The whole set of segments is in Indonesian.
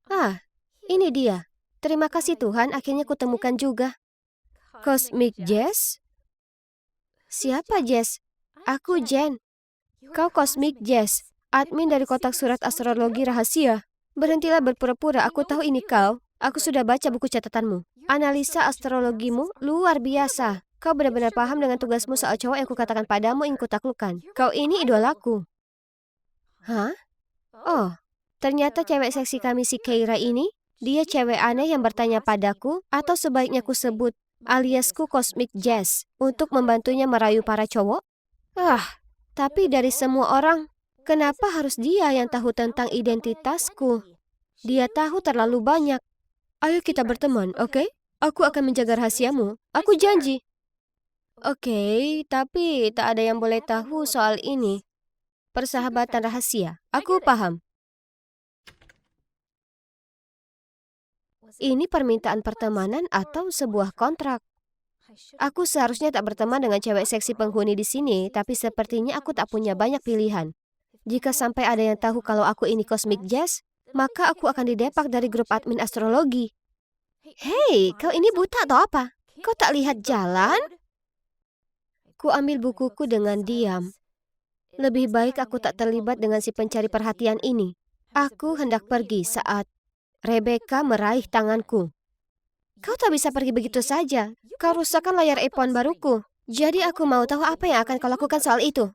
Ah, ini dia. Terima kasih Tuhan, akhirnya kutemukan juga. Cosmic Jazz? Siapa Jazz? Aku Jen. Kau Cosmic Jazz, admin dari kotak surat astrologi rahasia. Berhentilah berpura-pura, aku tahu ini kau. Aku sudah baca buku catatanmu. Analisa astrologimu luar biasa. Kau benar-benar paham dengan tugasmu soal cowok yang kukatakan padamu ingin kutaklukkan. Kau ini idolaku. Hah? Oh, ternyata cewek seksi kami si Keira ini, dia cewek aneh yang bertanya padaku, atau sebaiknya ku sebut aliasku Cosmic Jazz, untuk membantunya merayu para cowok? Tapi dari semua orang, kenapa harus dia yang tahu tentang identitasku? Dia tahu terlalu banyak. Ayo kita berteman, oke? Aku akan menjaga rahasiamu. Aku janji. Oke, tapi tak ada yang boleh tahu soal ini. Persahabatan rahasia. Aku paham. Ini permintaan pertemanan atau sebuah kontrak? Aku seharusnya tak berteman dengan cewek seksi penghuni di sini, tapi sepertinya aku tak punya banyak pilihan. Jika sampai ada yang tahu kalau aku ini Cosmic Jazz, maka aku akan didepak dari grup admin astrologi. Hei, kau ini buta atau apa? Kau tak lihat jalan? Ku ambil bukuku dengan diam. Lebih baik aku tak terlibat dengan si pencari perhatian ini. Aku hendak pergi saat Rebecca meraih tanganku. Kau tak bisa pergi begitu saja. Kau rusakkan layar iPhone baruku. Jadi aku mau tahu apa yang akan kau lakukan soal itu.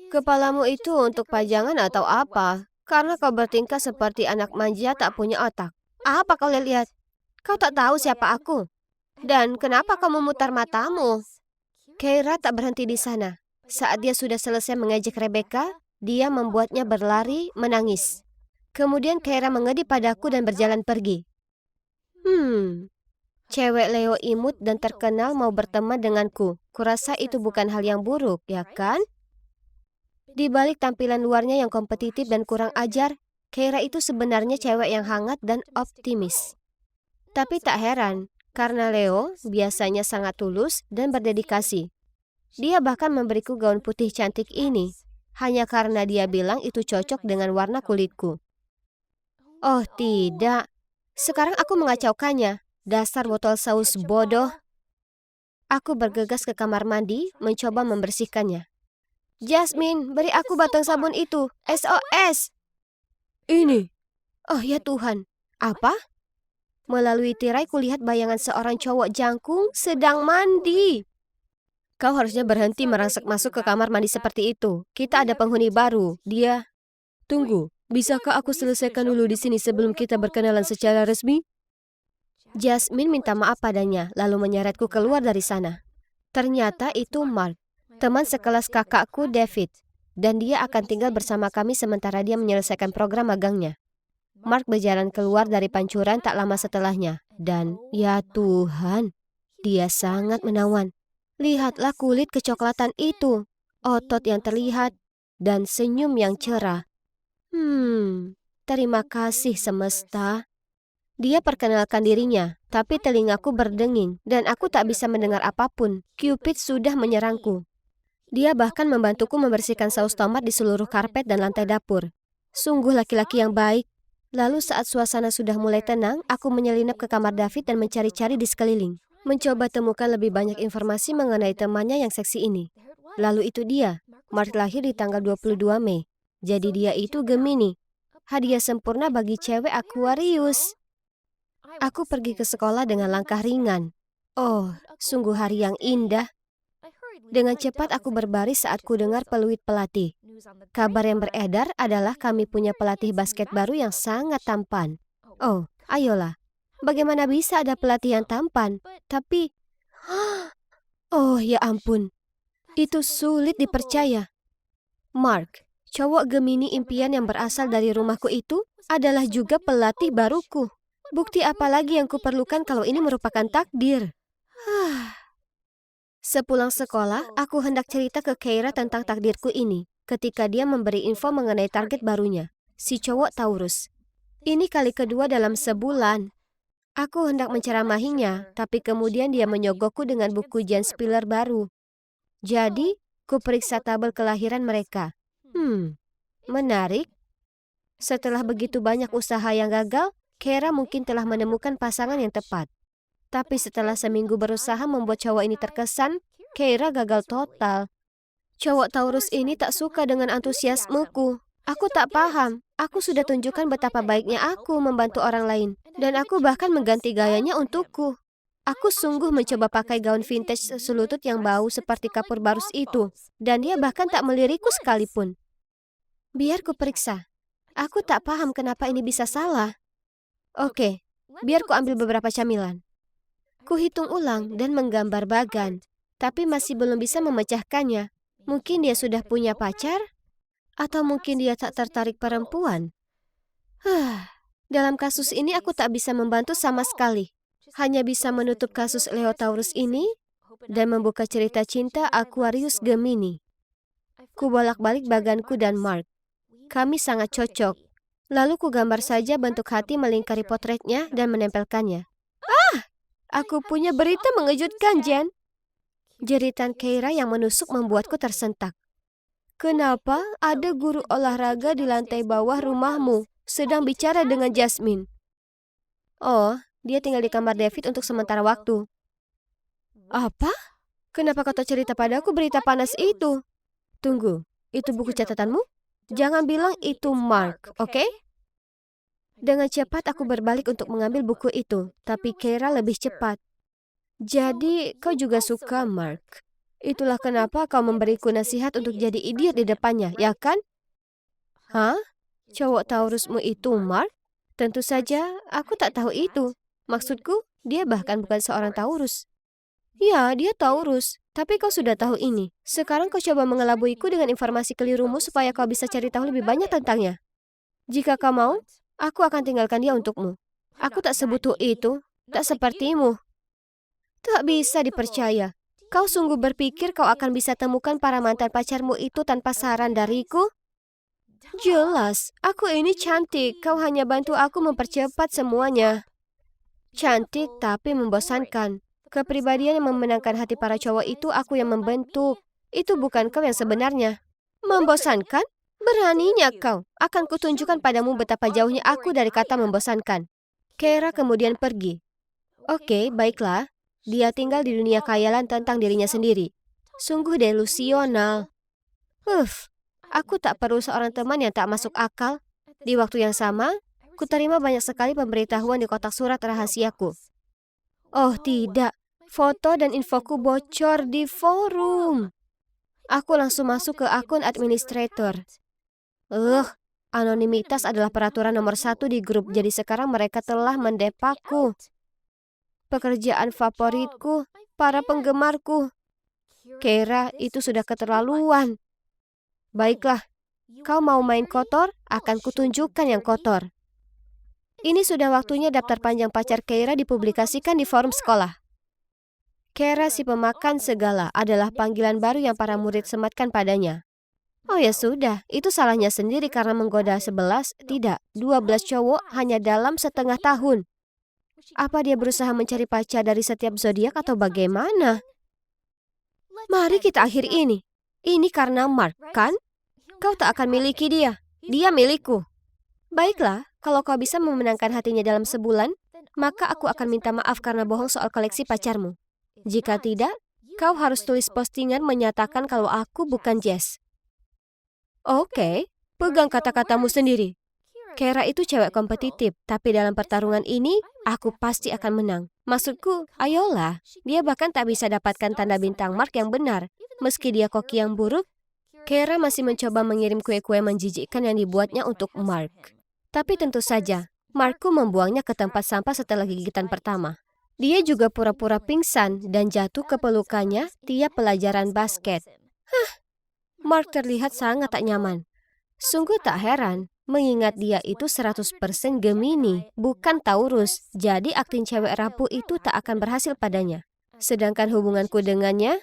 Kepalamu itu untuk pajangan atau apa? Karena kau bertingkah seperti anak manja tak punya otak. Apa kau lihat? Kau tak tahu siapa aku. Dan kenapa kau memutar matamu? Keira tak berhenti di sana. Saat dia sudah selesai mengejek Rebecca, dia membuatnya berlari, menangis. Kemudian Keira mengedip padaku dan berjalan pergi. Cewek Leo imut dan terkenal mau berteman denganku. Kurasa itu bukan hal yang buruk, ya kan? Di balik tampilan luarnya yang kompetitif dan kurang ajar, Keira itu sebenarnya cewek yang hangat dan optimis. Tapi tak heran, karena Leo biasanya sangat tulus dan berdedikasi. Dia bahkan memberiku gaun putih cantik ini, hanya karena dia bilang itu cocok dengan warna kulitku. Oh tidak, sekarang aku mengacaukannya. Dasar botol saus bodoh. Aku bergegas ke kamar mandi, mencoba membersihkannya. Jasmine, beri aku batang sabun itu. SOS! Ini. Oh ya Tuhan. Apa? Melalui tirai kulihat bayangan seorang cowok jangkung sedang mandi. Kau harusnya berhenti merangsek masuk ke kamar mandi seperti itu. Kita ada penghuni baru. Dia... Tunggu, bisakah aku selesaikan dulu di sini sebelum kita berkenalan secara resmi? Jasmine minta maaf padanya, lalu menyeretku keluar dari sana. Ternyata itu Mark, teman sekelas kakakku David, dan dia akan tinggal bersama kami sementara dia menyelesaikan program magangnya. Mark berjalan keluar dari pancuran tak lama setelahnya, dan ya Tuhan, dia sangat menawan. Lihatlah kulit kecoklatan itu, otot yang terlihat, dan senyum yang cerah. Terima kasih semesta. Dia perkenalkan dirinya, tapi telingaku berdenging dan aku tak bisa mendengar apapun. Cupid sudah menyerangku. Dia bahkan membantuku membersihkan saus tomat di seluruh karpet dan lantai dapur. Sungguh laki-laki yang baik. Lalu saat suasana sudah mulai tenang, aku menyelinap ke kamar David dan mencari-cari di sekeliling. Mencoba temukan lebih banyak informasi mengenai temannya yang seksi ini. Lalu itu dia, Mark lahir di tanggal 22 Mei. Jadi dia itu Gemini. Hadiah sempurna bagi cewek Aquarius. Aku pergi ke sekolah dengan langkah ringan. Oh, sungguh hari yang indah. Dengan cepat aku berbaris saat ku dengar peluit pelatih. Kabar yang beredar adalah kami punya pelatih basket baru yang sangat tampan. Oh, ayolah. Bagaimana bisa ada pelatih yang tampan? Tapi... Oh, ya ampun. Itu sulit dipercaya. Mark, cowok Gemini impian yang berasal dari rumahku itu adalah juga pelatih baruku. Bukti apa lagi yang kuperlukan kalau ini merupakan takdir? Sepulang sekolah, aku hendak cerita ke Keira tentang takdirku ini. Ketika dia memberi info mengenai target barunya, si cowok Taurus. Ini kali kedua dalam sebulan. Aku hendak menceramahinya, tapi kemudian dia menyogokku dengan buku Jan Spiller baru. Jadi, ku periksa tabel kelahiran mereka. Menarik. Setelah begitu banyak usaha yang gagal, Keira mungkin telah menemukan pasangan yang tepat. Tapi setelah seminggu berusaha membuat cowok ini terkesan, Keira gagal total. Cowok Taurus ini tak suka dengan antusiasmeku. Aku tak paham. Aku sudah tunjukkan betapa baiknya aku membantu orang lain. Dan aku bahkan mengganti gayanya untukku. Aku sungguh mencoba pakai gaun vintage selutut yang bau seperti kapur barus itu. Dan dia bahkan tak melirikku sekalipun. Biar ku periksa. Aku tak paham kenapa ini bisa salah. Oke, biar ku ambil beberapa camilan. Ku hitung ulang dan menggambar bagan, tapi masih belum bisa memecahkannya. Mungkin dia sudah punya pacar? Atau mungkin dia tak tertarik perempuan? Dalam kasus ini aku tak bisa membantu sama sekali. Hanya bisa menutup kasus Leo Taurus ini dan membuka cerita cinta Aquarius Gemini. Ku bolak-balik baganku dan Mark. Kami sangat cocok. Lalu ku gambar saja bentuk hati melingkari potretnya dan menempelkannya. Aku punya berita mengejutkan, Jen. Jeritan Keira yang menusuk membuatku tersentak. Kenapa ada guru olahraga di lantai bawah rumahmu sedang bicara dengan Jasmine? Oh, dia tinggal di kamar David untuk sementara waktu. Apa? Kenapa kau tak cerita padaku berita panas itu? Tunggu, itu buku catatanmu? Jangan bilang itu Mark, oke? Dengan cepat aku berbalik untuk mengambil buku itu, tapi Keira lebih cepat. Jadi, kau juga suka Mark. Itulah kenapa kau memberiku nasihat untuk jadi idiot di depannya, ya kan? Hah? Cowok Taurusmu itu Mark? Tentu saja, aku tak tahu itu. Maksudku, dia bahkan bukan seorang Taurus. Ya, dia Taurus. Tapi kau sudah tahu ini. Sekarang kau coba mengelabuiku dengan informasi kelirumu supaya kau bisa cari tahu lebih banyak tentangnya. Jika kau mau, aku akan tinggalkan dia untukmu. Aku tak sebutuh itu, tak sepertimu. Tak bisa dipercaya. Kau sungguh berpikir kau akan bisa temukan para mantan pacarmu itu tanpa saran dariku? Jelas, aku ini cantik. Kau hanya bantu aku mempercepat semuanya. Cantik tapi membosankan. Kepribadian yang memenangkan hati para cowok itu aku yang membentuk. Itu bukan kau yang sebenarnya. Membosankan? Beraninya kau. Akan kutunjukkan padamu betapa jauhnya aku dari kata membosankan. Keira kemudian pergi. Oke, baiklah. Dia tinggal di dunia khayalan tentang dirinya sendiri. Sungguh delusional. Aku tak perlu seorang teman yang tak masuk akal. Di waktu yang sama, ku terima banyak sekali pemberitahuan di kotak surat rahasiaku. Oh tidak, foto dan infoku bocor di forum. Aku langsung masuk ke akun administrator. Anonimitas adalah peraturan nomor 1 di grup, jadi sekarang mereka telah mendepakku. Pekerjaan favoritku, para penggemarku. Keira, itu sudah keterlaluan. Baiklah, kau mau main kotor? Akan kutunjukkan yang kotor. Ini sudah waktunya daftar panjang pacar Keira dipublikasikan di forum sekolah. Keira si pemakan segala adalah panggilan baru yang para murid sematkan padanya. Oh ya sudah, itu salahnya sendiri karena menggoda 11, tidak, 12 cowok hanya dalam setengah tahun. Apa dia berusaha mencari pacar dari setiap zodiak atau bagaimana? Mari kita akhiri ini. Ini karena Mark, kan? Kau tak akan miliki dia. Dia milikku. Baiklah, kalau kau bisa memenangkan hatinya dalam sebulan, maka aku akan minta maaf karena bohong soal koleksi pacarmu. Jika tidak, kau harus tulis postingan menyatakan kalau aku bukan Jess. Oke, pegang kata-katamu sendiri. Keira itu cewek kompetitif, tapi dalam pertarungan ini, aku pasti akan menang. Maksudku, ayolah. Dia bahkan tak bisa dapatkan tanda bintang Mark yang benar. Meski dia koki yang buruk, Keira masih mencoba mengirim kue-kue menjijikkan yang dibuatnya untuk Mark. Tapi tentu saja, Markku membuangnya ke tempat sampah setelah gigitan pertama. Dia juga pura-pura pingsan dan jatuh ke pelukannya tiap pelajaran basket. Mark terlihat sangat tak nyaman. Sungguh tak heran. Mengingat dia itu 100% Gemini, bukan Taurus. Jadi akting cewek rapuh itu tak akan berhasil padanya. Sedangkan hubunganku dengannya,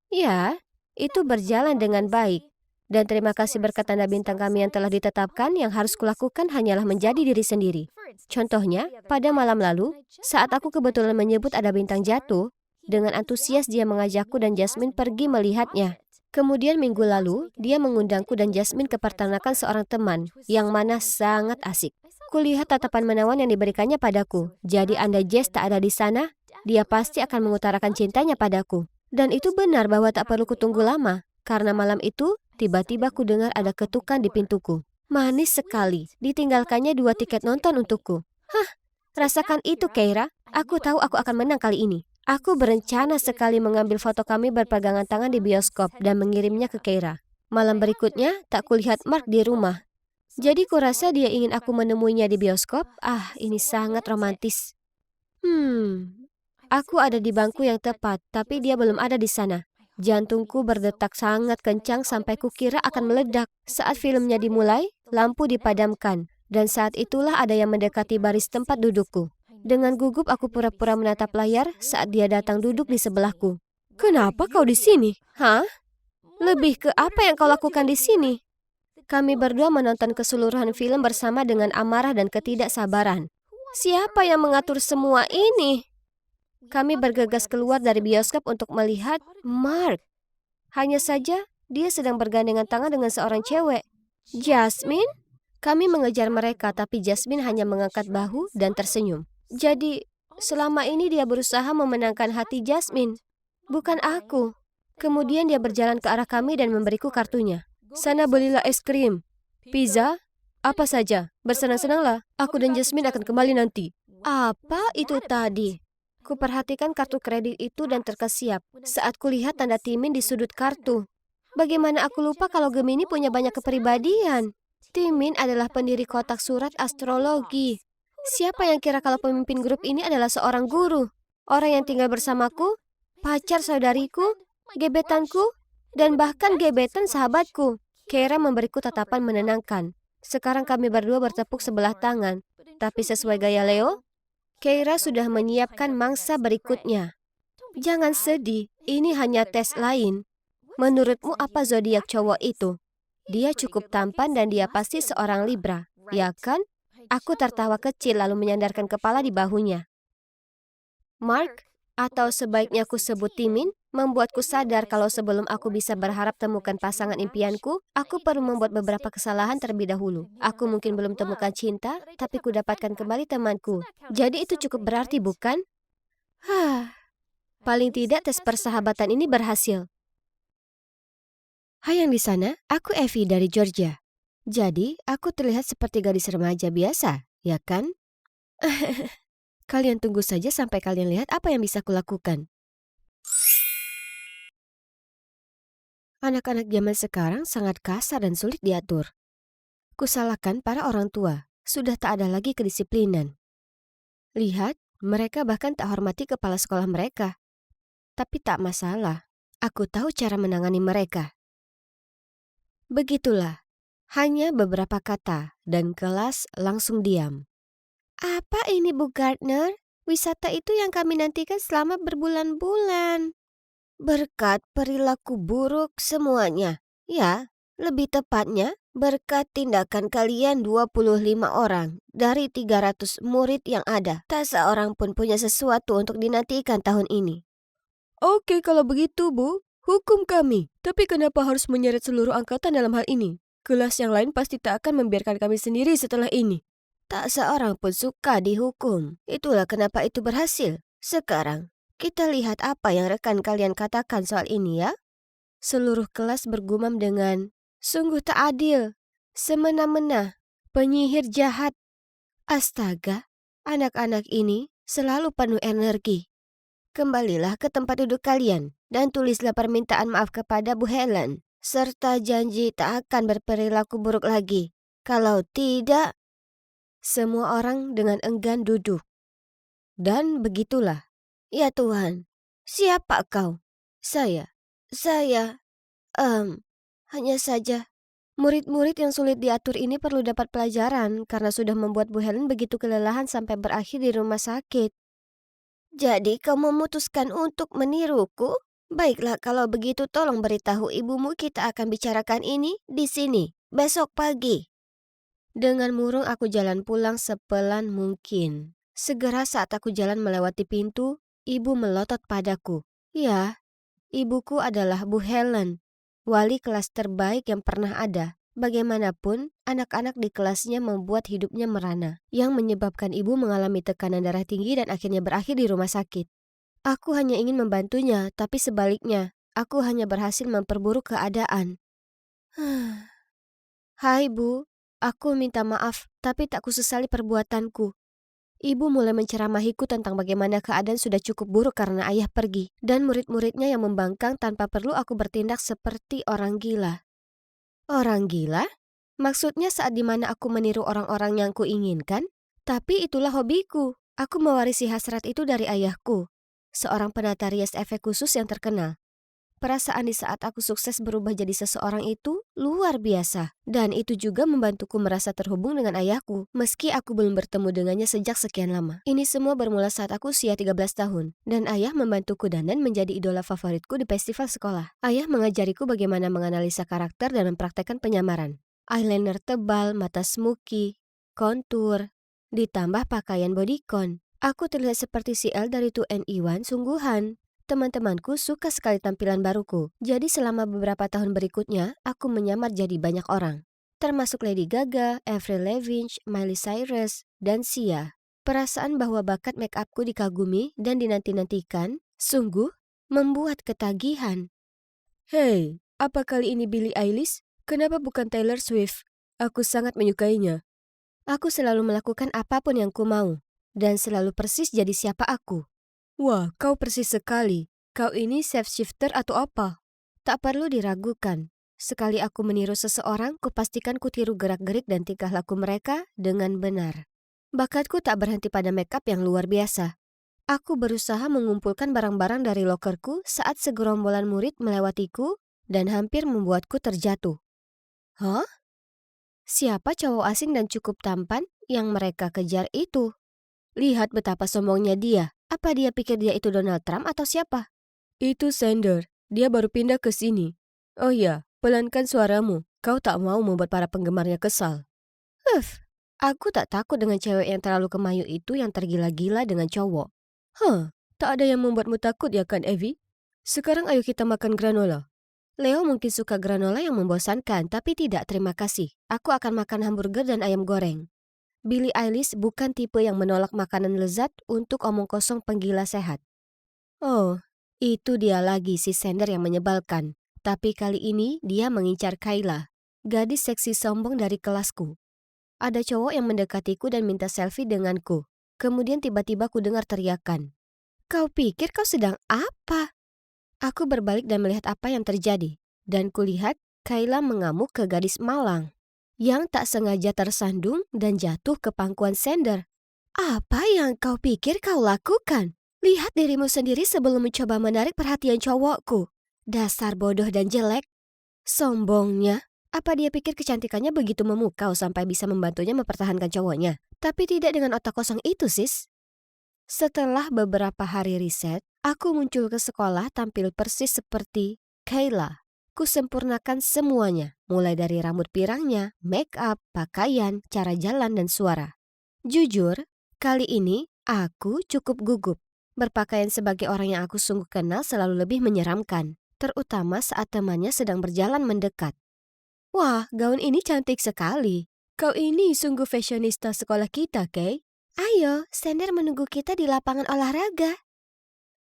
ya, itu berjalan dengan baik. Dan terima kasih berkat tanda bintang kami yang telah ditetapkan, yang harus kulakukan hanyalah menjadi diri sendiri. Contohnya, pada malam lalu, saat aku kebetulan menyebut ada bintang jatuh, dengan antusias dia mengajakku dan Jasmine pergi melihatnya. Kemudian minggu lalu, dia mengundangku dan Jasmine ke peternakan seorang teman, yang mana sangat asik. Kulihat tatapan menawan yang diberikannya padaku. Jadi andai Jess tak ada di sana, dia pasti akan mengutarakan cintanya padaku. Dan itu benar bahwa tak perlu kutunggu lama. Karena malam itu, tiba-tiba ku dengar ada ketukan di pintuku. Manis sekali, ditinggalkannya 2 tiket nonton untukku. Hah, rasakan itu Keira. Aku tahu aku akan menang kali ini. Aku berencana sekali mengambil foto kami berpegangan tangan di bioskop dan mengirimnya ke Keira. Malam berikutnya, tak kulihat Mark di rumah. Jadi kurasa dia ingin aku menemuinya di bioskop. Ini sangat romantis. Aku ada di bangku yang tepat, tapi dia belum ada di sana. Jantungku berdetak sangat kencang sampai kukira akan meledak. Saat filmnya dimulai, lampu dipadamkan. Dan saat itulah ada yang mendekati baris tempat dudukku. Dengan gugup aku pura-pura menatap layar saat dia datang duduk di sebelahku. Kenapa kau di sini? Hah? Lebih ke apa yang kau lakukan di sini? Kami berdua menonton keseluruhan film bersama dengan amarah dan ketidaksabaran. Siapa yang mengatur semua ini? Kami bergegas keluar dari bioskop untuk melihat Mark. Hanya saja, dia sedang bergandengan tangan dengan seorang cewek. Jasmine? Kami mengejar mereka, tapi Jasmine hanya mengangkat bahu dan tersenyum. Jadi, selama ini dia berusaha memenangkan hati Jasmine, bukan aku. Kemudian dia berjalan ke arah kami dan memberiku kartunya. Sana belilah es krim, pizza, apa saja. Bersenang-senanglah, aku dan Jasmine akan kembali nanti. Apa itu tadi? Kuperhatikan kartu kredit itu dan terkesiap saat kulihat tanda Timin di sudut kartu. Bagaimana aku lupa kalau Gemini punya banyak kepribadian? Timin adalah pendiri kotak surat astrologi. Siapa yang kira kalau pemimpin grup ini adalah seorang guru? Orang yang tinggal bersamaku, pacar saudariku, gebetanku, dan bahkan gebetan sahabatku. Keira memberiku tatapan menenangkan. Sekarang kami berdua bertepuk sebelah tangan. Tapi sesuai gaya Leo, Keira sudah menyiapkan mangsa berikutnya. Jangan sedih, ini hanya tes lain. Menurutmu apa zodiak cowok itu? Dia cukup tampan dan dia pasti seorang Libra, ya kan? Aku tertawa kecil lalu menyandarkan kepala di bahunya. Mark, atau sebaiknya aku sebut Timin, membuatku sadar kalau sebelum aku bisa berharap temukan pasangan impianku, aku perlu membuat beberapa kesalahan terlebih dahulu. Aku mungkin belum temukan cinta, tapi ku dapatkan kembali temanku. Jadi itu cukup berarti, bukan? Paling tidak tes persahabatan ini berhasil. Hai yang di sana, aku Evie dari Georgia. Jadi, aku terlihat seperti gadis remaja biasa, ya kan? Kalian tunggu saja sampai kalian lihat apa yang bisa kulakukan. Anak-anak zaman sekarang sangat kasar dan sulit diatur. Kusalahkan para orang tua, sudah tak ada lagi kedisiplinan. Lihat, mereka bahkan tak hormati kepala sekolah mereka. Tapi tak masalah, aku tahu cara menangani mereka. Begitulah, hanya beberapa kata dan kelas langsung diam. Apa ini Bu Gardner? Wisata itu yang kami nantikan selama berbulan-bulan. Berkat perilaku buruk semuanya. Ya, lebih tepatnya berkat tindakan kalian 25 orang dari 300 murid yang ada. Tak seorang pun punya sesuatu untuk dinantikan tahun ini. Oke, kalau begitu Bu, hukum kami. Tapi kenapa harus menyeret seluruh angkatan dalam hal ini? Kelas yang lain pasti tak akan membiarkan kami sendiri setelah ini. Tak seorang pun suka dihukum. Itulah kenapa itu berhasil. Sekarang, kita lihat apa yang rekan kalian katakan soal ini ya. Seluruh kelas bergumam dengan, sungguh tak adil, semena-mena, penyihir jahat. Astaga, anak-anak ini selalu penuh energi. Kembalilah ke tempat duduk kalian dan tulislah permintaan maaf kepada Bu Helen. Serta janji tak akan berperilaku buruk lagi. Kalau tidak, semua orang dengan enggan duduk. Dan begitulah. Ya Tuhan, siapa kau? Saya, hanya saja. Murid-murid yang sulit diatur ini perlu dapat pelajaran karena sudah membuat Bu Helen begitu kelelahan sampai berakhir di rumah sakit. Jadi kau memutuskan untuk meniruku? Baiklah kalau begitu tolong beritahu ibumu kita akan bicarakan ini di sini, besok pagi. Dengan murung aku jalan pulang sepelan mungkin. Segera saat aku jalan melewati pintu, ibu melotot padaku. Ya, ibuku adalah Bu Helen, wali kelas terbaik yang pernah ada. Bagaimanapun, anak-anak di kelasnya membuat hidupnya merana, yang menyebabkan ibu mengalami tekanan darah tinggi dan akhirnya berakhir di rumah sakit. Aku hanya ingin membantunya, tapi sebaliknya, aku hanya berhasil memperburuk keadaan. Hai Bu, aku minta maaf, tapi tak kusesali perbuatanku. Ibu mulai menceramahiku tentang bagaimana keadaan sudah cukup buruk karena ayah pergi, dan murid-muridnya yang membangkang tanpa perlu aku bertindak seperti orang gila. Orang gila? Maksudnya saat dimana aku meniru orang-orang yang kuinginkan? Tapi itulah hobiku. Aku mewarisi hasrat itu dari ayahku, seorang penata rias efek khusus yang terkenal. Perasaan di saat aku sukses berubah jadi seseorang itu luar biasa. Dan itu juga membantuku merasa terhubung dengan ayahku, meski aku belum bertemu dengannya sejak sekian lama. Ini semua bermula saat aku usia 13 tahun, dan ayah membantuku dandan menjadi idola favoritku di festival sekolah. Ayah mengajariku bagaimana menganalisa karakter dan mempraktekkan penyamaran. Eyeliner tebal, mata smoky, kontur, ditambah pakaian bodycon. Aku terlihat seperti si L dari 2NE1 sungguhan. Teman-temanku suka sekali tampilan baruku, jadi selama beberapa tahun berikutnya, aku menyamar jadi banyak orang. Termasuk Lady Gaga, Avril Lavigne, Miley Cyrus, dan Sia. Perasaan bahwa bakat make upku dikagumi dan dinanti-nantikan, sungguh membuat ketagihan. Hey, apa kali ini Billie Eilish? Kenapa bukan Taylor Swift? Aku sangat menyukainya. Aku selalu melakukan apapun yang ku mau, dan selalu persis jadi siapa aku. Wah, kau persis sekali. Kau ini shape-shifter atau apa? Tak perlu diragukan. Sekali aku meniru seseorang, kupastikan ku tiru gerak-gerik dan tingkah laku mereka dengan benar. Bakatku tak berhenti pada makeup yang luar biasa. Aku berusaha mengumpulkan barang-barang dari lokerku saat segerombolan murid melewatiku dan hampir membuatku terjatuh. Hah? Siapa cowok asing dan cukup tampan yang mereka kejar itu? Lihat betapa sombongnya dia. Apa dia pikir dia itu Donald Trump atau siapa? Itu Sander. Dia baru pindah ke sini. Oh ya, pelankan suaramu. Kau tak mau membuat para penggemarnya kesal. Aku tak takut dengan cewek yang terlalu kemayu itu yang tergila-gila dengan cowok. Tak ada yang membuatmu takut ya kan, Evie? Sekarang ayo kita makan granola. Leo mungkin suka granola yang membosankan, tapi tidak, terima kasih. Aku akan makan hamburger dan ayam goreng. Billie Eilish bukan tipe yang menolak makanan lezat untuk omong kosong penggila sehat. Oh, itu dia lagi si Sander yang menyebalkan. Tapi kali ini dia mengincar Kayla, gadis seksi sombong dari kelasku. Ada cowok yang mendekatiku dan minta selfie denganku. Kemudian tiba-tiba ku dengar teriakan. Kau pikir kau sedang apa? Aku berbalik dan melihat apa yang terjadi. Dan kulihat Kayla mengamuk ke gadis malang yang tak sengaja tersandung dan jatuh ke pangkuan Sander. Apa yang kau pikir kau lakukan? Lihat dirimu sendiri sebelum mencoba menarik perhatian cowokku. Dasar bodoh dan jelek. Sombongnya. Apa dia pikir kecantikannya begitu memukau sampai bisa membantunya mempertahankan cowoknya? Tapi tidak dengan otak kosong itu, sis. Setelah beberapa hari riset, aku muncul ke sekolah tampil persis seperti Kayla. Kusempurnakan semuanya, mulai dari rambut pirangnya, make up, pakaian, cara jalan, dan suara. Jujur, kali ini aku cukup gugup. Berpakaian sebagai orang yang aku sungguh kenal selalu lebih menyeramkan, terutama saat temannya sedang berjalan mendekat. Wah, gaun ini cantik sekali. Kau ini sungguh fashionista sekolah kita, Kay. Ayo, Sander menunggu kita di lapangan olahraga.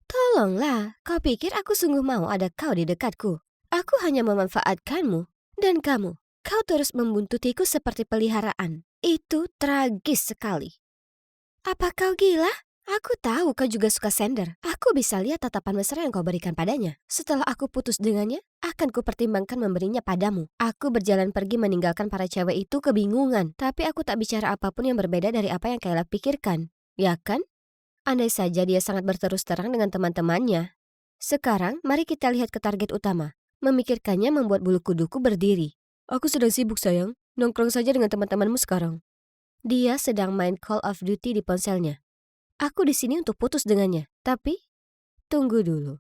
Tolonglah, kau pikir aku sungguh mau ada kau di dekatku? Aku hanya memanfaatkanmu, dan kamu, kau terus membuntutiku seperti peliharaan. Itu tragis sekali. Apa kau gila? Aku tahu kau juga suka Sander. Aku bisa lihat tatapan mesra yang kau berikan padanya. Setelah aku putus dengannya, akan kupertimbangkan memberinya padamu. Aku berjalan pergi meninggalkan para cewek itu kebingungan. Tapi aku tak bicara apapun yang berbeda dari apa yang Kayla pikirkan. Ya kan? Andai saja dia sangat berterus terang dengan teman-temannya. Sekarang, mari kita lihat ke target utama. Memikirkannya membuat bulu kuduku berdiri. Aku sedang sibuk sayang, nongkrong saja dengan teman-temanmu sekarang. Dia sedang main Call of Duty di ponselnya. Aku di sini untuk putus dengannya, tapi tunggu dulu.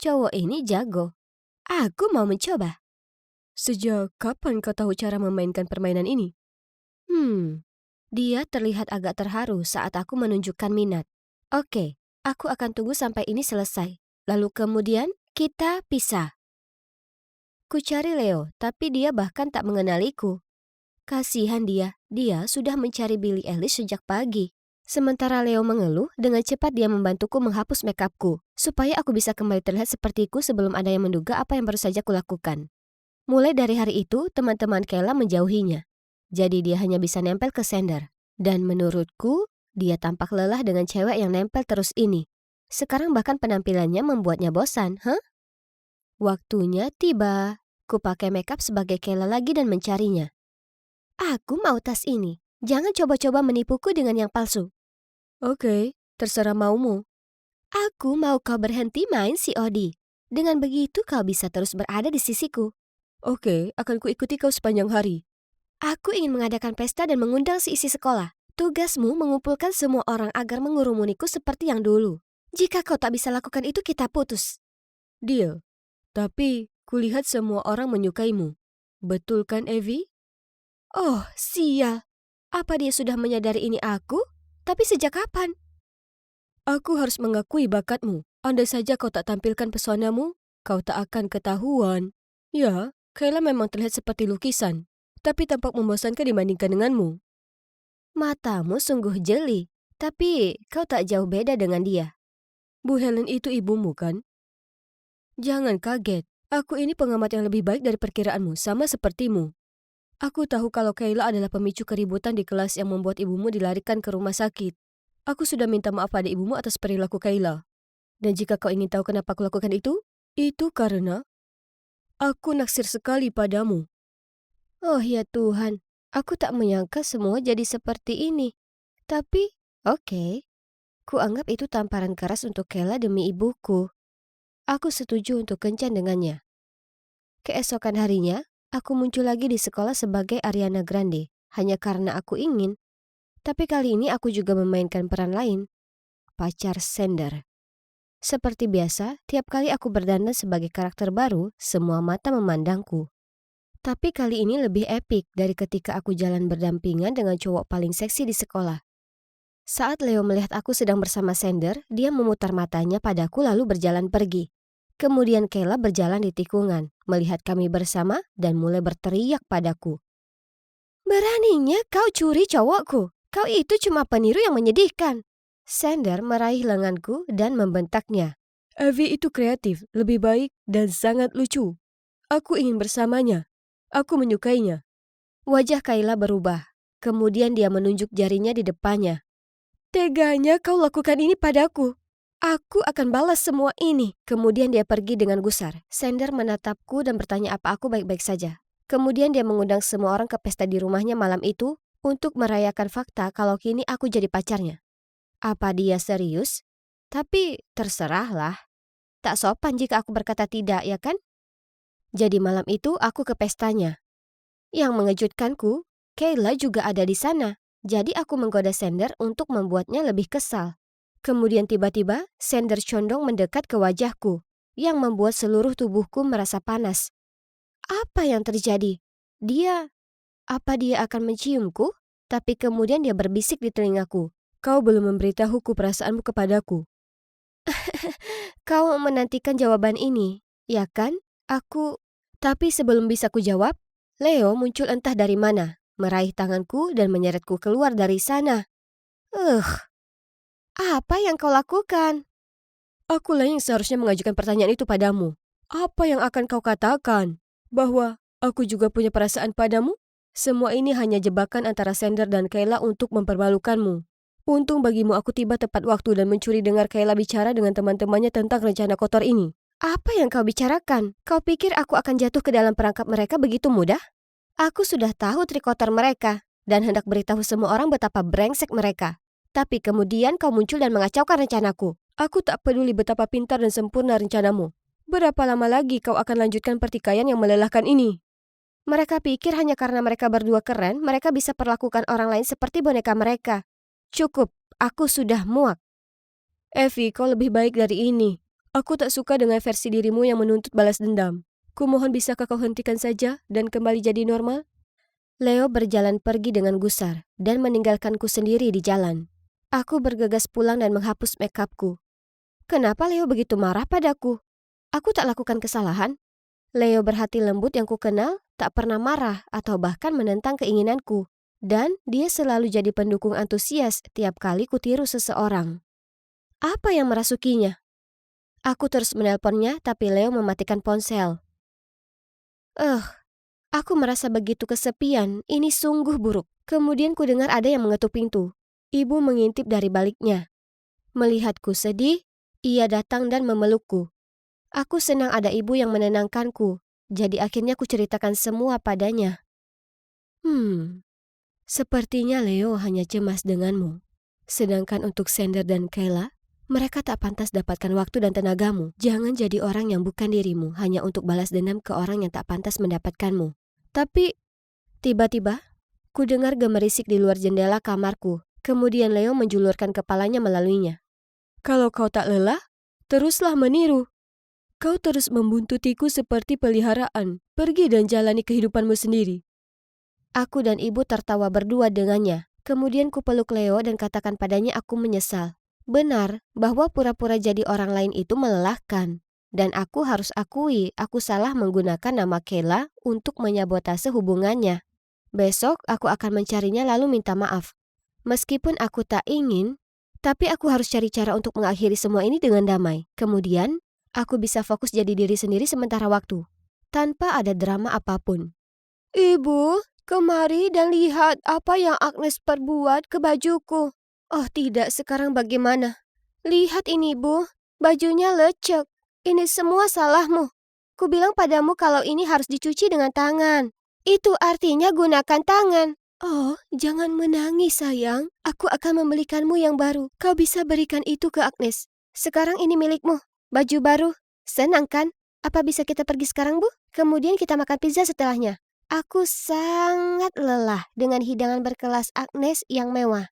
Cowok ini jago. Aku mau mencoba. Sejak kapan kau tahu cara memainkan permainan ini? Dia terlihat agak terharu saat aku menunjukkan minat. Oke, aku akan tunggu sampai ini selesai. Lalu kemudian kita pisah. Ku cari Leo, tapi dia bahkan tak mengenaliku. Kasihan dia sudah mencari Billie Eilish sejak pagi. Sementara Leo mengeluh, dengan cepat dia membantuku menghapus makeupku, supaya aku bisa kembali terlihat sepertiku sebelum ada yang menduga apa yang baru saja kulakukan. Mulai dari hari itu, teman-teman Kayla menjauhinya. Jadi dia hanya bisa nempel ke Sander. Dan menurutku, dia tampak lelah dengan cewek yang nempel terus ini. Sekarang bahkan penampilannya membuatnya bosan, Waktunya tiba. Ku pakai makeup sebagai Kayla lagi dan mencarinya. Aku mau tas ini. Jangan coba-coba menipuku dengan yang palsu. Oke, terserah maumu. Aku mau kau berhenti main si Odi. Dengan begitu kau bisa terus berada di sisiku. Oke, akan kuikuti kau sepanjang hari. Aku ingin mengadakan pesta dan mengundang seisi sekolah. Tugasmu mengumpulkan semua orang agar mengurumuniku seperti yang dulu. Jika kau tak bisa lakukan itu, kita putus. Deal. Tapi, kulihat semua orang menyukaimu. Betul kan, Evie? Oh, sial. Apa dia sudah menyadari ini aku? Tapi sejak kapan? Aku harus mengakui bakatmu. Andai saja kau tak tampilkan pesonamu, kau tak akan ketahuan. Ya, Kayla memang terlihat seperti lukisan, tapi tampak membosankan dibandingkan denganmu. Matamu sungguh jeli, tapi kau tak jauh beda dengan dia. Bu Helen itu ibumu, kan? Jangan kaget, aku ini pengamat yang lebih baik dari perkiraanmu, sama sepertimu. Aku tahu kalau Kayla adalah pemicu keributan di kelas yang membuat ibumu dilarikan ke rumah sakit. Aku sudah minta maaf pada ibumu atas perilaku Kayla. Dan jika kau ingin tahu kenapa aku lakukan itu karena aku naksir sekali padamu. Oh ya Tuhan, aku tak menyangka semua jadi seperti ini. Tapi, oke. Ku anggap itu tamparan keras untuk Kayla demi ibuku. Aku setuju untuk kencan dengannya. Keesokan harinya, aku muncul lagi di sekolah sebagai Ariana Grande, hanya karena aku ingin. Tapi kali ini aku juga memainkan peran lain, pacar Sander. Seperti biasa, tiap kali aku berdandan sebagai karakter baru, semua mata memandangku. Tapi kali ini lebih epik dari ketika aku jalan berdampingan dengan cowok paling seksi di sekolah. Saat Leo melihat aku sedang bersama Sander, dia memutar matanya padaku lalu berjalan pergi. Kemudian Kayla berjalan di tikungan, melihat kami bersama dan mulai berteriak padaku. Beraninya kau curi cowokku. Kau itu cuma peniru yang menyedihkan. Sander meraih lenganku dan membentaknya. Evie itu kreatif, lebih baik, dan sangat lucu. Aku ingin bersamanya. Aku menyukainya. Wajah Kayla berubah. Kemudian dia menunjuk jarinya di depannya. Teganya kau lakukan ini padaku. Aku akan balas semua ini. Kemudian dia pergi dengan gusar. Sander menatapku dan bertanya apa aku baik-baik saja. Kemudian dia mengundang semua orang ke pesta di rumahnya malam itu untuk merayakan fakta kalau kini aku jadi pacarnya. Apa dia serius? Tapi terserahlah. Tak sopan jika aku berkata tidak, ya kan? Jadi malam itu aku ke pestanya. Yang mengejutkanku, Kayla juga ada di sana. Jadi aku menggoda Sander untuk membuatnya lebih kesal. Kemudian tiba-tiba Sander condong mendekat ke wajahku, yang membuat seluruh tubuhku merasa panas. Apa yang terjadi? Apa dia akan menciumku? Tapi kemudian dia berbisik di telingaku. Kau belum memberitahuku perasaanmu kepadaku. Kau menantikan jawaban ini, ya kan? Tapi sebelum bisa kujawab, Leo muncul entah dari mana, meraih tanganku dan menyeretku keluar dari sana. Apa yang kau lakukan? Akulah yang seharusnya mengajukan pertanyaan itu padamu. Apa yang akan kau katakan? Bahwa aku juga punya perasaan padamu? Semua ini hanya jebakan antara Sander dan Kayla untuk mempermalukanmu. Untung bagimu aku tiba tepat waktu dan mencuri dengar Kayla bicara dengan teman-temannya tentang rencana kotor ini. Apa yang kau bicarakan? Kau pikir aku akan jatuh ke dalam perangkap mereka begitu mudah? Aku sudah tahu trik kotor mereka dan hendak beritahu semua orang betapa brengsek mereka. Tapi kemudian kau muncul dan mengacaukan rencanaku. Aku tak peduli betapa pintar dan sempurna rencanamu. Berapa lama lagi kau akan lanjutkan pertikaian yang melelahkan ini? Mereka pikir hanya karena mereka berdua keren, mereka bisa perlakukan orang lain seperti boneka mereka. Cukup, aku sudah muak. Evie, kau lebih baik dari ini. Aku tak suka dengan versi dirimu yang menuntut balas dendam. Kumohon bisakah kau hentikan saja dan kembali jadi normal? Leo berjalan pergi dengan gusar dan meninggalkanku sendiri di jalan. Aku bergegas pulang dan menghapus makeupku. Kenapa Leo begitu marah padaku? Aku tak lakukan kesalahan. Leo berhati lembut yang kukenal tak pernah marah atau bahkan menentang keinginanku. Dan dia selalu jadi pendukung antusias tiap kali kutiru seseorang. Apa yang merasukinya? Aku terus menelponnya tapi Leo mematikan ponsel. Aku merasa begitu kesepian, ini sungguh buruk. Kemudian ku dengar ada yang mengetuk pintu. Ibu mengintip dari baliknya. Melihatku sedih, ia datang dan memelukku. Aku senang ada ibu yang menenangkanku. Jadi akhirnya ku ceritakan semua padanya. Sepertinya Leo hanya cemas denganmu. Sedangkan untuk Sander dan Kayla, mereka tak pantas dapatkan waktu dan tenagamu. Jangan jadi orang yang bukan dirimu hanya untuk balas dendam ke orang yang tak pantas mendapatkanmu. Tapi, tiba-tiba, ku dengar gemerisik di luar jendela kamarku. Kemudian Leo menjulurkan kepalanya melaluinya. Kalau kau tak lelah, teruslah meniru. Kau terus membuntutiku seperti peliharaan. Pergi dan jalani kehidupanmu sendiri. Aku dan ibu tertawa berdua dengannya. Kemudian ku peluk Leo dan katakan padanya aku menyesal. Benar, bahwa pura-pura jadi orang lain itu melelahkan. Dan aku harus akui, aku salah menggunakan nama Kayla untuk menyabotase hubungannya. Besok aku akan mencarinya lalu minta maaf. Meskipun aku tak ingin, tapi aku harus cari cara untuk mengakhiri semua ini dengan damai. Kemudian, aku bisa fokus jadi diri sendiri sementara waktu. Tanpa ada drama apapun. Ibu, kemari dan lihat apa yang Agnes perbuat ke bajuku. Oh tidak, sekarang bagaimana? Lihat ini, Bu. Bajunya lecek. Ini semua salahmu. Ku bilang padamu kalau ini harus dicuci dengan tangan. Itu artinya gunakan tangan. Oh, jangan menangis sayang. Aku akan membelikanmu yang baru. Kau bisa berikan itu ke Agnes. Sekarang ini milikmu. Baju baru. Senang kan? Apa bisa kita pergi sekarang, Bu? Kemudian kita makan pizza setelahnya. Aku sangat lelah dengan hidangan berkelas Agnes yang mewah.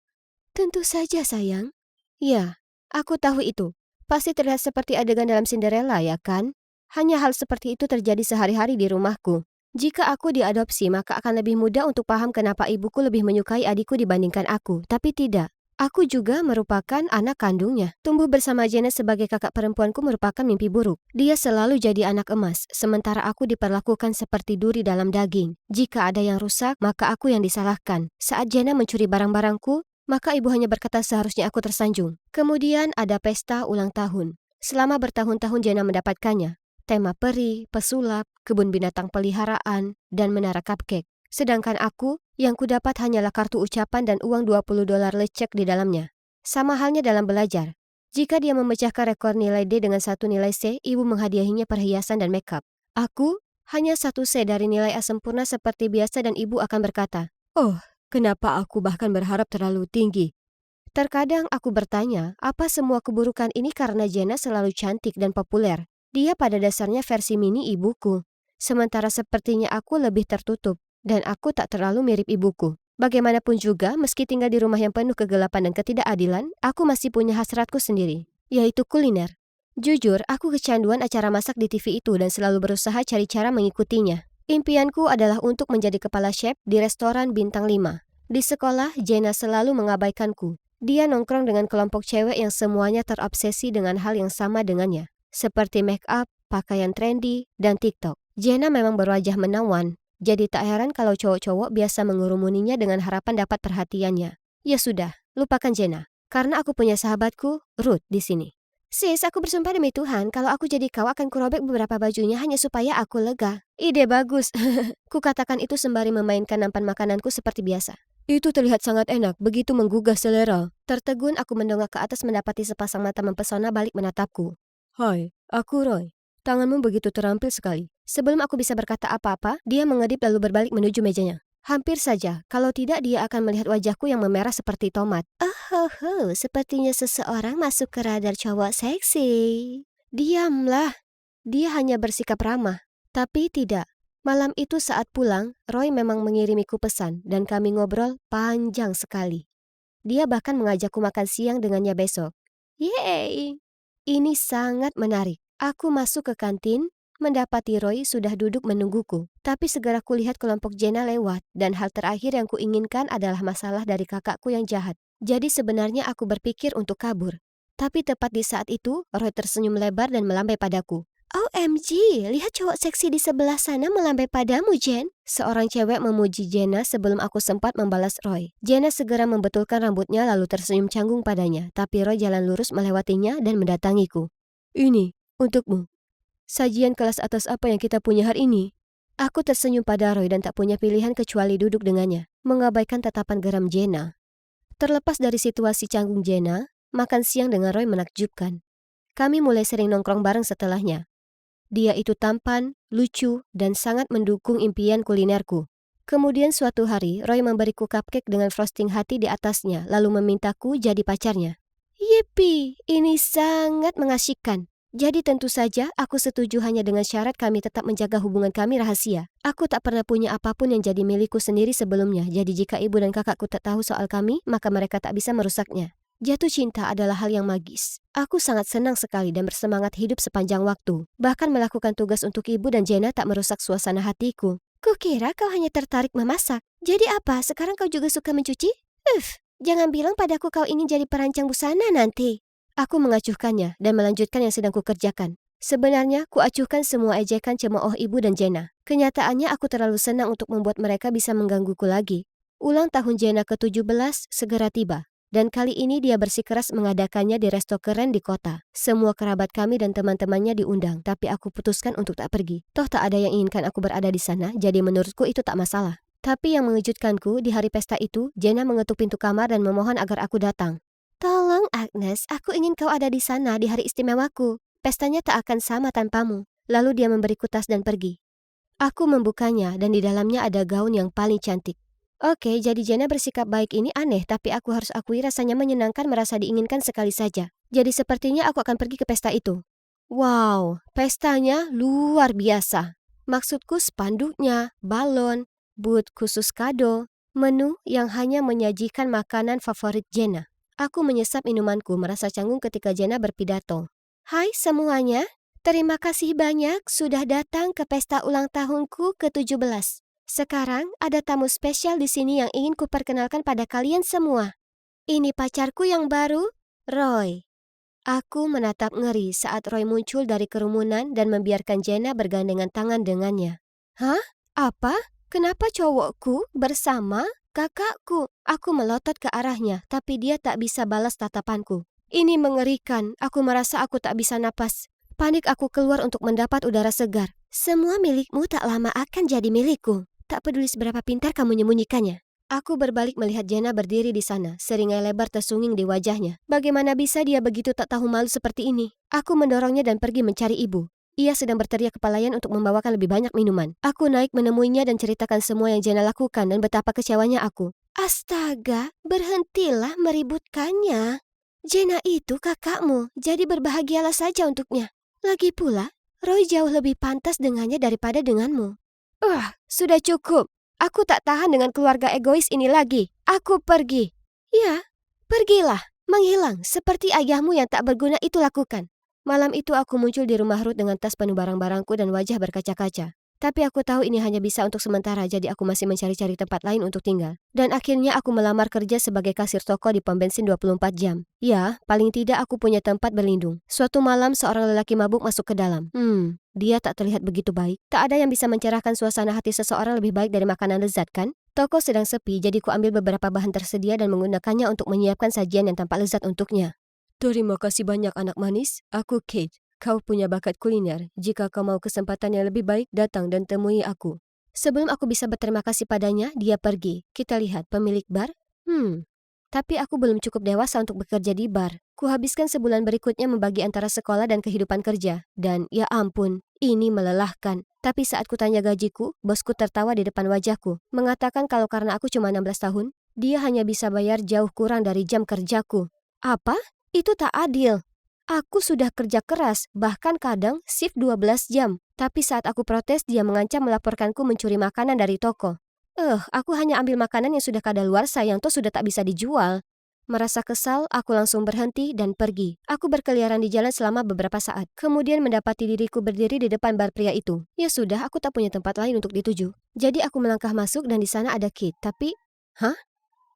Tentu saja sayang. Ya, aku tahu itu. Pasti terlihat seperti adegan dalam Cinderella, ya kan? Hanya hal seperti itu terjadi sehari-hari di rumahku. Jika aku diadopsi, maka akan lebih mudah untuk paham kenapa ibuku lebih menyukai adikku dibandingkan aku. Tapi tidak. Aku juga merupakan anak kandungnya. Tumbuh bersama Janet sebagai kakak perempuanku merupakan mimpi buruk. Dia selalu jadi anak emas, sementara aku diperlakukan seperti duri dalam daging. Jika ada yang rusak, maka aku yang disalahkan. Saat Jenna mencuri barang-barangku, maka ibu hanya berkata seharusnya aku tersanjung. Kemudian ada pesta ulang tahun. Selama bertahun-tahun Jenna mendapatkannya. Tema peri, pesulap, kebun binatang peliharaan, dan menara cupcake. Sedangkan aku, yang kudapat hanyalah kartu ucapan dan uang $20 lecek di dalamnya. Sama halnya dalam belajar. Jika dia memecahkan rekor nilai D dengan satu nilai C, ibu menghadiahinya perhiasan dan makeup. Aku, hanya satu C dari nilai A sempurna seperti biasa dan ibu akan berkata, "Oh, kenapa aku bahkan berharap terlalu tinggi?" Terkadang aku bertanya, apa semua keburukan ini karena Jenna selalu cantik dan populer? Dia pada dasarnya versi mini ibuku. Sementara sepertinya aku lebih tertutup, dan aku tak terlalu mirip ibuku. Bagaimanapun juga, meski tinggal di rumah yang penuh kegelapan dan ketidakadilan, aku masih punya hasratku sendiri, yaitu kuliner. Jujur, aku kecanduan acara masak di TV itu dan selalu berusaha cari cara mengikutinya. Impianku adalah untuk menjadi kepala chef di restoran bintang 5. Di sekolah, Jenna selalu mengabaikanku. Dia nongkrong dengan kelompok cewek yang semuanya terobsesi dengan hal yang sama dengannya. Seperti make up, pakaian trendy, dan TikTok. Jenna memang berwajah menawan, jadi tak heran kalau cowok-cowok biasa mengurumuninya dengan harapan dapat perhatiannya. Ya sudah, lupakan Jenna, karena aku punya sahabatku, Ruth, di sini. Sis, aku bersumpah demi Tuhan, kalau aku jadi kau akan kurobek beberapa bajunya hanya supaya aku lega. Ide bagus. Kukatakan itu sembari memainkan nampan makananku seperti biasa. Itu terlihat sangat enak, begitu menggugah selera. Tertegun aku mendongak ke atas mendapati sepasang mata mempesona balik menatapku. Hai, aku Roy. Tanganmu begitu terampil sekali. Sebelum aku bisa berkata apa-apa, dia mengedip lalu berbalik menuju mejanya. Hampir saja, kalau tidak dia akan melihat wajahku yang memerah seperti tomat. Sepertinya seseorang masuk ke radar cowok seksi. Diamlah. Dia hanya bersikap ramah. Tapi tidak. Malam itu saat pulang, Roy memang mengirimiku pesan dan kami ngobrol panjang sekali. Dia bahkan mengajakku makan siang dengannya besok. Yeay! Ini sangat menarik. Aku masuk ke kantin, mendapati Roy sudah duduk menungguku. Tapi segera kulihat kelompok Jenna lewat, dan hal terakhir yang kuinginkan adalah masalah dari kakakku yang jahat. Jadi sebenarnya aku berpikir untuk kabur. Tapi tepat di saat itu, Roy tersenyum lebar dan melambai padaku. OMG, lihat cowok seksi di sebelah sana melambai padamu, Jen. Seorang cewek memuji Jenna sebelum aku sempat membalas Roy. Jenna segera membetulkan rambutnya lalu tersenyum canggung padanya, tapi Roy jalan lurus melewatinya dan mendatangiku. Ini, untukmu. Sajian kelas atas apa yang kita punya hari ini? Aku tersenyum pada Roy dan tak punya pilihan kecuali duduk dengannya, mengabaikan tatapan geram Jenna. Terlepas dari situasi canggung Jenna, makan siang dengan Roy menakjubkan. Kami mulai sering nongkrong bareng setelahnya. Dia itu tampan, lucu, dan sangat mendukung impian kulinerku. Kemudian suatu hari, Roy memberiku cupcake dengan frosting hati di atasnya, lalu memintaku jadi pacarnya. Yippee, ini sangat mengasyikkan. Jadi tentu saja aku setuju hanya dengan syarat kami tetap menjaga hubungan kami rahasia. Aku tak pernah punya apapun yang jadi milikku sendiri sebelumnya, jadi jika ibu dan kakakku tak tahu soal kami, maka mereka tak bisa merusaknya. Jatuh cinta adalah hal yang magis. Aku sangat senang sekali dan bersemangat hidup sepanjang waktu. Bahkan melakukan tugas untuk ibu dan Jenna tak merusak suasana hatiku. Kukira kau hanya tertarik memasak. Jadi apa, sekarang kau juga suka mencuci? Jangan bilang padaku kau ingin jadi perancang busana nanti. Aku mengacuhkannya dan melanjutkan yang sedang kukerjakan. Sebenarnya, kuacuhkan semua ejekan cemooh ibu dan Jenna. Kenyataannya aku terlalu senang untuk membuat mereka bisa menggangguku lagi. Ulang tahun Jenna ke-17 segera tiba. Dan kali ini dia bersikeras mengadakannya di resto keren di kota. Semua kerabat kami dan teman-temannya diundang, tapi aku putuskan untuk tak pergi. Toh tak ada yang inginkan aku berada di sana, jadi menurutku itu tak masalah. Tapi yang mengejutkanku, di hari pesta itu, Jenna mengetuk pintu kamar dan memohon agar aku datang. Tolong Agnes, aku ingin kau ada di sana di hari istimewaku. Pestanya tak akan sama tanpamu. Lalu dia memberiku tas dan pergi. Aku membukanya dan di dalamnya ada gaun yang paling cantik. Oke, jadi Jenna bersikap baik ini aneh, tapi aku harus akui rasanya menyenangkan merasa diinginkan sekali saja. Jadi sepertinya aku akan pergi ke pesta itu. Wow, pestanya luar biasa. Maksudku spanduknya, balon, booth khusus kado, menu yang hanya menyajikan makanan favorit Jenna. Aku menyesap minumanku merasa canggung ketika Jenna berpidato. Hai semuanya, terima kasih banyak sudah datang ke pesta ulang tahunku ke-17. Sekarang ada tamu spesial di sini yang ingin kuperkenalkan pada kalian semua. Ini pacarku yang baru, Roy. Aku menatap ngeri saat Roy muncul dari kerumunan dan membiarkan Jenna bergandengan tangan dengannya. Hah? Apa? Kenapa cowokku bersama kakakku? Aku melotot ke arahnya, tapi dia tak bisa balas tatapanku. Ini mengerikan, aku merasa aku tak bisa napas. Panik aku keluar untuk mendapat udara segar. Semua milikmu tak lama akan jadi milikku. Tak peduli seberapa pintar kamu menyembunyikannya. Aku berbalik melihat Jenna berdiri di sana, seringai lebar tersunging di wajahnya. Bagaimana bisa dia begitu tak tahu malu seperti ini? Aku mendorongnya dan pergi mencari ibu. Ia sedang berteriak ke pelayan untuk membawakan lebih banyak minuman. Aku naik menemuinya dan ceritakan semua yang Jenna lakukan dan betapa kecewanya aku. Astaga, berhentilah meributkannya. Jenna itu kakakmu, jadi berbahagialah saja untuknya. Lagi pula, Roy jauh lebih pantas dengannya daripada denganmu. Sudah cukup. Aku tak tahan dengan keluarga egois ini lagi. Aku pergi. Ya, pergilah. Menghilang, seperti ayahmu yang tak berguna itu lakukan. Malam itu aku muncul di rumah Ruth dengan tas penuh barang-barangku dan wajah berkaca-kaca. Tapi aku tahu ini hanya bisa untuk sementara, jadi aku masih mencari-cari tempat lain untuk tinggal. Dan akhirnya aku melamar kerja sebagai kasir toko di pom bensin 24 jam. Ya, paling tidak aku punya tempat berlindung. Suatu malam seorang lelaki mabuk masuk ke dalam. Dia tak terlihat begitu baik. Tak ada yang bisa mencerahkan suasana hati seseorang lebih baik dari makanan lezat, kan? Toko sedang sepi, jadi ku ambil beberapa bahan tersedia dan menggunakannya untuk menyiapkan sajian yang tampak lezat untuknya. Terima kasih banyak anak manis. Aku Kate. Kau punya bakat kuliner. Jika kau mau kesempatan yang lebih baik, datang dan temui aku. Sebelum aku bisa berterima kasih padanya, dia pergi. Kita lihat, pemilik bar? Tapi aku belum cukup dewasa untuk bekerja di bar. Kuhabiskan sebulan berikutnya membagi antara sekolah dan kehidupan kerja. Dan, ya ampun, ini melelahkan. Tapi saat kutanya gajiku, bosku tertawa di depan wajahku. Mengatakan kalau karena aku cuma 16 tahun, dia hanya bisa bayar jauh kurang dari jam kerjaku. Apa? Itu tak adil. Aku sudah kerja keras, bahkan kadang shift 12 jam. Tapi saat aku protes, dia mengancam melaporkanku mencuri makanan dari toko. Aku hanya ambil makanan yang sudah kadaluarsa yang toh sudah tak bisa dijual. Merasa kesal, aku langsung berhenti dan pergi. Aku berkeliaran di jalan selama beberapa saat. Kemudian mendapati diriku berdiri di depan bar pria itu. Ya sudah, aku tak punya tempat lain untuk dituju. Jadi aku melangkah masuk dan di sana ada Kit. Tapi,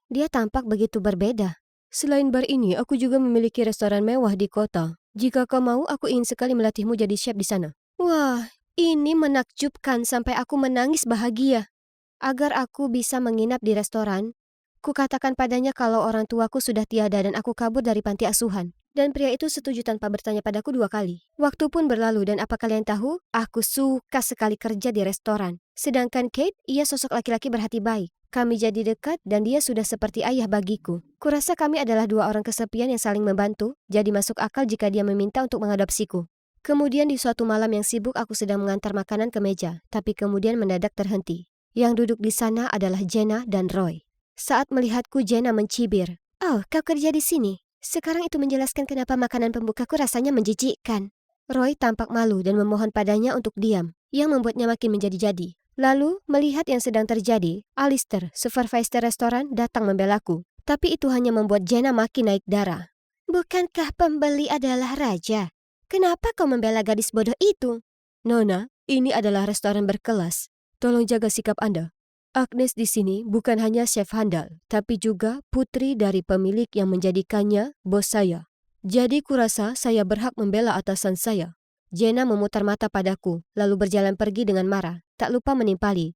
dia tampak begitu berbeda. Selain bar ini, aku juga memiliki restoran mewah di kota. Jika kau mau, aku ingin sekali melatihmu jadi chef di sana. Wah, ini menakjubkan sampai aku menangis bahagia. Agar aku bisa menginap di restoran, kukatakan padanya kalau orang tuaku sudah tiada dan aku kabur dari panti asuhan. Dan pria itu setuju tanpa bertanya padaku 2 kali. Waktu pun berlalu dan apa kalian tahu? Aku suka sekali kerja di restoran. Sedangkan Kate, ia sosok laki-laki berhati baik. Kami jadi dekat dan dia sudah seperti ayah bagiku. Kurasa kami adalah 2 orang kesepian yang saling membantu, jadi masuk akal jika dia meminta untuk mengadopsiku. Kemudian di suatu malam yang sibuk aku sedang mengantar makanan ke meja, tapi kemudian mendadak terhenti. Yang duduk di sana adalah Jenna dan Roy. Saat melihatku, Jenna mencibir. "Oh, kau kerja di sini? Sekarang itu menjelaskan kenapa makanan pembukaku rasanya menjijikkan." Roy tampak malu dan memohon padanya untuk diam, yang membuatnya makin menjadi-jadi. Lalu, melihat yang sedang terjadi, Alistair, supervisor restoran, datang membelaku. Tapi itu hanya membuat Jenna makin naik darah. "Bukankah pembeli adalah raja? Kenapa kau membela gadis bodoh itu?" "Nona, ini adalah restoran berkelas. Tolong jaga sikap Anda. Agnes di sini bukan hanya chef handal, tapi juga putri dari pemilik yang menjadikannya bos saya. Jadi kurasa saya berhak membela atasan saya." Jenna memutar mata padaku, lalu berjalan pergi dengan marah, tak lupa menimpali.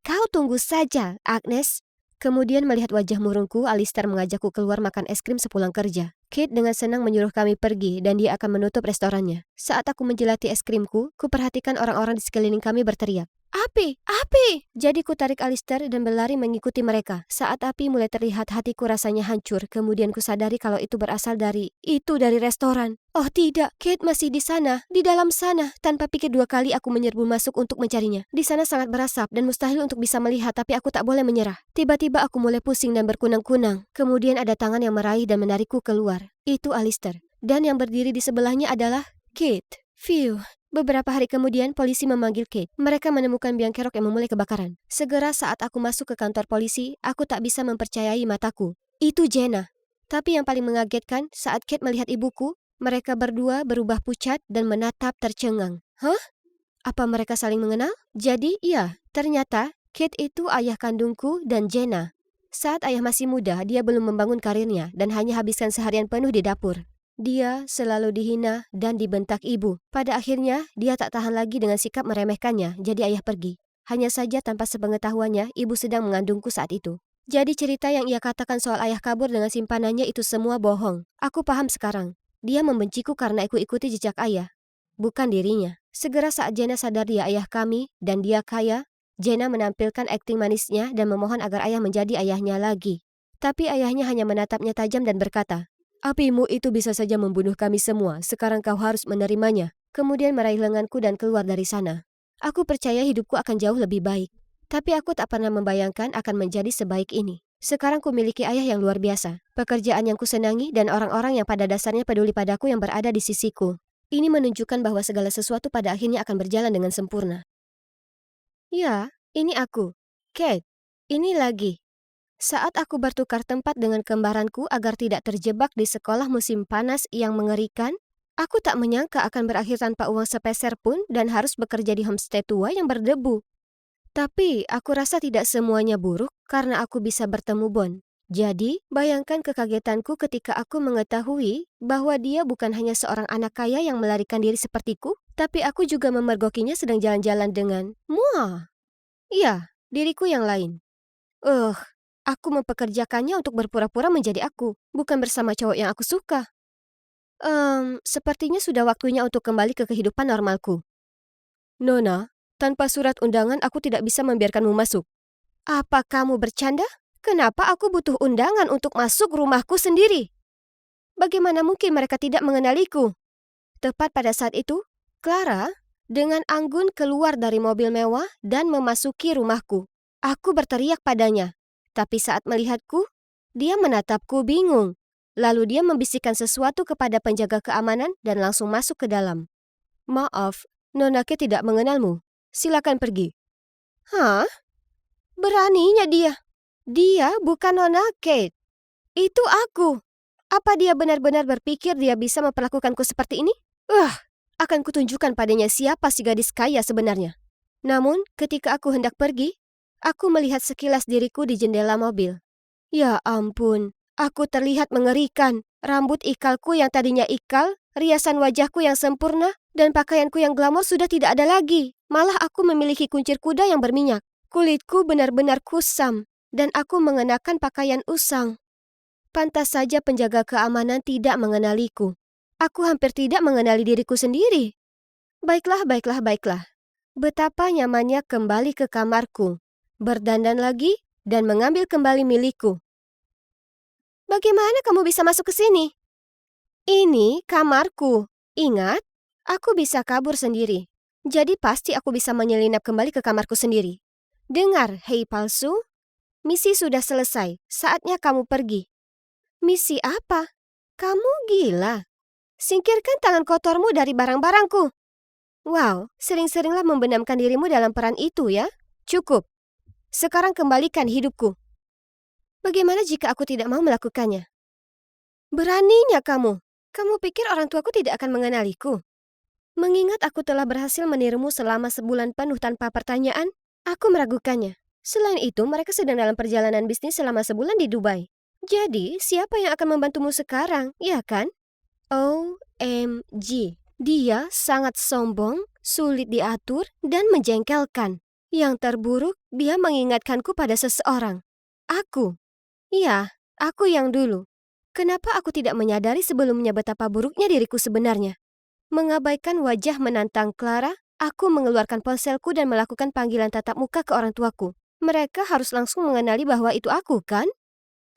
"Kau tunggu saja, Agnes." Kemudian melihat wajah murungku, Alistair mengajakku keluar makan es krim sepulang kerja. Kate dengan senang menyuruh kami pergi dan dia akan menutup restorannya. Saat aku menjelati es krimku, kuperhatikan orang-orang di sekeliling kami berteriak, "Api! Api!" Jadi ku tarik Alistair dan berlari mengikuti mereka. Saat api mulai terlihat, hatiku rasanya hancur. Kemudian ku sadari kalau itu berasal dari restoran. Oh tidak, Kate masih di sana, di dalam sana. Tanpa pikir 2 kali aku menyerbu masuk untuk mencarinya. Di sana sangat berasap dan mustahil untuk bisa melihat, tapi aku tak boleh menyerah. Tiba-tiba aku mulai pusing dan berkunang-kunang. Kemudian ada tangan yang meraih dan menarikku keluar. Itu Alistair. Dan yang berdiri di sebelahnya adalah Kate. Phew. Beberapa hari kemudian, polisi memanggil Kate. Mereka menemukan biang kerok yang memulai kebakaran. Segera saat aku masuk ke kantor polisi, aku tak bisa mempercayai mataku. Itu Jenna. Tapi yang paling mengagetkan, saat Kate melihat ibuku, mereka berdua berubah pucat dan menatap tercengang. Hah? Apa mereka saling mengenal? Jadi, iya, ternyata Kate itu ayah kandungku dan Jenna. Saat ayah masih muda, dia belum membangun karirnya dan hanya habiskan seharian penuh di dapur. Dia selalu dihina dan dibentak ibu. Pada akhirnya, dia tak tahan lagi dengan sikap meremehkannya, jadi ayah pergi. Hanya saja tanpa sepengetahuannya, ibu sedang mengandungku saat itu. Jadi cerita yang ia katakan soal ayah kabur dengan simpanannya itu semua bohong. Aku paham sekarang. Dia membenciku karena aku ikuti jejak ayah, bukan dirinya. Segera saat Jenna sadar dia ayah kami dan dia kaya, Jenna menampilkan akting manisnya dan memohon agar ayah menjadi ayahnya lagi. Tapi ayahnya hanya menatapnya tajam dan berkata, "Apimu itu bisa saja membunuh kami semua, sekarang kau harus menerimanya." Kemudian meraih lenganku dan keluar dari sana. Aku percaya hidupku akan jauh lebih baik. Tapi aku tak pernah membayangkan akan menjadi sebaik ini. Sekarang ku miliki ayah yang luar biasa, pekerjaan yang kusenangi, dan orang-orang yang pada dasarnya peduli padaku yang berada di sisiku. Ini menunjukkan bahwa segala sesuatu pada akhirnya akan berjalan dengan sempurna. Ya, ini aku, Kate. Ini lagi. Saat aku bertukar tempat dengan kembaranku agar tidak terjebak di sekolah musim panas yang mengerikan, aku tak menyangka akan berakhir tanpa uang sepeser pun dan harus bekerja di homestay tua yang berdebu. Tapi aku rasa tidak semuanya buruk karena aku bisa bertemu Bon. Jadi, bayangkan kekagetanku ketika aku mengetahui bahwa dia bukan hanya seorang anak kaya yang melarikan diri sepertiku, tapi aku juga memergokinya sedang jalan-jalan dengan Muah. Iya, diriku yang lain. Aku mempekerjakannya untuk berpura-pura menjadi aku, bukan bersama cowok yang aku suka. Sepertinya sudah waktunya untuk kembali ke kehidupan normalku. Nona, tanpa surat undangan aku tidak bisa membiarkanmu masuk. Apa kamu bercanda? Kenapa aku butuh undangan untuk masuk rumahku sendiri? Bagaimana mungkin mereka tidak mengenaliku? Tepat pada saat itu, Clara dengan anggun keluar dari mobil mewah dan memasuki rumahku. Aku berteriak padanya, tapi saat melihatku, dia menatapku bingung. Lalu dia membisikkan sesuatu kepada penjaga keamanan dan langsung masuk ke dalam. Maaf, Nona Kate tidak mengenalmu. Silakan pergi. Hah? Beraninya dia. Dia bukan Nona Kate. Itu aku. Apa dia benar-benar berpikir dia bisa memperlakukanku seperti ini? Akan kutunjukkan padanya siapa si gadis kaya sebenarnya. Namun, ketika aku hendak pergi, aku melihat sekilas diriku di jendela mobil. Ya ampun, aku terlihat mengerikan. Rambut ikalku yang tadinya ikal Riasan wajahku yang sempurna dan pakaianku yang glamor sudah tidak ada lagi. Malah aku memiliki kuncir kuda yang berminyak. Kulitku benar-benar kusam dan aku mengenakan pakaian usang. Pantas saja penjaga keamanan tidak mengenaliku. Aku hampir tidak mengenali diriku sendiri. Baiklah, baiklah, baiklah. Betapa nyamannya kembali ke kamarku, berdandan lagi, dan mengambil kembali milikku. Bagaimana kamu bisa masuk ke sini? Ini kamarku. Ingat, aku bisa kabur sendiri. Jadi pasti aku bisa menyelinap kembali ke kamarku sendiri. Dengar, hei palsu. Misi sudah selesai. Saatnya kamu pergi. Misi apa? Kamu gila. Singkirkan tangan kotormu dari barang-barangku. Wow, sering-seringlah membenamkan dirimu dalam peran itu ya. Cukup. Sekarang kembalikan hidupku. Bagaimana jika aku tidak mau melakukannya? Beraninya kamu. Kamu pikir orang tuaku tidak akan mengenaliku? Mengingat aku telah berhasil menirumu selama sebulan penuh tanpa pertanyaan, aku meragukannya. Selain itu, mereka sedang dalam perjalanan bisnis selama sebulan di Dubai. Jadi, siapa yang akan membantumu sekarang, ya kan? OMG. Dia sangat sombong, sulit diatur, dan menjengkelkan. Yang terburuk, dia mengingatkanku pada seseorang. Aku. Iya, aku yang dulu. Kenapa aku tidak menyadari sebelumnya betapa buruknya diriku sebenarnya? Mengabaikan wajah menantang Clara, aku mengeluarkan ponselku dan melakukan panggilan tatap muka ke orang tuaku. Mereka harus langsung mengenali bahwa itu aku, kan?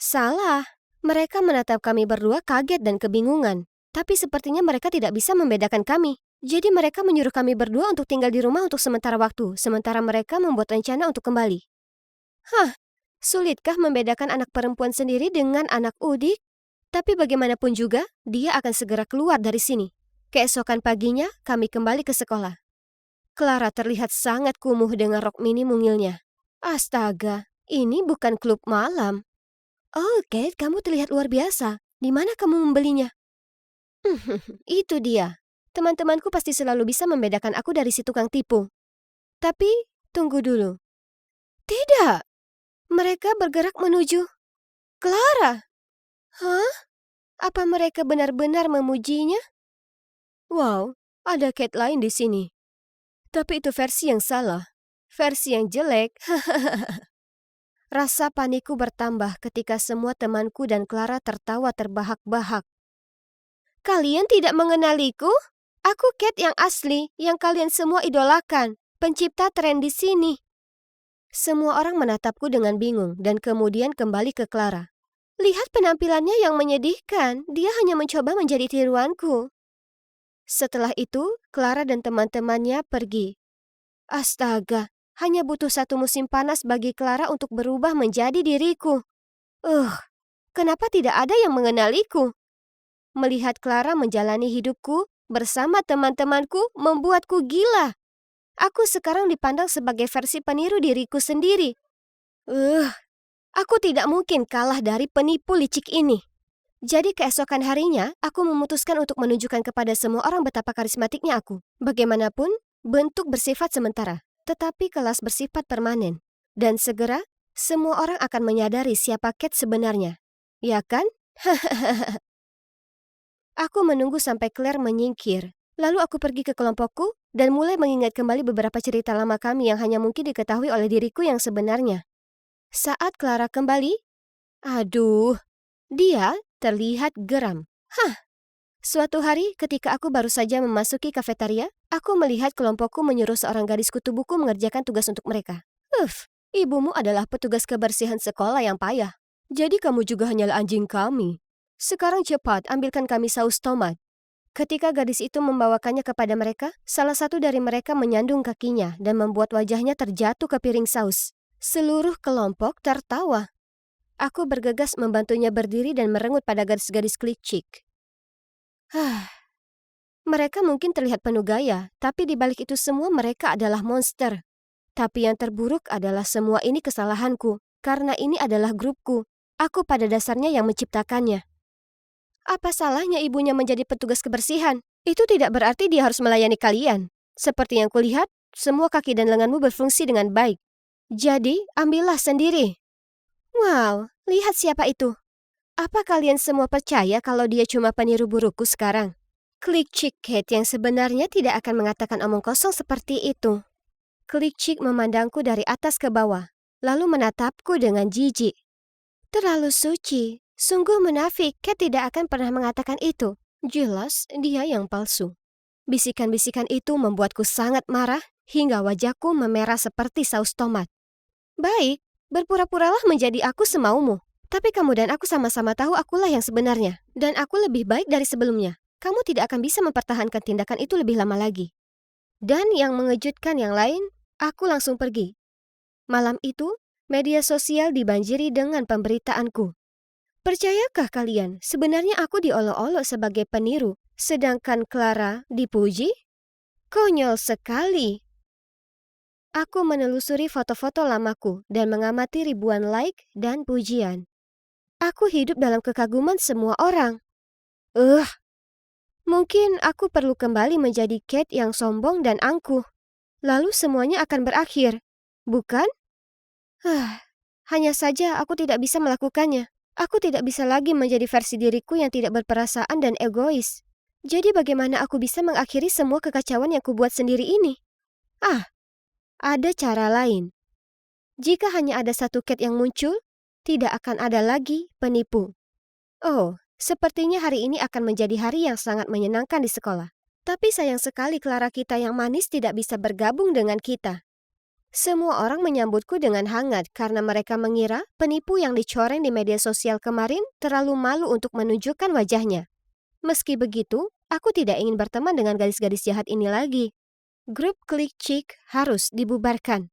Salah. Mereka menatap kami berdua kaget dan kebingungan. Tapi sepertinya mereka tidak bisa membedakan kami. Jadi mereka menyuruh kami berdua untuk tinggal di rumah untuk sementara waktu, sementara mereka membuat rencana untuk kembali. Hah, sulitkah membedakan anak perempuan sendiri dengan anak udik? Tapi bagaimanapun juga, dia akan segera keluar dari sini. Keesokan paginya, kami kembali ke sekolah. Clara terlihat sangat kumuh dengan rok mini mungilnya. Astaga, ini bukan klub malam. Oh, Kate, kamu terlihat luar biasa. Di mana kamu membelinya? Itu dia. Teman-temanku pasti selalu bisa membedakan aku dari si tukang tipu. Tapi, tunggu dulu. Tidak. Mereka bergerak menuju Clara. Hah? Apa mereka benar-benar memujinya? Wow, ada Kate lain di sini. Tapi itu versi yang salah. Versi yang jelek. Rasa panikku bertambah ketika semua temanku dan Clara tertawa terbahak-bahak. Kalian tidak mengenaliku? Aku Kate yang asli, yang kalian semua idolakan. Pencipta tren di sini. Semua orang menatapku dengan bingung dan kemudian kembali ke Clara. Lihat penampilannya yang menyedihkan. Dia hanya mencoba menjadi tiruanku. Setelah itu, Clara dan teman-temannya pergi. Astaga, hanya butuh satu musim panas bagi Clara untuk berubah menjadi diriku. Kenapa tidak ada yang mengenaliku? Melihat Clara menjalani hidupku bersama teman-temanku membuatku gila. Aku sekarang dipandang sebagai versi peniru diriku sendiri. Aku tidak mungkin kalah dari penipu licik ini. Jadi keesokan harinya, aku memutuskan untuk menunjukkan kepada semua orang betapa karismatiknya aku. Bagaimanapun, bentuk bersifat sementara, tetapi kelas bersifat permanen. Dan segera, semua orang akan menyadari siapa Kate sebenarnya. Ya kan? Aku menunggu sampai Claire menyingkir. Lalu aku pergi ke kelompokku dan mulai mengingat kembali beberapa cerita lama kami yang hanya mungkin diketahui oleh diriku yang sebenarnya. Saat Clara kembali, aduh, dia terlihat geram. Suatu hari ketika aku baru saja memasuki kafetaria, aku melihat kelompokku menyuruh seorang gadis kutu buku mengerjakan tugas untuk mereka. Ibumu adalah petugas kebersihan sekolah yang payah. Jadi kamu juga hanyalah anjing kami. Sekarang cepat, ambilkan kami saus tomat. Ketika gadis itu membawakannya kepada mereka, salah satu dari mereka menyandung kakinya dan membuat wajahnya terjatuh ke piring saus. Seluruh kelompok tertawa. Aku bergegas membantunya berdiri dan merengut pada gadis-gadis klicik. Mereka mungkin terlihat penuh gaya, tapi di balik itu semua mereka adalah monster. Tapi yang terburuk adalah semua ini kesalahanku, karena ini adalah grupku. Aku pada dasarnya yang menciptakannya. Apa salahnya ibunya menjadi petugas kebersihan? Itu tidak berarti dia harus melayani kalian. Seperti yang kulihat, semua kaki dan lenganmu berfungsi dengan baik. Jadi, ambillah sendiri. Wow, lihat siapa itu. Apa kalian semua percaya kalau dia cuma peniru burukku sekarang? Klik Chick Kate yang sebenarnya tidak akan mengatakan omong kosong seperti itu. Klik Chick memandangku dari atas ke bawah, lalu menatapku dengan jijik. Terlalu suci. Sungguh munafik, Kate tidak akan pernah mengatakan itu. Jelas, dia yang palsu. Bisikan-bisikan itu membuatku sangat marah, hingga wajahku memerah seperti saus tomat. Baik, berpura-puralah menjadi aku semaumu. Tapi kamu dan aku sama-sama tahu akulah yang sebenarnya. Dan aku lebih baik dari sebelumnya. Kamu tidak akan bisa mempertahankan tindakan itu lebih lama lagi. Dan yang mengejutkan yang lain, aku langsung pergi. Malam itu, media sosial dibanjiri dengan pemberitaanku. Percayakah kalian, sebenarnya aku diolok-olok sebagai peniru, sedangkan Clara dipuji? Konyol sekali. Aku menelusuri foto-foto lamaku dan mengamati ribuan like dan pujian. Aku hidup dalam kekaguman semua orang. Mungkin aku perlu kembali menjadi Kate yang sombong dan angkuh. Lalu semuanya akan berakhir, bukan? Hanya saja aku tidak bisa melakukannya. Aku tidak bisa lagi menjadi versi diriku yang tidak berperasaan dan egois. Jadi bagaimana aku bisa mengakhiri semua kekacauan yang kubuat sendiri ini? Ada cara lain. Jika hanya ada satu Kate yang muncul, tidak akan ada lagi penipu. Oh, sepertinya hari ini akan menjadi hari yang sangat menyenangkan di sekolah. Tapi sayang sekali Clara kita yang manis tidak bisa bergabung dengan kita. Semua orang menyambutku dengan hangat karena mereka mengira penipu yang dicoreng di media sosial kemarin terlalu malu untuk menunjukkan wajahnya. Meski begitu, aku tidak ingin berteman dengan gadis-gadis jahat ini lagi. Grup Klik Chick harus dibubarkan.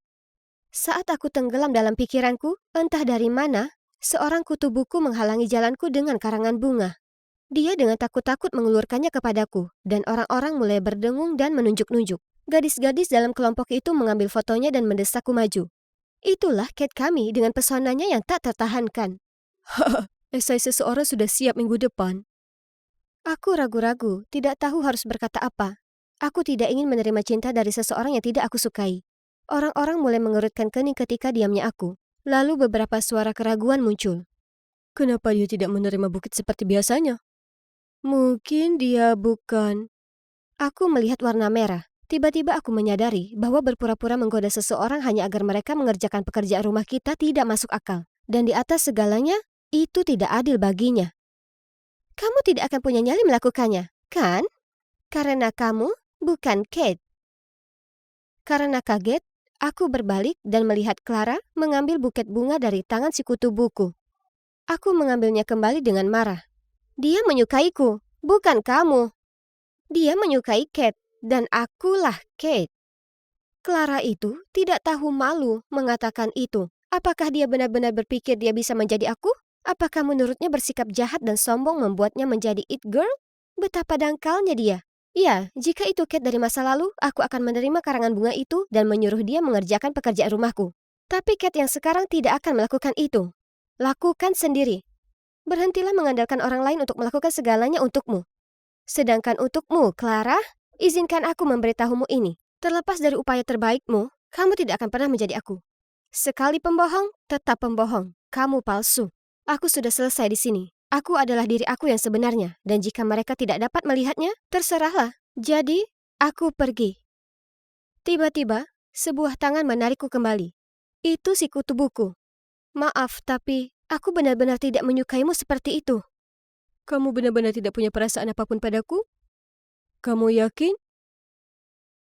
Saat aku tenggelam dalam pikiranku, entah dari mana, seorang kutu buku menghalangi jalanku dengan karangan bunga. Dia dengan takut-takut mengulurkannya kepadaku, dan orang-orang mulai berdengung dan menunjuk-nunjuk. Gadis-gadis dalam kelompok itu mengambil fotonya dan mendesakku maju. Itulah Kate kami dengan pesonanya yang tak tertahankan. Esai seseorang sudah siap minggu depan. Aku ragu-ragu, tidak tahu harus berkata apa. Aku tidak ingin menerima cinta dari seseorang yang tidak aku sukai. Orang-orang mulai mengerutkan kening ketika diamnya aku. Lalu beberapa suara keraguan muncul. Kenapa dia tidak menerima bukit seperti biasanya? Mungkin dia bukan. Aku melihat warna merah. Tiba-tiba aku menyadari bahwa berpura-pura menggoda seseorang hanya agar mereka mengerjakan pekerjaan rumah kita tidak masuk akal. Dan di atas segalanya, itu tidak adil baginya. Kamu tidak akan punya nyali melakukannya, kan? Karena kamu bukan Kate. Karena kaget, aku berbalik dan melihat Clara mengambil buket bunga dari tangan si kutu buku. Aku mengambilnya kembali dengan marah. Dia menyukaiku, bukan kamu. Dia menyukai Kate. Dan akulah Kate. Clara itu tidak tahu malu mengatakan itu. Apakah dia benar-benar berpikir dia bisa menjadi aku? Apakah menurutnya bersikap jahat dan sombong membuatnya menjadi it girl? Betapa dangkalnya dia. Ya, jika itu Kate dari masa lalu, aku akan menerima karangan bunga itu dan menyuruh dia mengerjakan pekerjaan rumahku. Tapi Kate yang sekarang tidak akan melakukan itu. Lakukan sendiri. Berhentilah mengandalkan orang lain untuk melakukan segalanya untukmu. Sedangkan untukmu, Clara, izinkan aku memberitahumu ini. Terlepas dari upaya terbaikmu, kamu tidak akan pernah menjadi aku. Sekali pembohong, tetap pembohong. Kamu palsu. Aku sudah selesai di sini. Aku adalah diri aku yang sebenarnya. Dan jika mereka tidak dapat melihatnya, terserahlah. Jadi, aku pergi. Tiba-tiba, sebuah tangan menarikku kembali. Itu si kutu buku. Maaf, tapi aku benar-benar tidak menyukaimu seperti itu. Kamu benar-benar tidak punya perasaan apapun padaku? Kamu yakin?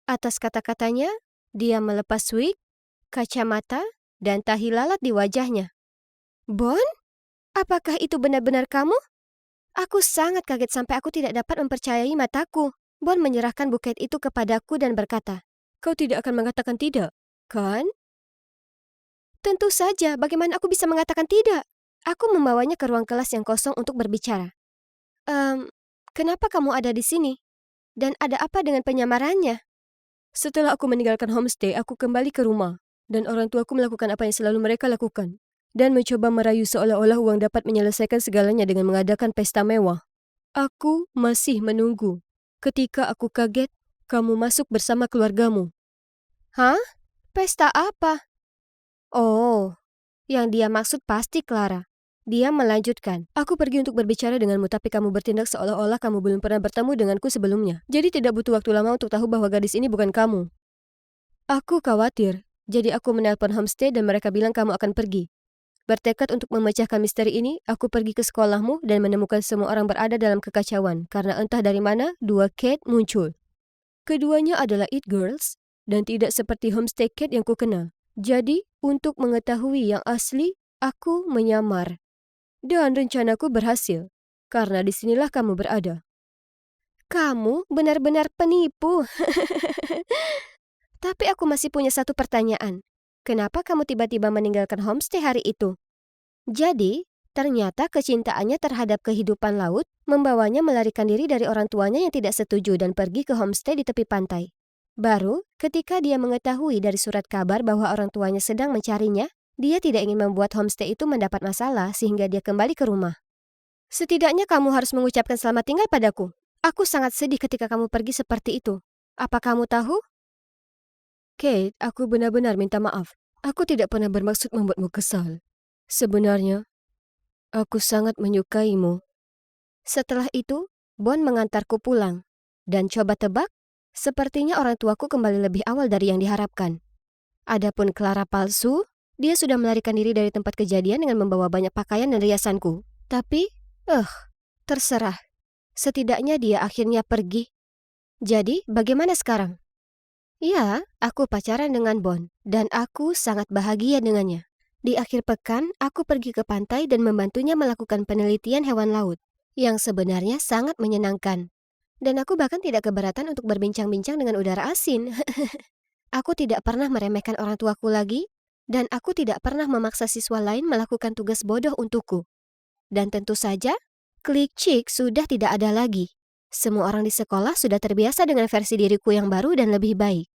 Atas kata-katanya, dia melepas wig, kacamata, dan tahi lalat di wajahnya. Bon? Apakah itu benar-benar kamu? Aku sangat kaget sampai aku tidak dapat mempercayai mataku. Bon menyerahkan buket itu kepadaku dan berkata, "Kau tidak akan mengatakan tidak, kan?" Tentu saja, bagaimana aku bisa mengatakan tidak? Aku membawanya ke ruang kelas yang kosong untuk berbicara. Kenapa kamu ada di sini? Dan ada apa dengan penyamarannya? Setelah aku meninggalkan homestay, aku kembali ke rumah. Dan orang tuaku melakukan apa yang selalu mereka lakukan. Dan mencoba merayu seolah-olah uang dapat menyelesaikan segalanya dengan mengadakan pesta mewah. Aku masih menunggu. Ketika aku kaget, kamu masuk bersama keluargamu. Hah? Pesta apa? Oh, yang dia maksud pasti Clara. Dia melanjutkan, aku pergi untuk berbicara denganmu tapi kamu bertindak seolah-olah kamu belum pernah bertemu denganku sebelumnya. Jadi tidak butuh waktu lama untuk tahu bahwa gadis ini bukan kamu. Aku khawatir. Jadi aku menelpon homestay dan mereka bilang kamu akan pergi. Bertekad untuk memecahkan misteri ini, aku pergi ke sekolahmu dan menemukan semua orang berada dalam kekacauan karena entah dari mana dua Kate muncul. Keduanya adalah It Girls dan tidak seperti homestay Kate yang kukenal. Jadi, untuk mengetahui yang asli, aku menyamar. Dan rencanaku berhasil, karena disinilah kamu berada. Kamu benar-benar penipu. Tapi aku masih punya satu pertanyaan. Kenapa kamu tiba-tiba meninggalkan homestay hari itu? Jadi, ternyata kecintaannya terhadap kehidupan laut membawanya melarikan diri dari orang tuanya yang tidak setuju dan pergi ke homestay di tepi pantai. Baru, ketika dia mengetahui dari surat kabar bahwa orang tuanya sedang mencarinya, dia tidak ingin membuat homestay itu mendapat masalah sehingga dia kembali ke rumah. Setidaknya kamu harus mengucapkan selamat tinggal padaku. Aku sangat sedih ketika kamu pergi seperti itu. Apa kamu tahu? Kate, aku benar-benar minta maaf. Aku tidak pernah bermaksud membuatmu kesal. Sebenarnya, aku sangat menyukaimu. Setelah itu, Bon mengantarku pulang. Dan coba tebak, sepertinya orang tuaku kembali lebih awal dari yang diharapkan. Adapun Clara palsu, dia sudah melarikan diri dari tempat kejadian dengan membawa banyak pakaian dan riasanku. Tapi, terserah. Setidaknya dia akhirnya pergi. Jadi, bagaimana sekarang? Ya, aku pacaran dengan Bon, dan aku sangat bahagia dengannya. Di akhir pekan, aku pergi ke pantai dan membantunya melakukan penelitian hewan laut, yang sebenarnya sangat menyenangkan. Dan aku bahkan tidak keberatan untuk berbincang-bincang dengan udara asin. Aku tidak pernah meremehkan orang tuaku lagi, dan aku tidak pernah memaksa siswa lain melakukan tugas bodoh untukku. Dan tentu saja, klik chick sudah tidak ada lagi. Semua orang di sekolah sudah terbiasa dengan versi diriku yang baru dan lebih baik.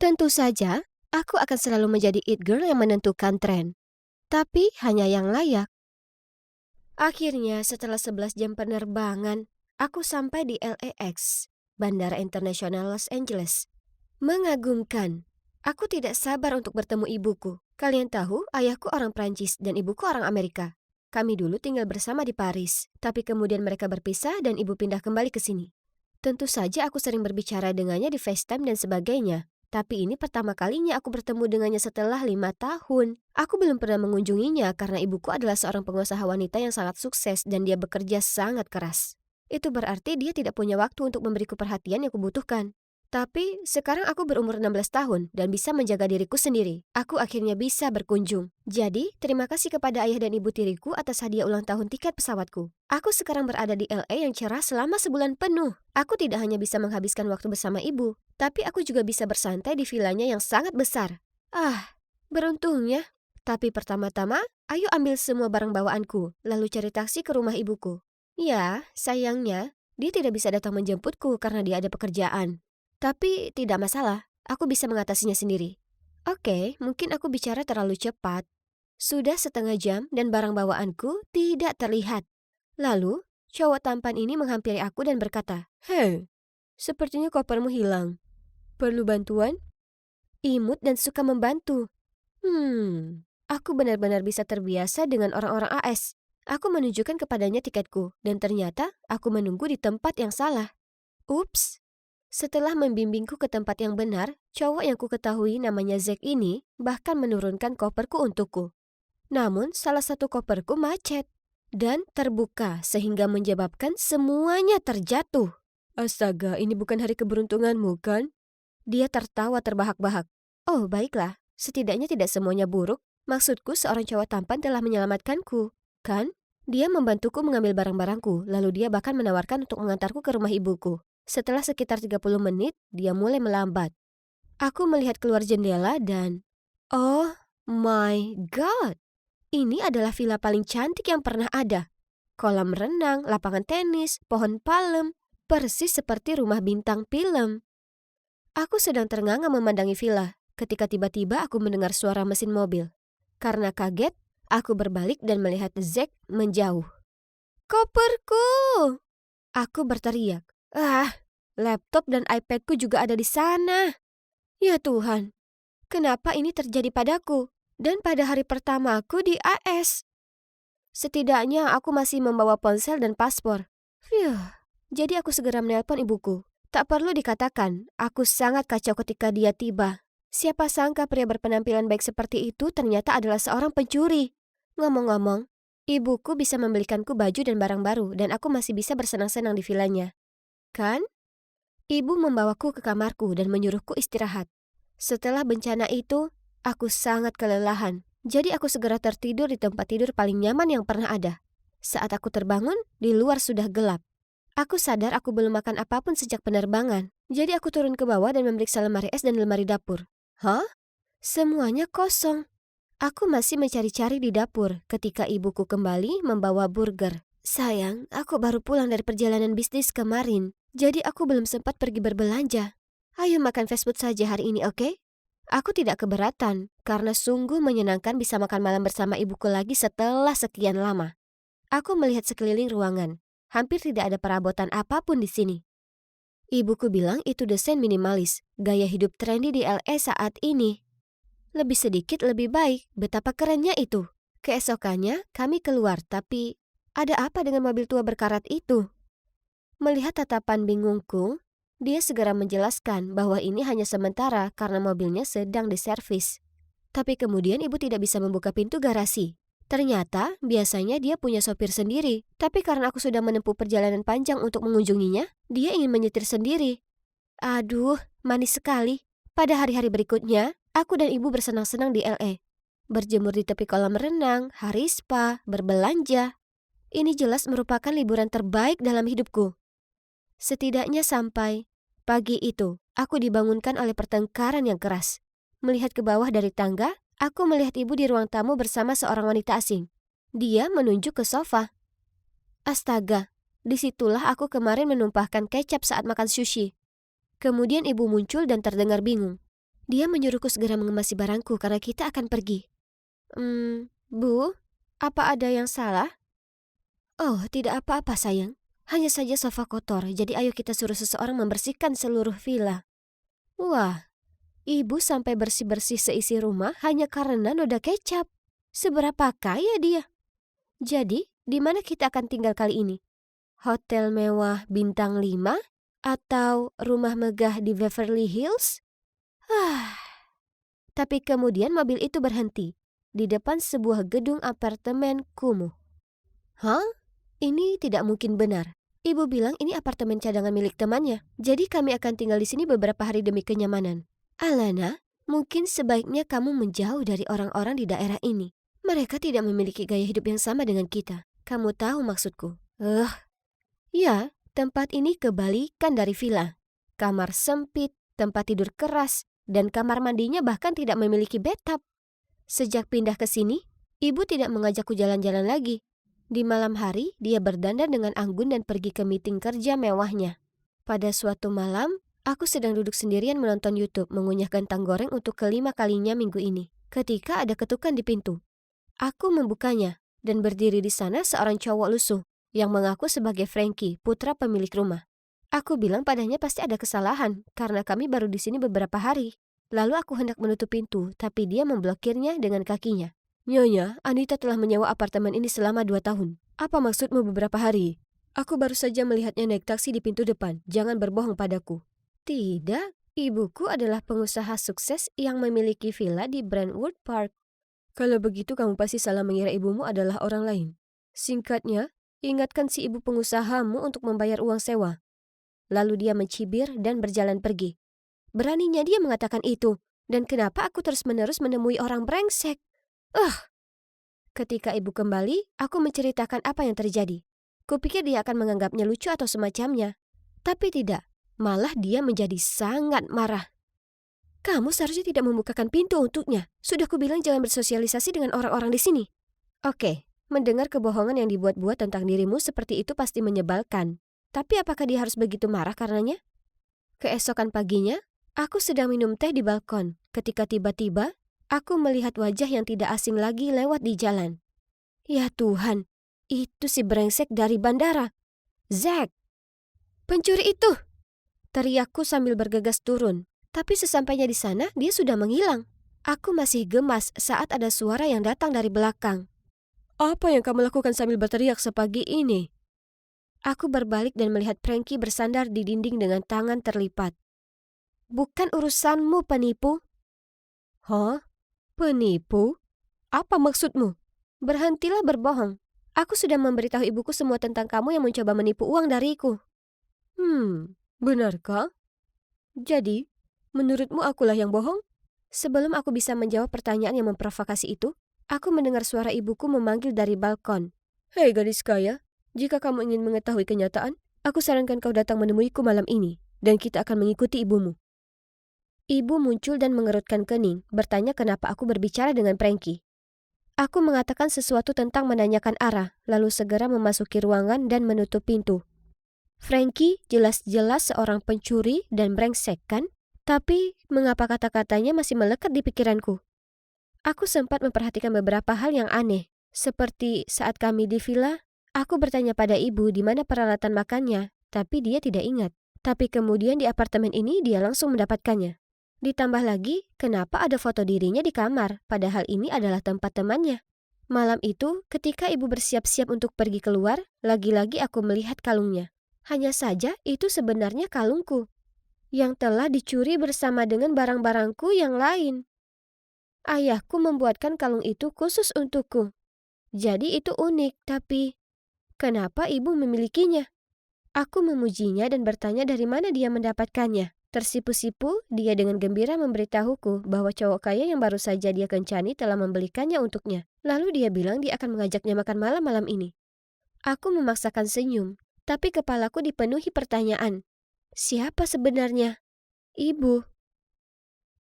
Tentu saja, aku akan selalu menjadi it girl yang menentukan tren. Tapi hanya yang layak. Akhirnya, setelah 11 jam penerbangan, aku sampai di LAX, Bandara Internasional Los Angeles. Mengagumkan. Aku tidak sabar untuk bertemu ibuku. Kalian tahu, ayahku orang Prancis dan ibuku orang Amerika. Kami dulu tinggal bersama di Paris, tapi kemudian mereka berpisah dan ibu pindah kembali ke sini. Tentu saja aku sering berbicara dengannya di FaceTime dan sebagainya. Tapi ini pertama kalinya aku bertemu dengannya setelah 5 tahun. Aku belum pernah mengunjunginya karena ibuku adalah seorang pengusaha wanita yang sangat sukses dan dia bekerja sangat keras. Itu berarti dia tidak punya waktu untuk memberiku perhatian yang kubutuhkan. Tapi sekarang aku berumur 16 tahun dan bisa menjaga diriku sendiri. Aku akhirnya bisa berkunjung. Jadi, terima kasih kepada ayah dan ibu tiriku atas hadiah ulang tahun tiket pesawatku. Aku sekarang berada di LA yang cerah selama sebulan penuh. Aku tidak hanya bisa menghabiskan waktu bersama ibu, tapi aku juga bisa bersantai di vilanya yang sangat besar. Beruntungnya. Tapi pertama-tama, ayo ambil semua barang bawaanku, lalu cari taksi ke rumah ibuku. Ya, sayangnya, dia tidak bisa datang menjemputku karena dia ada pekerjaan. Tapi tidak masalah, aku bisa mengatasinya sendiri. Oke, mungkin aku bicara terlalu cepat. Sudah setengah jam dan barang bawaanku tidak terlihat. Lalu, cowok tampan ini menghampiri aku dan berkata, "Hei, sepertinya kopermu hilang. Perlu bantuan?" Imut dan suka membantu. Aku benar-benar bisa terbiasa dengan orang-orang AS. Aku menunjukkan kepadanya tiketku, dan ternyata aku menunggu di tempat yang salah. Ups. Setelah membimbingku ke tempat yang benar, cowok yang ku ketahui namanya Zack ini bahkan menurunkan koperku untukku. Namun, salah satu koperku macet dan terbuka sehingga menyebabkan semuanya terjatuh. Astaga, ini bukan hari keberuntunganmu, kan? Dia tertawa terbahak-bahak. Oh, baiklah. Setidaknya tidak semuanya buruk. Maksudku, seorang cowok tampan telah menyelamatkanku, kan? Dia membantuku mengambil barang-barangku, lalu dia bahkan menawarkan untuk mengantarku ke rumah ibuku. Setelah sekitar 30 menit, dia mulai melambat. Aku melihat keluar jendela dan... Oh my God! Ini adalah villa paling cantik yang pernah ada. Kolam renang, lapangan tenis, pohon palem, persis seperti rumah bintang film. Aku sedang ternganga memandangi villa, ketika tiba-tiba aku mendengar suara mesin mobil. Karena kaget, aku berbalik dan melihat Zack menjauh. Koperku! Aku berteriak. Laptop dan iPadku juga ada di sana. Ya Tuhan, kenapa ini terjadi padaku? Dan pada hari pertamaku di AS. Setidaknya aku masih membawa ponsel dan paspor. Phew. Jadi aku segera menelpon ibuku. Tak perlu dikatakan, aku sangat kacau ketika dia tiba. Siapa sangka pria berpenampilan baik seperti itu ternyata adalah seorang pencuri. Ngomong-ngomong, ibuku bisa membelikanku baju dan barang baru dan aku masih bisa bersenang-senang di vilanya. Kan? Ibu membawaku ke kamarku dan menyuruhku istirahat. Setelah bencana itu, aku sangat kelelahan. Jadi aku segera tertidur di tempat tidur paling nyaman yang pernah ada. Saat aku terbangun, di luar sudah gelap. Aku sadar aku belum makan apapun sejak penerbangan. Jadi aku turun ke bawah dan memeriksa lemari es dan lemari dapur. Hah? Semuanya kosong. Aku masih mencari-cari di dapur ketika ibuku kembali membawa burger. Sayang, aku baru pulang dari perjalanan bisnis kemarin. Jadi aku belum sempat pergi berbelanja. Ayo makan fast food saja hari ini, oke? Aku tidak keberatan, karena sungguh menyenangkan bisa makan malam bersama ibuku lagi setelah sekian lama. Aku melihat sekeliling ruangan. Hampir tidak ada perabotan apapun di sini. Ibuku bilang itu desain minimalis, gaya hidup trendy di LA saat ini. Lebih sedikit lebih baik, betapa kerennya itu. Keesokannya, kami keluar, tapi ada apa dengan mobil tua berkarat itu? Melihat tatapan bingungku, dia segera menjelaskan bahwa ini hanya sementara karena mobilnya sedang diservis. Tapi kemudian ibu tidak bisa membuka pintu garasi. Ternyata biasanya dia punya sopir sendiri, tapi karena aku sudah menempuh perjalanan panjang untuk mengunjunginya, dia ingin menyetir sendiri. Aduh, manis sekali. Pada hari-hari berikutnya, aku dan ibu bersenang-senang di LA. Berjemur di tepi kolam renang, hari spa, berbelanja. Ini jelas merupakan liburan terbaik dalam hidupku. Setidaknya sampai pagi itu, aku dibangunkan oleh pertengkaran yang keras. Melihat ke bawah dari tangga, aku melihat ibu di ruang tamu bersama seorang wanita asing. Dia menunjuk ke sofa. Astaga, disitulah aku kemarin menumpahkan kecap saat makan sushi. Kemudian ibu muncul dan terdengar bingung. Dia menyuruhku segera mengemasi barangku karena kita akan pergi. Bu, apa ada yang salah? Oh, tidak apa-apa sayang. Hanya saja sofa kotor, jadi ayo kita suruh seseorang membersihkan seluruh villa. Wah, ibu sampai bersih-bersih seisi rumah hanya karena noda kecap. Seberapa kaya dia? Jadi, di mana kita akan tinggal kali ini? Hotel mewah bintang 5? Atau rumah megah di Beverly Hills? Tapi kemudian mobil itu berhenti di depan sebuah gedung apartemen kumuh. Hah? Ini tidak mungkin benar. Ibu bilang ini apartemen cadangan milik temannya. Jadi kami akan tinggal di sini beberapa hari demi kenyamanan. Alana, mungkin sebaiknya kamu menjauh dari orang-orang di daerah ini. Mereka tidak memiliki gaya hidup yang sama dengan kita. Kamu tahu maksudku. Ya, tempat ini kebalikan dari villa. Kamar sempit, tempat tidur keras, dan kamar mandinya bahkan tidak memiliki bathtub. Sejak pindah ke sini, ibu tidak mengajakku jalan-jalan lagi. Di malam hari, dia berdandan dengan anggun dan pergi ke meeting kerja mewahnya. Pada suatu malam, aku sedang duduk sendirian menonton YouTube mengunyah kentang goreng untuk kelima kalinya minggu ini. Ketika ada ketukan di pintu. Aku membukanya, dan berdiri di sana seorang cowok lusuh yang mengaku sebagai Frankie, putra pemilik rumah. Aku bilang padanya pasti ada kesalahan, karena kami baru di sini beberapa hari. Lalu aku hendak menutup pintu, tapi dia memblokirnya dengan kakinya. Nyonya, Anita telah menyewa apartemen ini selama 2 tahun. Apa maksudmu beberapa hari? Aku baru saja melihatnya naik taksi di pintu depan. Jangan berbohong padaku. Tidak, ibuku adalah pengusaha sukses yang memiliki villa di Brentwood Park. Kalau begitu kamu pasti salah mengira ibumu adalah orang lain. Singkatnya, ingatkan si ibu pengusahamu untuk membayar uang sewa. Lalu dia mencibir dan berjalan pergi. Beraninya dia mengatakan itu. Dan kenapa aku terus-menerus menemui orang brengsek? Ketika ibu kembali, aku menceritakan apa yang terjadi. Kupikir dia akan menganggapnya lucu atau semacamnya. Tapi tidak, malah dia menjadi sangat marah. Kamu seharusnya tidak membukakan pintu untuknya. Sudah kubilang jangan bersosialisasi dengan orang-orang di sini. Oke, mendengar kebohongan yang dibuat-buat tentang dirimu seperti itu pasti menyebalkan. Tapi apakah dia harus begitu marah karenanya? Keesokan paginya, aku sedang minum teh di balkon ketika tiba-tiba aku melihat wajah yang tidak asing lagi lewat di jalan. Ya Tuhan, itu si brengsek dari bandara. Zack! Pencuri itu! Teriakku sambil bergegas turun. Tapi sesampainya di sana, dia sudah menghilang. Aku masih gemas saat ada suara yang datang dari belakang. Apa yang kamu lakukan sambil berteriak sepagi ini? Aku berbalik dan melihat Frankie bersandar di dinding dengan tangan terlipat. Bukan urusanmu, penipu. Hah? Penipu? Apa maksudmu? Berhentilah berbohong. Aku sudah memberitahu ibuku semua tentang kamu yang mencoba menipu uang dariku. Benarkah? Jadi, menurutmu akulah yang bohong? Sebelum aku bisa menjawab pertanyaan yang memprovokasi itu, aku mendengar suara ibuku memanggil dari balkon. Hei gadis kaya, jika kamu ingin mengetahui kenyataan, aku sarankan kau datang menemuiku malam ini, dan kita akan mengikuti ibumu. Ibu muncul dan mengerutkan kening, bertanya kenapa aku berbicara dengan Frankie. Aku mengatakan sesuatu tentang menanyakan arah, lalu segera memasuki ruangan dan menutup pintu. Frankie jelas-jelas seorang pencuri dan brengsek, kan? Tapi mengapa kata-katanya masih melekat di pikiranku? Aku sempat memperhatikan beberapa hal yang aneh, seperti saat kami di villa, aku bertanya pada ibu di mana peralatan makannya, tapi dia tidak ingat. Tapi kemudian di apartemen ini dia langsung mendapatkannya. Ditambah lagi, kenapa ada foto dirinya di kamar, padahal ini adalah tempat temannya. Malam itu, ketika ibu bersiap-siap untuk pergi keluar, lagi-lagi aku melihat kalungnya. Hanya saja itu sebenarnya kalungku, yang telah dicuri bersama dengan barang-barangku yang lain. Ayahku membuatkan kalung itu khusus untukku. Jadi itu unik, tapi kenapa ibu memilikinya? Aku memujinya dan bertanya dari mana dia mendapatkannya. Tersipu-sipu, dia dengan gembira memberitahuku bahwa cowok kaya yang baru saja dia kencani telah membelikannya untuknya. Lalu dia bilang dia akan mengajaknya makan malam malam ini. Aku memaksakan senyum, tapi kepalaku dipenuhi pertanyaan. Siapa sebenarnya? Ibu.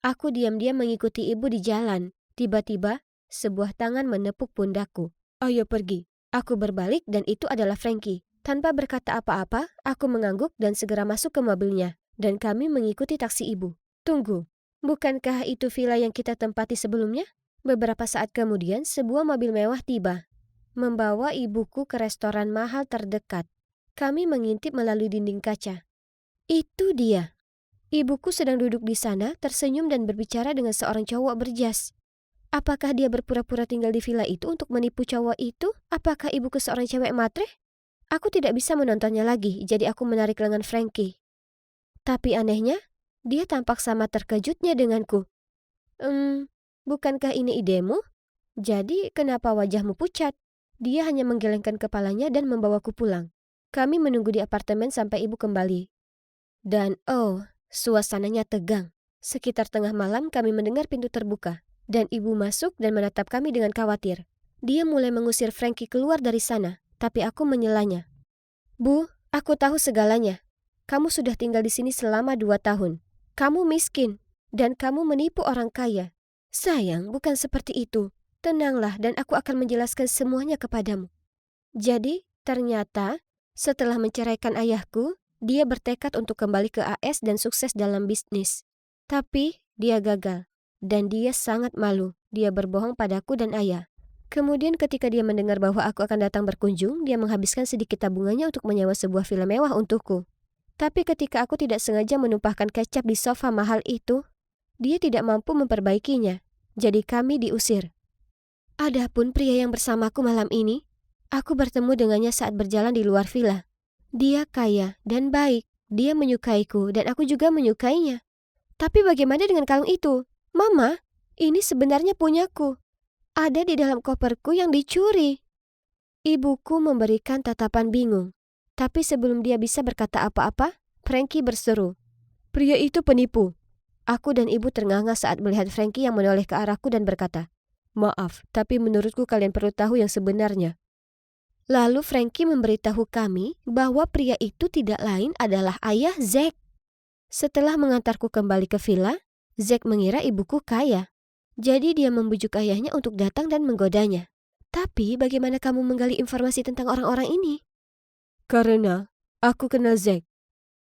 Aku diam-diam mengikuti ibu di jalan. Tiba-tiba, sebuah tangan menepuk pundakku. Ayo pergi. Aku berbalik dan itu adalah Frankie. Tanpa berkata apa-apa, aku mengangguk dan segera masuk ke mobilnya. Dan kami mengikuti taksi ibu. Tunggu, bukankah itu villa yang kita tempati sebelumnya? Beberapa saat kemudian, sebuah mobil mewah tiba, membawa ibuku ke restoran mahal terdekat. Kami mengintip melalui dinding kaca. Itu dia. Ibuku sedang duduk di sana, tersenyum dan berbicara dengan seorang cowok berjas. Apakah dia berpura-pura tinggal di villa itu untuk menipu cowok itu? Apakah ibuku seorang cewek matre? Aku tidak bisa menontonnya lagi, jadi aku menarik lengan Frankie. Tapi anehnya, dia tampak sama terkejutnya denganku. Bukankah ini idemu? Jadi kenapa wajahmu pucat? Dia hanya menggelengkan kepalanya dan membawaku pulang. Kami menunggu di apartemen sampai ibu kembali. Dan suasananya tegang. Sekitar tengah malam kami mendengar pintu terbuka. Dan ibu masuk dan menatap kami dengan khawatir. Dia mulai mengusir Frankie keluar dari sana, tapi aku menyelanya. Bu, aku tahu segalanya. Kamu sudah tinggal di sini selama 2 tahun. Kamu miskin, dan kamu menipu orang kaya. Sayang, bukan seperti itu. Tenanglah dan aku akan menjelaskan semuanya kepadamu. Jadi, ternyata, setelah menceraikan ayahku, dia bertekad untuk kembali ke AS dan sukses dalam bisnis. Tapi, dia gagal. Dan dia sangat malu. Dia berbohong padaku dan ayah. Kemudian ketika dia mendengar bahwa aku akan datang berkunjung, dia menghabiskan sedikit tabungannya untuk menyewa sebuah villa mewah untukku. Tapi ketika aku tidak sengaja menumpahkan kecap di sofa mahal itu, dia tidak mampu memperbaikinya. Jadi kami diusir. Adapun pria yang bersamaku malam ini, aku bertemu dengannya saat berjalan di luar villa. Dia kaya dan baik. Dia menyukaiku dan aku juga menyukainya. Tapi bagaimana dengan kalung itu? Mama, ini sebenarnya punyaku. Ada di dalam koperku yang dicuri. Ibuku memberikan tatapan bingung. Tapi sebelum dia bisa berkata apa-apa, Frankie berseru. Pria itu penipu. Aku dan ibu ternganga saat melihat Frankie yang menoleh ke arahku dan berkata, maaf, tapi menurutku kalian perlu tahu yang sebenarnya. Lalu Frankie memberitahu kami bahwa pria itu tidak lain adalah ayah Zack. Setelah mengantarku kembali ke villa, Zack mengira ibuku kaya. Jadi dia membujuk ayahnya untuk datang dan menggodanya. Tapi bagaimana kamu menggali informasi tentang orang-orang ini? Karena aku kenal Zack.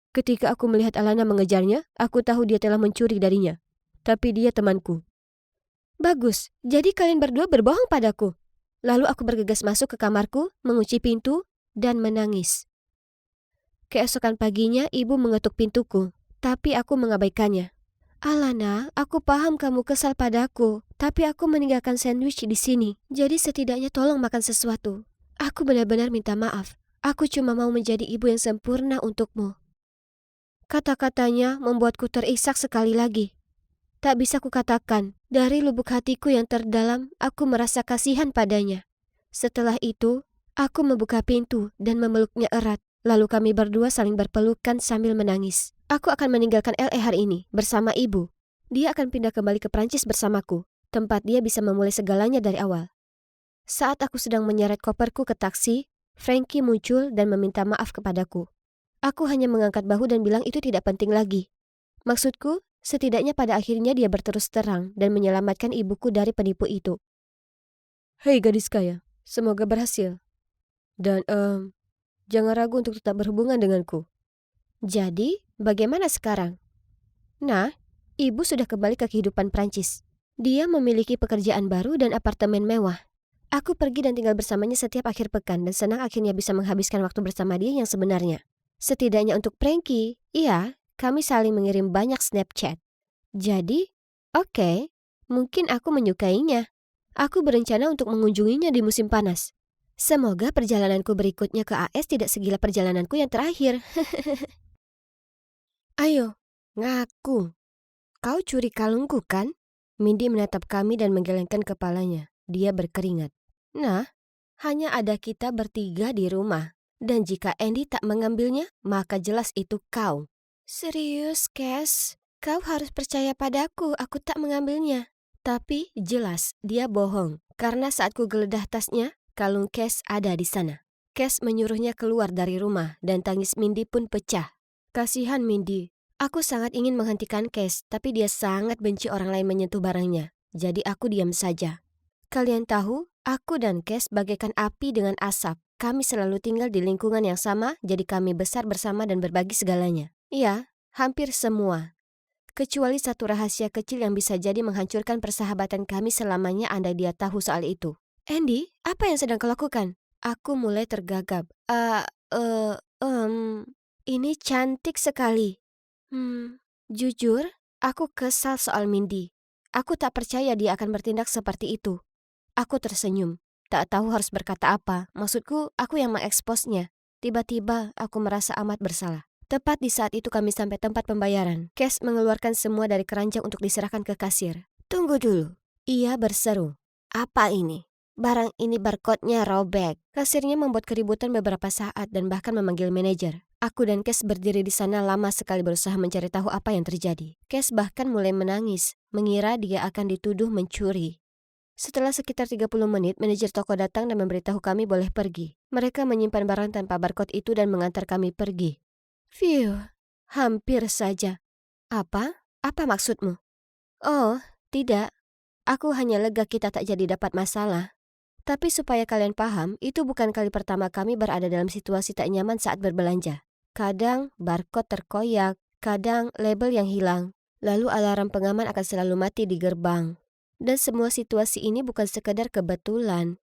Ketika aku melihat Alana mengejarnya, aku tahu dia telah mencuri darinya. Tapi dia temanku. Bagus, jadi kalian berdua berbohong padaku. Lalu aku bergegas masuk ke kamarku, mengunci pintu, dan menangis. Keesokan paginya ibu mengetuk pintuku, tapi aku mengabaikannya. Alana, aku paham kamu kesal padaku, tapi aku meninggalkan sandwich di sini. Jadi setidaknya tolong makan sesuatu. Aku benar-benar minta maaf. Aku cuma mau menjadi ibu yang sempurna untukmu. Kata-katanya membuatku terisak sekali lagi. Tak bisa kukatakan, dari lubuk hatiku yang terdalam, aku merasa kasihan padanya. Setelah itu, aku membuka pintu dan memeluknya erat. Lalu kami berdua saling berpelukan sambil menangis. Aku akan meninggalkan LA hari ini bersama ibu. Dia akan pindah kembali ke Prancis bersamaku, tempat dia bisa memulai segalanya dari awal. Saat aku sedang menyeret koperku ke taksi, Frankie muncul dan meminta maaf kepadaku. Aku hanya mengangkat bahu dan bilang itu tidak penting lagi. Maksudku, setidaknya pada akhirnya dia berterus terang dan menyelamatkan ibuku dari penipu itu. Hei gadis kaya, semoga berhasil. Dan jangan ragu untuk tetap berhubungan denganku. Jadi, bagaimana sekarang? Nah, ibu sudah kembali ke kehidupan Prancis. Dia memiliki pekerjaan baru dan apartemen mewah. Aku pergi dan tinggal bersamanya setiap akhir pekan dan senang akhirnya bisa menghabiskan waktu bersama dia yang sebenarnya. Setidaknya untuk Frankie, iya, kami saling mengirim banyak Snapchat. Jadi, oke, mungkin aku menyukainya. Aku berencana untuk mengunjunginya di musim panas. Semoga perjalananku berikutnya ke AS tidak segila perjalananku yang terakhir. Ayo, ngaku. Kau curi kalungku kan? Mindy menatap kami dan menggelengkan kepalanya. Dia berkeringat. Nah, hanya ada kita bertiga di rumah. Dan jika Andy tak mengambilnya, maka jelas itu kau. Serius, Cass? Kau harus percaya padaku, aku tak mengambilnya. Tapi jelas dia bohong, karena saat ku geledah tasnya, kalung Cass ada di sana. Cass menyuruhnya keluar dari rumah dan tangis Mindy pun pecah. Kasihan Mindy. Aku sangat ingin menghentikan Cass, tapi dia sangat benci orang lain menyentuh barangnya. Jadi aku diam saja. Kalian tahu, aku dan Cass bagaikan api dengan asap. Kami selalu tinggal di lingkungan yang sama, jadi kami besar bersama dan berbagi segalanya. Iya, hampir semua. Kecuali satu rahasia kecil yang bisa jadi menghancurkan persahabatan kami selamanya andai dia tahu soal itu. Andy, apa yang sedang kau lakukan? Aku mulai tergagap. Ini cantik sekali. Jujur, aku kesal soal Mindy. Aku tak percaya dia akan bertindak seperti itu. Aku tersenyum, tak tahu harus berkata apa. Maksudku, aku yang mengeksposnya. Tiba-tiba, aku merasa amat bersalah. Tepat di saat itu kami sampai tempat pembayaran. Cass mengeluarkan semua dari keranjang untuk diserahkan ke kasir. Tunggu dulu. Ia berseru. Apa ini? Barang ini barcode-nya robek. Kasirnya membuat keributan beberapa saat dan bahkan memanggil manajer. Aku dan Cass berdiri di sana lama sekali berusaha mencari tahu apa yang terjadi. Cass bahkan mulai menangis, mengira dia akan dituduh mencuri. Setelah sekitar 30 menit, manajer toko datang dan memberitahu kami boleh pergi. Mereka menyimpan barang tanpa barcode itu dan mengantar kami pergi. Phew, hampir saja. Apa? Apa maksudmu? Oh, tidak. Aku hanya lega kita tak jadi dapat masalah. Tapi supaya kalian paham, itu bukan kali pertama kami berada dalam situasi tak nyaman saat berbelanja. Kadang barcode terkoyak, kadang label yang hilang. Lalu alarm pengaman akan selalu mati di gerbang. Dan semua situasi ini bukan sekedar kebetulan.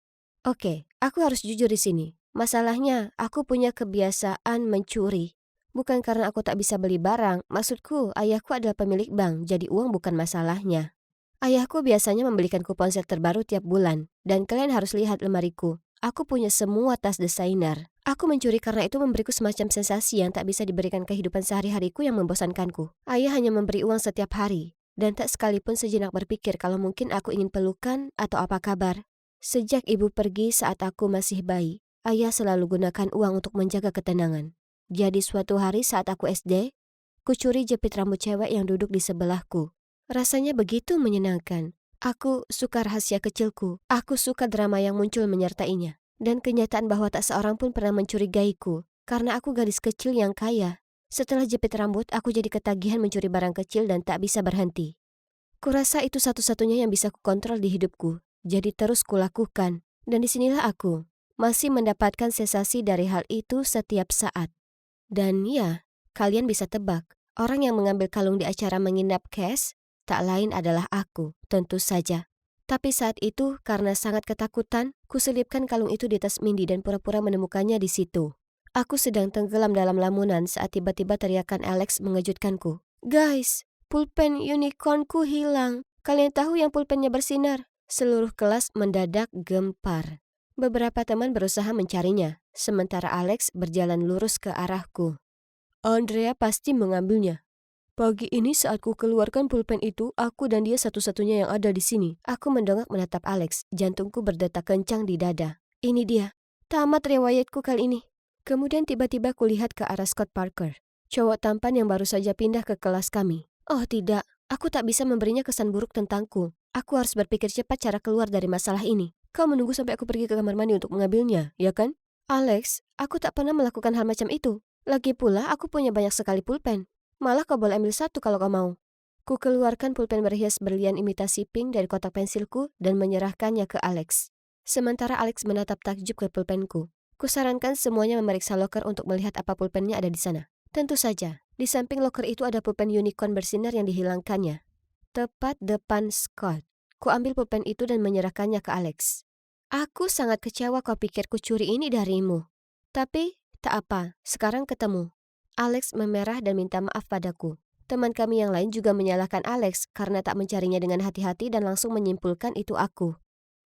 Oke, aku harus jujur di sini. Masalahnya, aku punya kebiasaan mencuri. Bukan karena aku tak bisa beli barang, maksudku ayahku adalah pemilik bank, jadi uang bukan masalahnya. Ayahku biasanya membelikanku ponsel terbaru tiap bulan, dan kalian harus lihat lemariku. Aku punya semua tas desainer. Aku mencuri karena itu memberiku semacam sensasi yang tak bisa diberikan kehidupan sehari-hariku yang membosankanku. Ayah hanya memberi uang setiap hari, dan tak sekalipun sejenak berpikir kalau mungkin aku ingin pelukan atau apa kabar. Sejak ibu pergi saat aku masih bayi, ayah selalu gunakan uang untuk menjaga ketenangan. Jadi suatu hari saat aku SD, kucuri jepit rambut cewek yang duduk di sebelahku. Rasanya begitu menyenangkan. Aku suka rahasia kecilku. Aku suka drama yang muncul menyertainya. Dan kenyataan bahwa tak seorang pun pernah mencurigaiku. Karena aku gadis kecil yang kaya. Setelah jepit rambut, aku jadi ketagihan mencuri barang kecil dan tak bisa berhenti. Kurasa itu satu-satunya yang bisa kukontrol di hidupku. Jadi terus kulakukan. Dan disinilah aku masih mendapatkan sensasi dari hal itu setiap saat. Dan ya, kalian bisa tebak. Orang yang mengambil kalung di acara menginap Cass tak lain adalah aku, tentu saja. Tapi saat itu, karena sangat ketakutan, kuselipkan kalung itu di tas Mindy dan pura-pura menemukannya di situ. Aku sedang tenggelam dalam lamunan saat tiba-tiba teriakan Alex mengejutkanku. Guys, Pulpen unicornku hilang. Kalian tahu yang pulpennya bersinar? Seluruh kelas mendadak gempar. Beberapa teman berusaha mencarinya, sementara Alex berjalan lurus ke arahku. Andrea pasti mengambilnya. Pagi ini saat ku keluarkan pulpen itu, aku dan dia satu-satunya yang ada di sini. Aku mendongak menatap Alex, jantungku berdetak kencang di dada. Ini dia. Tamat riwayatku kali ini. Kemudian tiba-tiba kulihat ke arah Scott Parker, cowok tampan yang baru saja pindah ke kelas kami. Oh tidak, aku tak bisa memberinya kesan buruk tentangku. Aku harus berpikir cepat cara keluar dari masalah ini. Kau menunggu sampai aku pergi ke kamar mandi untuk mengambilnya, ya kan? Alex, aku tak pernah melakukan hal macam itu. Lagi pula aku punya banyak sekali pulpen. Malah kau boleh ambil satu kalau kau mau. Ku keluarkan pulpen berhias berlian imitasi pink dari kotak pensilku dan menyerahkannya ke Alex. Sementara Alex menatap takjub ke pulpenku. Kusarankan semuanya memeriksa loker untuk melihat apa pulpennya ada di sana. Tentu saja, di samping loker itu ada pulpen unicorn bersinar yang dihilangkannya. Tepat depan Scott. Ku ambil pulpen itu dan menyerahkannya ke Alex. Aku sangat kecewa kau pikir ku curi ini darimu. Tapi, tak apa, sekarang ketemu. Alex memerah dan minta maaf padaku. Teman kami yang lain juga menyalahkan Alex karena tak mencarinya dengan hati-hati dan langsung menyimpulkan itu aku.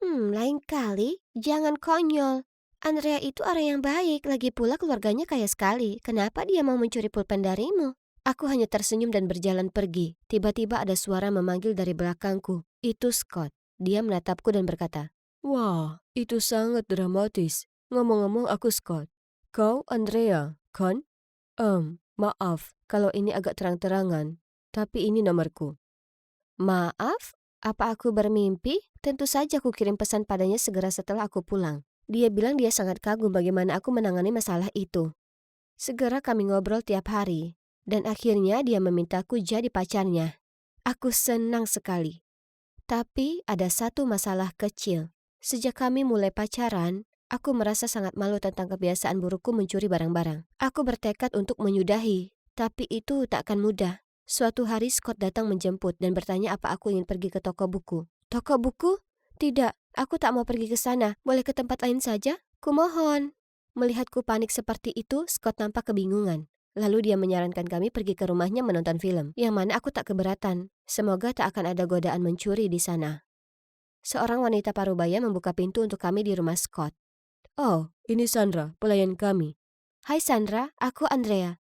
Lain kali, jangan konyol. Andrea itu orang yang baik, lagi pula keluarganya kaya sekali. Kenapa dia mau mencuri pulpen darimu? Aku hanya tersenyum dan berjalan pergi. Tiba-tiba ada suara memanggil dari belakangku. Itu Scott. Dia menatapku dan berkata, "Wah, itu sangat dramatis. Ngomong-ngomong aku Scott. Kau Andrea, kan?" Maaf kalau ini agak terang-terangan, tapi ini nomorku." Maaf? Apa aku bermimpi? Tentu saja aku kirim pesan padanya segera setelah aku pulang. Dia bilang dia sangat kagum bagaimana aku menangani masalah itu. Segera kami ngobrol tiap hari, dan akhirnya dia memintaku jadi pacarnya. Aku senang sekali. Tapi ada satu masalah kecil. Sejak kami mulai pacaran, aku merasa sangat malu tentang kebiasaan burukku mencuri barang-barang. Aku bertekad untuk menyudahi, tapi itu tak akan mudah. Suatu hari Scott datang menjemput dan bertanya apa aku ingin pergi ke toko buku. Toko buku? Tidak, aku tak mau pergi ke sana. Boleh ke tempat lain saja? Kumohon. Melihatku panik seperti itu, Scott nampak kebingungan. Lalu dia menyarankan kami pergi ke rumahnya menonton film, yang mana aku tak keberatan. Semoga tak akan ada godaan mencuri di sana. Seorang wanita parubaya membuka pintu untuk kami di rumah Scott. "Oh, ini Sandra, pelayan kami." "Hai Sandra, aku Andrea."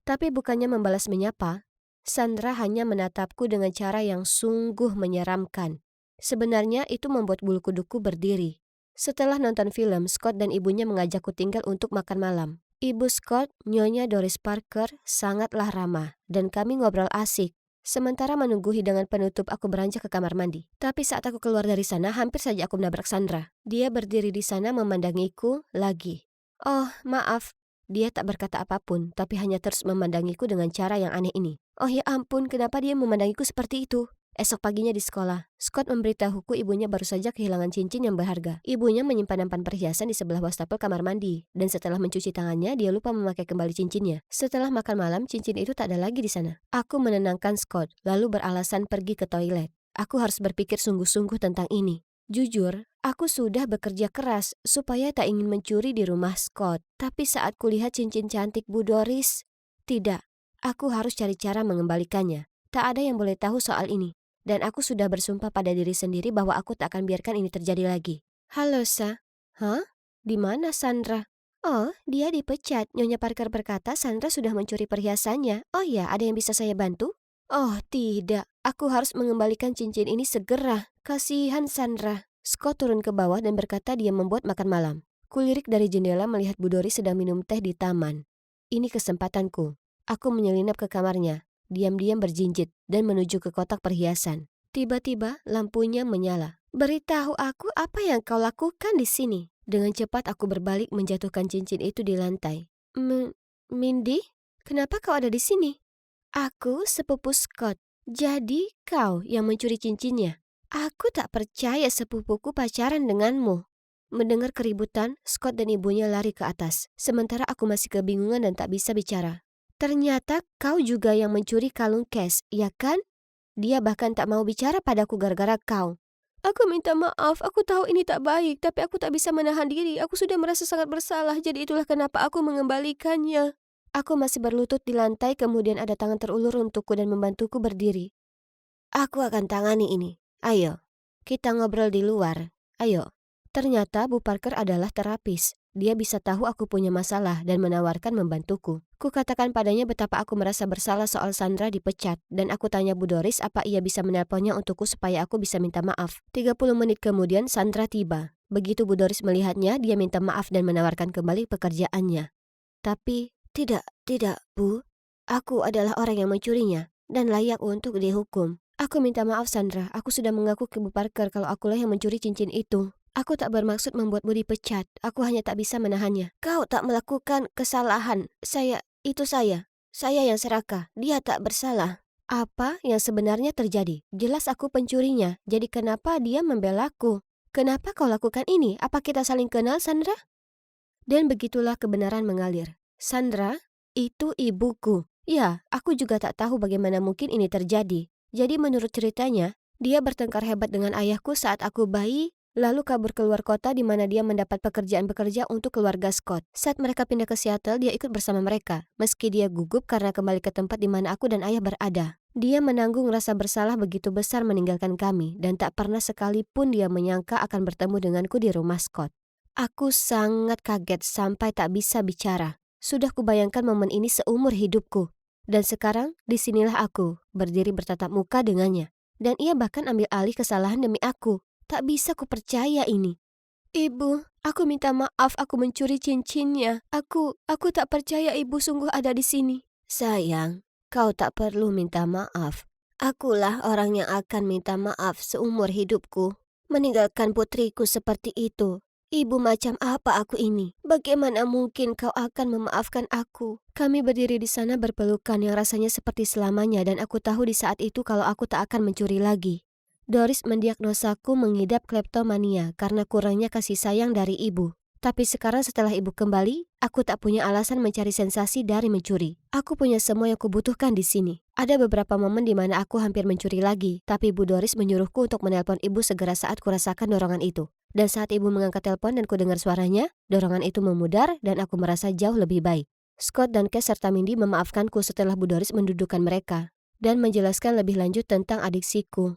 Tapi bukannya membalas menyapa, Sandra hanya menatapku dengan cara yang sungguh menyeramkan. Sebenarnya itu membuat bulu kuduku berdiri. Setelah nonton film, Scott dan ibunya mengajakku tinggal untuk makan malam. Ibu Scott, Nyonya Doris Parker, sangatlah ramah, dan kami ngobrol asik. Sementara menunggu hidangan penutup, aku beranjak ke kamar mandi. Tapi saat aku keluar dari sana, hampir saja aku menabrak Sandra. Dia berdiri di sana memandangiku lagi. Oh, maaf. Dia tak berkata apapun, tapi hanya terus memandangiku dengan cara yang aneh ini. Oh ya ampun, kenapa dia memandangiku seperti itu? Esok paginya di sekolah, Scott memberitahuku ibunya baru saja kehilangan cincin yang berharga. Ibunya menyimpan nampan perhiasan di sebelah wastafel kamar mandi, dan setelah mencuci tangannya, dia lupa memakai kembali cincinnya. Setelah makan malam, cincin itu tak ada lagi di sana. Aku menenangkan Scott, lalu beralasan pergi ke toilet. Aku harus berpikir sungguh-sungguh tentang ini. Jujur, aku sudah bekerja keras supaya tak ingin mencuri di rumah Scott. Tapi saat kulihat cincin cantik Bu Doris, tidak, aku harus cari cara mengembalikannya. Tak ada yang boleh tahu soal ini. Dan aku sudah bersumpah pada diri sendiri bahwa aku tak akan biarkan ini terjadi lagi. Halo, Sa. Hah? Di mana Sandra? Oh, dia dipecat. Nyonya Parker berkata Sandra sudah mencuri perhiasannya. Oh ya, ada yang bisa saya bantu? Oh, tidak. Aku harus mengembalikan cincin ini segera. Kasihan Sandra. Scott turun ke bawah dan berkata dia membuat makan malam. Kulirik dari jendela melihat Bu Doris sedang minum teh di taman. Ini kesempatanku. Aku menyelinap ke kamarnya, diam-diam berjinjit dan menuju ke kotak perhiasan. Tiba-tiba lampunya menyala. "Beritahu aku apa yang kau lakukan di sini." Dengan cepat aku berbalik menjatuhkan cincin itu di lantai. Mindy, kenapa kau ada di sini?" "Aku sepupu Scott. Jadi kau yang mencuri cincinnya?" "Aku tak percaya sepupuku pacaran denganmu." Mendengar keributan, Scott dan ibunya lari ke atas. Sementara aku masih kebingungan dan tak bisa bicara. "Ternyata kau juga yang mencuri kalung Cash, ya kan? Dia bahkan tak mau bicara padaku gara-gara kau." "Aku minta maaf, aku tahu ini tak baik, tapi aku tak bisa menahan diri. Aku sudah merasa sangat bersalah, jadi itulah kenapa aku mengembalikannya." Aku masih berlutut di lantai, kemudian ada tangan terulur untukku dan membantuku berdiri. Aku akan tangani ini. Ayo, kita ngobrol di luar. Ayo. Ternyata Bu Parker adalah terapis. Dia bisa tahu aku punya masalah dan menawarkan membantuku. Kukatakan padanya betapa aku merasa bersalah soal Sandra dipecat, dan aku tanya Bu Doris apa ia bisa menelponnya untukku supaya aku bisa minta maaf. 30 menit kemudian Sandra tiba. Begitu Bu Doris melihatnya, dia minta maaf dan menawarkan kembali pekerjaannya. Tapi, tidak, Bu. Aku adalah orang yang mencurinya dan layak untuk dihukum. Aku minta maaf Sandra, aku sudah mengaku ke Bu Parker kalau akulah yang mencuri cincin itu. Aku tak bermaksud membuatmu dipecat, aku hanya tak bisa menahannya. Kau tak melakukan kesalahan, itu saya. Saya yang serakah, dia tak bersalah. Apa yang sebenarnya terjadi? Jelas aku pencurinya, jadi kenapa dia membelaku? Kenapa kau lakukan ini? Apa kita saling kenal Sandra? Dan begitulah kebenaran mengalir. Sandra, itu ibuku. Ya, aku juga tak tahu bagaimana mungkin ini terjadi. Jadi menurut ceritanya, dia bertengkar hebat dengan ayahku saat aku bayi, lalu kabur keluar kota di mana dia mendapat pekerjaan bekerja untuk keluarga Scott. Saat mereka pindah ke Seattle, dia ikut bersama mereka. Meski dia gugup karena kembali ke tempat di mana aku dan ayah berada. Dia menanggung rasa bersalah begitu besar meninggalkan kami, dan tak pernah sekalipun dia menyangka akan bertemu denganku di rumah Scott. Aku sangat kaget sampai tak bisa bicara. Sudah kubayangkan momen ini seumur hidupku. Dan sekarang, disinilah aku, berdiri bertatap muka dengannya. Dan ia bahkan ambil alih kesalahan demi aku. Tak bisa kupercaya ini. Ibu, aku minta maaf aku mencuri cincinnya. Aku tak percaya ibu sungguh ada di sini. Sayang, kau tak perlu minta maaf. Akulah orang yang akan minta maaf seumur hidupku. Meninggalkan putriku seperti itu. Ibu macam apa aku ini? Bagaimana mungkin kau akan memaafkan aku? Kami berdiri di sana berpelukan yang rasanya seperti selamanya dan aku tahu di saat itu kalau aku tak akan mencuri lagi. Doris mendiagnosaku mengidap kleptomania karena kurangnya kasih sayang dari ibu. Tapi sekarang setelah ibu kembali, aku tak punya alasan mencari sensasi dari mencuri. Aku punya semua yang kubutuhkan di sini. Ada beberapa momen di mana aku hampir mencuri lagi, tapi Bu Doris menyuruhku untuk menelpon ibu segera saat kurasakan dorongan itu. Dan saat ibu mengangkat telepon dan kudengar suaranya, dorongan itu memudar dan aku merasa jauh lebih baik. Scott dan Kes serta Mindy memaafkanku setelah Bu Doris mendudukkan mereka dan menjelaskan lebih lanjut tentang adiksiku.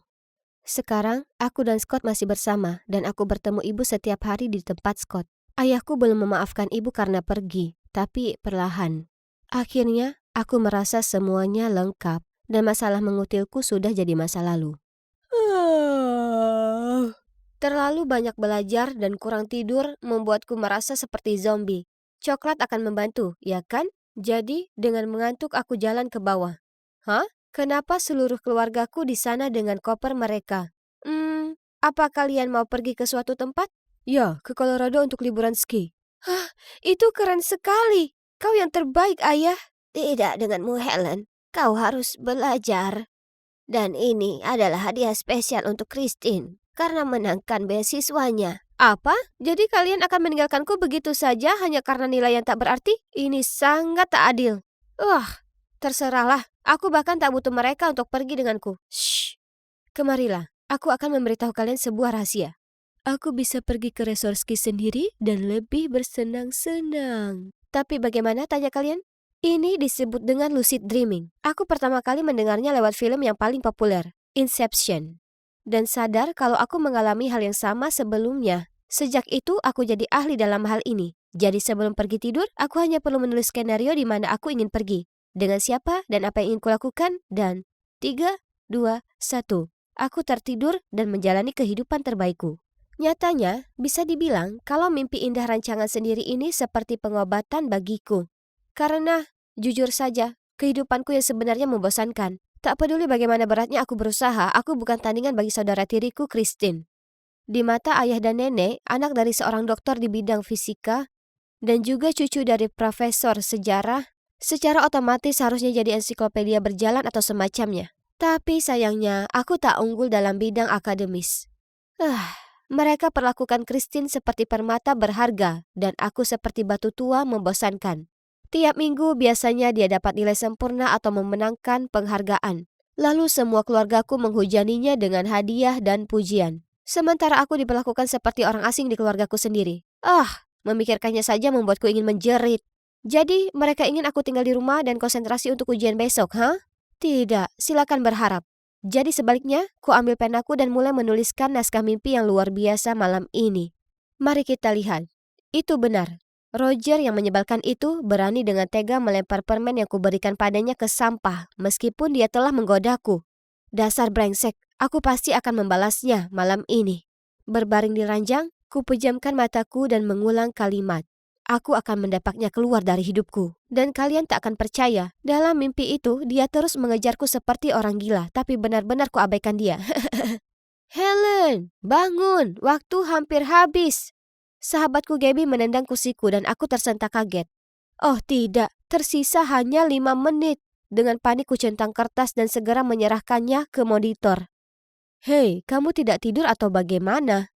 Sekarang, aku dan Scott masih bersama dan aku bertemu ibu setiap hari di tempat Scott. Ayahku belum memaafkan ibu karena pergi, tapi perlahan. Akhirnya, aku merasa semuanya lengkap dan masalah mengutilku sudah jadi masa lalu. Terlalu banyak belajar dan kurang tidur membuatku merasa seperti zombie. Coklat akan membantu, ya kan? Jadi, dengan mengantuk aku jalan ke bawah. Hah? Kenapa seluruh keluargaku di sana dengan koper mereka? Apa kalian mau pergi ke suatu tempat? Ya, ke Colorado untuk liburan ski. Hah, itu keren sekali. Kau yang terbaik, Ayah. Tidak denganmu, Helen. Kau harus belajar. Dan ini adalah hadiah spesial untuk Christine karena menangkan beasiswanya. Apa? Jadi kalian akan meninggalkanku begitu saja hanya karena nilai yang tak berarti? Ini sangat tak adil. Terserahlah. Aku bahkan tak butuh mereka untuk pergi denganku. Shh. Kemarilah. Aku akan memberitahu kalian sebuah rahasia. Aku bisa pergi ke resort ski sendiri dan lebih bersenang-senang. Tapi bagaimana, tanya kalian? Ini disebut dengan lucid dreaming. Aku pertama kali mendengarnya lewat film yang paling populer, Inception. Dan sadar kalau aku mengalami hal yang sama sebelumnya. Sejak itu, aku jadi ahli dalam hal ini. Jadi sebelum pergi tidur, aku hanya perlu menulis skenario di mana aku ingin pergi. Dengan siapa dan apa yang ingin kulakukan, dan 3, 2, 1. Aku tertidur dan menjalani kehidupan terbaikku. Nyatanya, bisa dibilang kalau mimpi indah rancangan sendiri ini seperti pengobatan bagiku. Karena, jujur saja, kehidupanku yang sebenarnya membosankan. Tak peduli bagaimana beratnya aku berusaha, aku bukan tandingan bagi saudara tiriku, Christine. Di mata ayah dan nenek, anak dari seorang dokter di bidang fisika, dan juga cucu dari profesor sejarah, secara otomatis harusnya jadi ensiklopedia berjalan atau semacamnya. Tapi sayangnya, aku tak unggul dalam bidang akademis. Mereka perlakukan Christine seperti permata berharga, dan aku seperti batu tua membosankan. Tiap minggu biasanya dia dapat nilai sempurna atau memenangkan penghargaan. Lalu semua keluargaku menghujaninya dengan hadiah dan pujian. Sementara aku diperlakukan seperti orang asing di keluargaku sendiri. Memikirkannya saja membuatku ingin menjerit. Jadi mereka ingin aku tinggal di rumah dan konsentrasi untuk ujian besok, ha? Tidak, silakan berharap. Jadi sebaliknya, ku ambil penaku dan mulai menuliskan naskah mimpi yang luar biasa malam ini. Mari kita lihat. Itu benar. Roger yang menyebalkan itu berani dengan tega melempar permen yang kuberikan padanya ke sampah meskipun dia telah menggodaku. Dasar brengsek, aku pasti akan membalasnya malam ini. Berbaring di ranjang, ku pejamkan mataku dan mengulang kalimat. Aku akan mendapatnya keluar dari hidupku. Dan kalian tak akan percaya, dalam mimpi itu dia terus mengejarku seperti orang gila, tapi benar-benar ku abaikan dia. Helen, bangun, waktu hampir habis. Sahabatku Gabby menendang kursiku dan aku tersentak kaget. Oh tidak, tersisa hanya 5 menit. Dengan panik ku centang kertas dan segera menyerahkannya ke monitor. Hei, kamu tidak tidur atau bagaimana?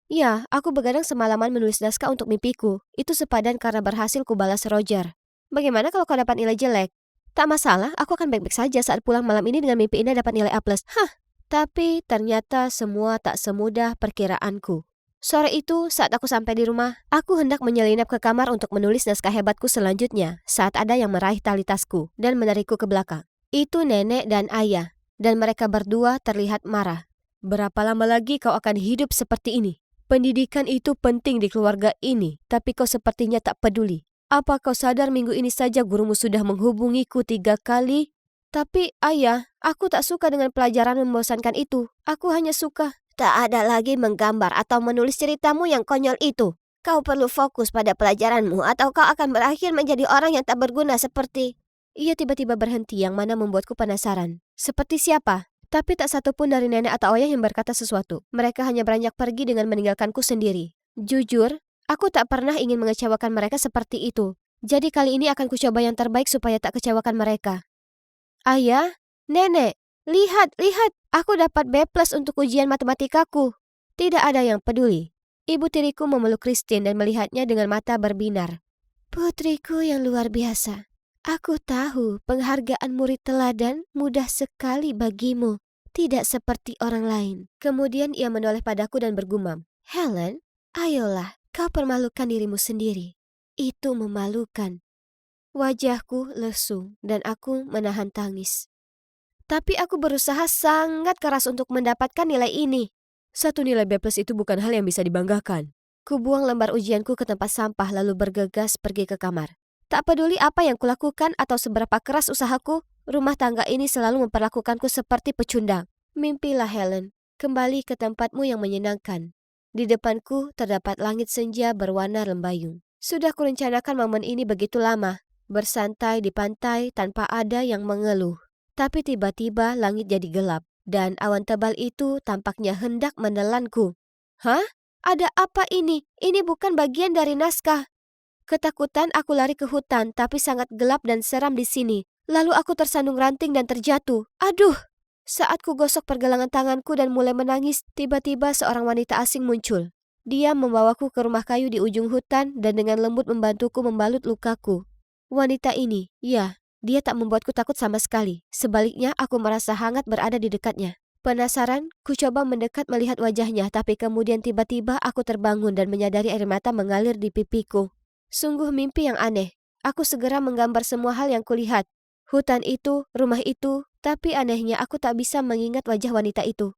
Ya, aku begadang semalaman menulis naskah untuk mimpiku. Itu sepadan karena berhasil kubalas Roger. Bagaimana kalau kau dapat nilai jelek? Tak masalah, aku akan baik-baik saja saat pulang malam ini dengan mimpi indah dapat nilai A+. Hah, tapi ternyata semua tak semudah perkiraanku. Sore itu, saat aku sampai di rumah, aku hendak menyelinap ke kamar untuk menulis naskah hebatku selanjutnya saat ada yang meraih tali tasku dan menarikku ke belakang. Itu nenek dan ayah, dan mereka berdua terlihat marah. Berapa lama lagi kau akan hidup seperti ini? Pendidikan itu penting di keluarga ini, tapi kau sepertinya tak peduli. Apa kau sadar minggu ini saja gurumu sudah menghubungiku 3 kali? Tapi ayah, aku tak suka dengan pelajaran membosankan itu. Aku hanya suka. Tak ada lagi menggambar atau menulis ceritamu yang konyol itu. Kau perlu fokus pada pelajaranmu atau kau akan berakhir menjadi orang yang tak berguna seperti... Ia tiba-tiba berhenti yang mana membuatku penasaran. Seperti siapa? Tapi tak satu pun dari nenek atau ayah yang berkata sesuatu. Mereka hanya beranjak pergi dengan meninggalkanku sendiri. Jujur, aku tak pernah ingin mengecewakan mereka seperti itu. Jadi kali ini akan kucoba yang terbaik supaya tak kecewakan mereka. Ayah, nenek, lihat, aku dapat B+ untuk ujian matematikaku. Tidak ada yang peduli. Ibu tiriku memeluk Christine dan melihatnya dengan mata berbinar. Putriku yang luar biasa. Aku tahu penghargaan murid teladan mudah sekali bagimu. Tidak seperti orang lain. Kemudian ia menoleh padaku dan bergumam. Helen, ayolah, kau permalukan dirimu sendiri. Itu memalukan. Wajahku lesu dan aku menahan tangis. Tapi aku berusaha sangat keras untuk mendapatkan nilai ini. Satu nilai B+ itu bukan hal yang bisa dibanggakan. Kubuang lembar ujianku ke tempat sampah lalu bergegas pergi ke kamar. Tak peduli apa yang kulakukan atau seberapa keras usahaku, rumah tangga ini selalu memperlakukanku seperti pecundang. Mimpilah Helen, kembali ke tempatmu yang menyenangkan. Di depanku terdapat langit senja berwarna lembayung. Sudah kurencanakan momen ini begitu lama, bersantai di pantai tanpa ada yang mengeluh. Tapi tiba-tiba langit jadi gelap, dan awan tebal itu tampaknya hendak menelanku. Hah? Ada apa ini? Ini bukan bagian dari naskah. Ketakutan aku lari ke hutan, tapi sangat gelap dan seram di sini. Lalu aku tersandung ranting dan terjatuh. Aduh! Saat ku gosok pergelangan tanganku dan mulai menangis, tiba-tiba seorang wanita asing muncul. Dia membawaku ke rumah kayu di ujung hutan dan dengan lembut membantuku membalut lukaku. Wanita ini, ya, dia tak membuatku takut sama sekali. Sebaliknya, aku merasa hangat berada di dekatnya. Penasaran, ku coba mendekat melihat wajahnya, tapi kemudian tiba-tiba aku terbangun dan menyadari air mata mengalir di pipiku. Sungguh mimpi yang aneh. Aku segera menggambar semua hal yang kulihat. Hutan itu, rumah itu, tapi anehnya aku tak bisa mengingat wajah wanita itu.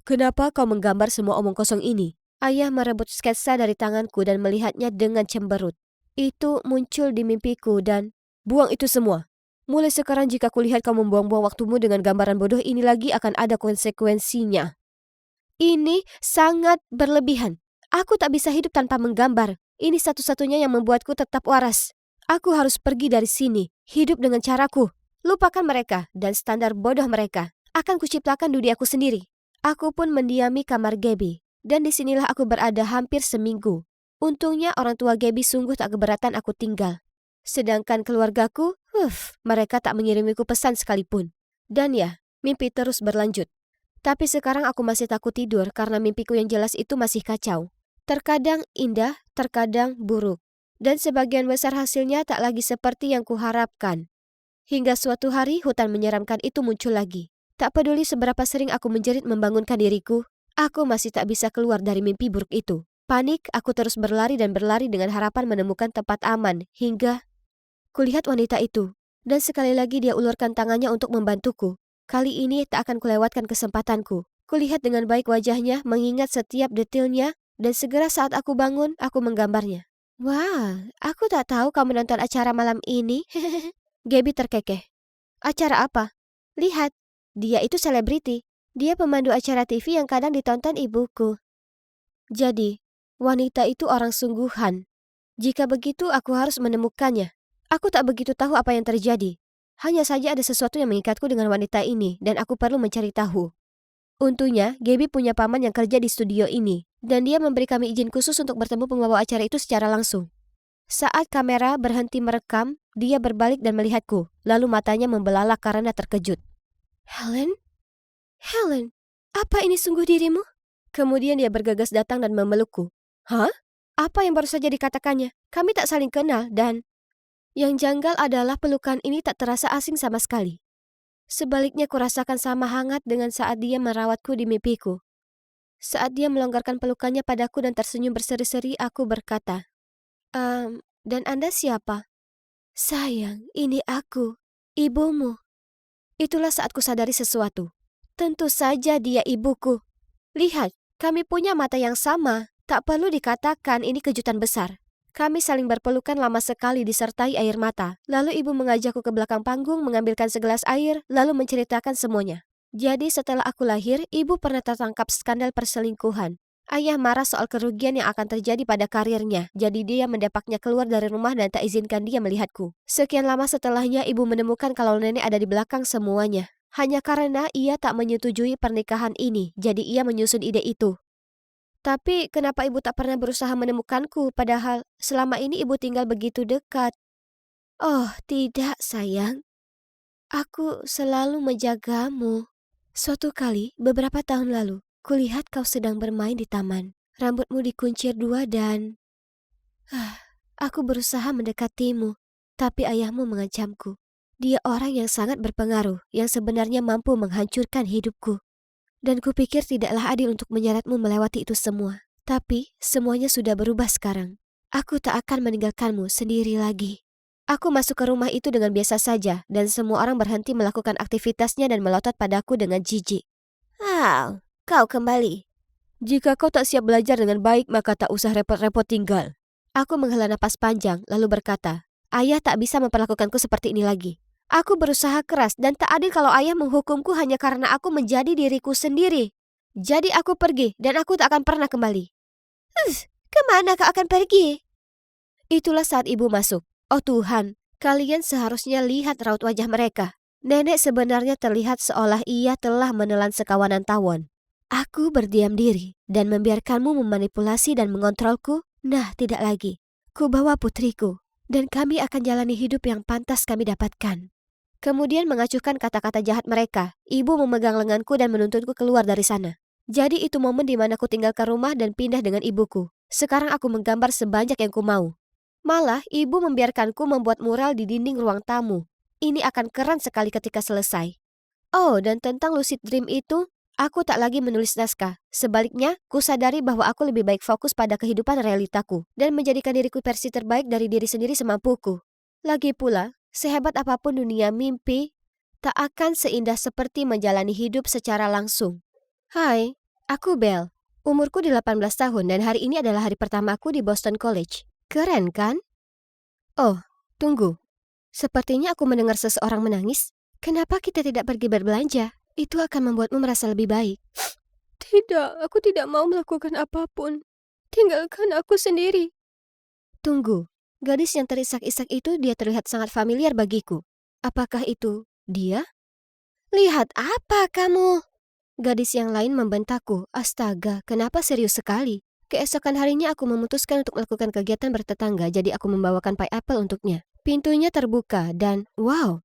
Kenapa kau menggambar semua omong kosong ini? Ayah merebut sketsa dari tanganku dan melihatnya dengan cemberut. Itu muncul di mimpiku dan... Buang itu semua. Mulai sekarang jika kulihat kau membuang-buang waktumu dengan gambaran bodoh ini lagi akan ada konsekuensinya. Ini sangat berlebihan. Aku tak bisa hidup tanpa menggambar. Ini satu-satunya yang membuatku tetap waras. Aku harus pergi dari sini, hidup dengan caraku. Lupakan mereka dan standar bodoh mereka. Akan kuciptakan duniaku sendiri. Aku pun mendiami kamar Gabby. Dan disinilah aku berada hampir seminggu. Untungnya orang tua Gabby sungguh tak keberatan aku tinggal. Sedangkan keluargaku, mereka tak mengirimiku pesan sekalipun. Dan ya, mimpi terus berlanjut. Tapi sekarang aku masih takut tidur karena mimpiku yang jelas itu masih kacau. Terkadang indah, terkadang buruk. Dan sebagian besar hasilnya tak lagi seperti yang kuharapkan. Hingga suatu hari hutan menyeramkan itu muncul lagi. Tak peduli seberapa sering aku menjerit membangunkan diriku, aku masih tak bisa keluar dari mimpi buruk itu. Panik, aku terus berlari dan berlari dengan harapan menemukan tempat aman hingga... Kulihat wanita itu, dan sekali lagi dia ulurkan tangannya untuk membantuku. Kali ini tak akan kulewatkan kesempatanku. Kulihat dengan baik wajahnya, mengingat setiap detailnya, dan segera saat aku bangun, aku menggambarnya. Wah, aku tak tahu kau menonton acara malam ini. Gaby terkekeh. Acara apa? Lihat, dia itu selebriti. Dia pemandu acara TV yang kadang ditonton ibuku. Jadi, wanita itu orang sungguhan. Jika begitu, aku harus menemukannya. Aku tak begitu tahu apa yang terjadi. Hanya saja ada sesuatu yang mengikatku dengan wanita ini, dan aku perlu mencari tahu. Untungnya, Gaby punya paman yang kerja di studio ini, dan dia memberi kami izin khusus untuk bertemu pembawa acara itu secara langsung. Saat kamera berhenti merekam, dia berbalik dan melihatku, lalu matanya membelalak karena terkejut. Helen? Helen, apa ini sungguh dirimu? Kemudian dia bergegas datang dan memelukku. Hah? Apa yang baru saja dikatakannya? Kami tak saling kenal dan... Yang janggal adalah pelukan ini tak terasa asing sama sekali. Sebaliknya kurasakan sama hangat dengan saat dia merawatku di mimpiku. Saat dia melonggarkan pelukannya padaku dan tersenyum berseri-seri, aku berkata, dan Anda siapa? Sayang, ini aku, ibumu. Itulah saat kusadari sesuatu. Tentu saja dia ibuku. Lihat, kami punya mata yang sama. Tak perlu dikatakan ini kejutan besar. Kami saling berpelukan lama sekali disertai air mata. Lalu ibu mengajakku ke belakang panggung, mengambilkan segelas air, lalu menceritakan semuanya. Jadi setelah aku lahir, ibu pernah tertangkap skandal perselingkuhan. Ayah marah soal kerugian yang akan terjadi pada karirnya, jadi dia mendepaknya keluar dari rumah dan tak izinkan dia melihatku. Sekian lama setelahnya, ibu menemukan kalau nenek ada di belakang semuanya. Hanya karena ia tak menyetujui pernikahan ini, jadi ia menyusun ide itu. Tapi kenapa ibu tak pernah berusaha menemukanku, padahal selama ini ibu tinggal begitu dekat? Oh, tidak sayang. Aku selalu menjagamu. Suatu kali, beberapa tahun lalu, kulihat kau sedang bermain di taman. Rambutmu dikuncir dua dan... aku berusaha mendekatimu, tapi ayahmu mengancamku. Dia orang yang sangat berpengaruh, yang sebenarnya mampu menghancurkan hidupku. Dan kupikir tidaklah adil untuk menyeretmu melewati itu semua. Tapi semuanya sudah berubah sekarang. Aku tak akan meninggalkanmu sendiri lagi. Aku masuk ke rumah itu dengan biasa saja, dan semua orang berhenti melakukan aktivitasnya dan melotot padaku dengan jijik. Kau kembali. Jika kau tak siap belajar dengan baik, maka tak usah repot-repot tinggal. Aku menghela napas panjang, lalu berkata, ayah tak bisa memperlakukanku seperti ini lagi. Aku berusaha keras dan tak adil kalau ayah menghukumku hanya karena aku menjadi diriku sendiri. Jadi aku pergi dan aku tak akan pernah kembali. Kemana kau akan pergi? Itulah saat ibu masuk. Oh Tuhan, kalian seharusnya lihat raut wajah mereka. Nenek sebenarnya terlihat seolah ia telah menelan sekawanan tawon. Aku berdiam diri dan membiarkanmu memanipulasi dan mengontrolku. Nah, tidak lagi. Ku bawa putriku dan kami akan jalani hidup yang pantas kami dapatkan. Kemudian mengacuhkan kata-kata jahat mereka, ibu memegang lenganku dan menuntunku keluar dari sana. Jadi itu momen di mana ku tinggalkan rumah dan pindah dengan ibuku. Sekarang aku menggambar sebanyak yang ku mau. Malah, ibu membiarkanku membuat mural di dinding ruang tamu. Ini akan keren sekali ketika selesai. Oh, dan tentang lucid dream itu, aku tak lagi menulis naskah. Sebaliknya, ku sadari bahwa aku lebih baik fokus pada kehidupan realitaku dan menjadikan diriku versi terbaik dari diri sendiri semampuku. Lagi pula, sehebat apapun dunia mimpi, tak akan seindah seperti menjalani hidup secara langsung. Hai, aku Belle. Umurku 18 tahun dan hari ini adalah hari pertamaku di Boston College. Keren kan? Oh, tunggu. Sepertinya aku mendengar seseorang menangis. Kenapa kita tidak pergi berbelanja? Itu akan membuatmu merasa lebih baik. Tidak, aku tidak mau melakukan apapun. Tinggalkan aku sendiri. Tunggu. Gadis yang terisak-isak itu dia terlihat sangat familiar bagiku. Apakah itu dia? Lihat apa kamu? Gadis yang lain membentakku. Astaga, kenapa serius sekali? Keesokan harinya aku memutuskan untuk melakukan kegiatan bertetangga, jadi aku membawakan pie apple untuknya. Pintunya terbuka dan wow,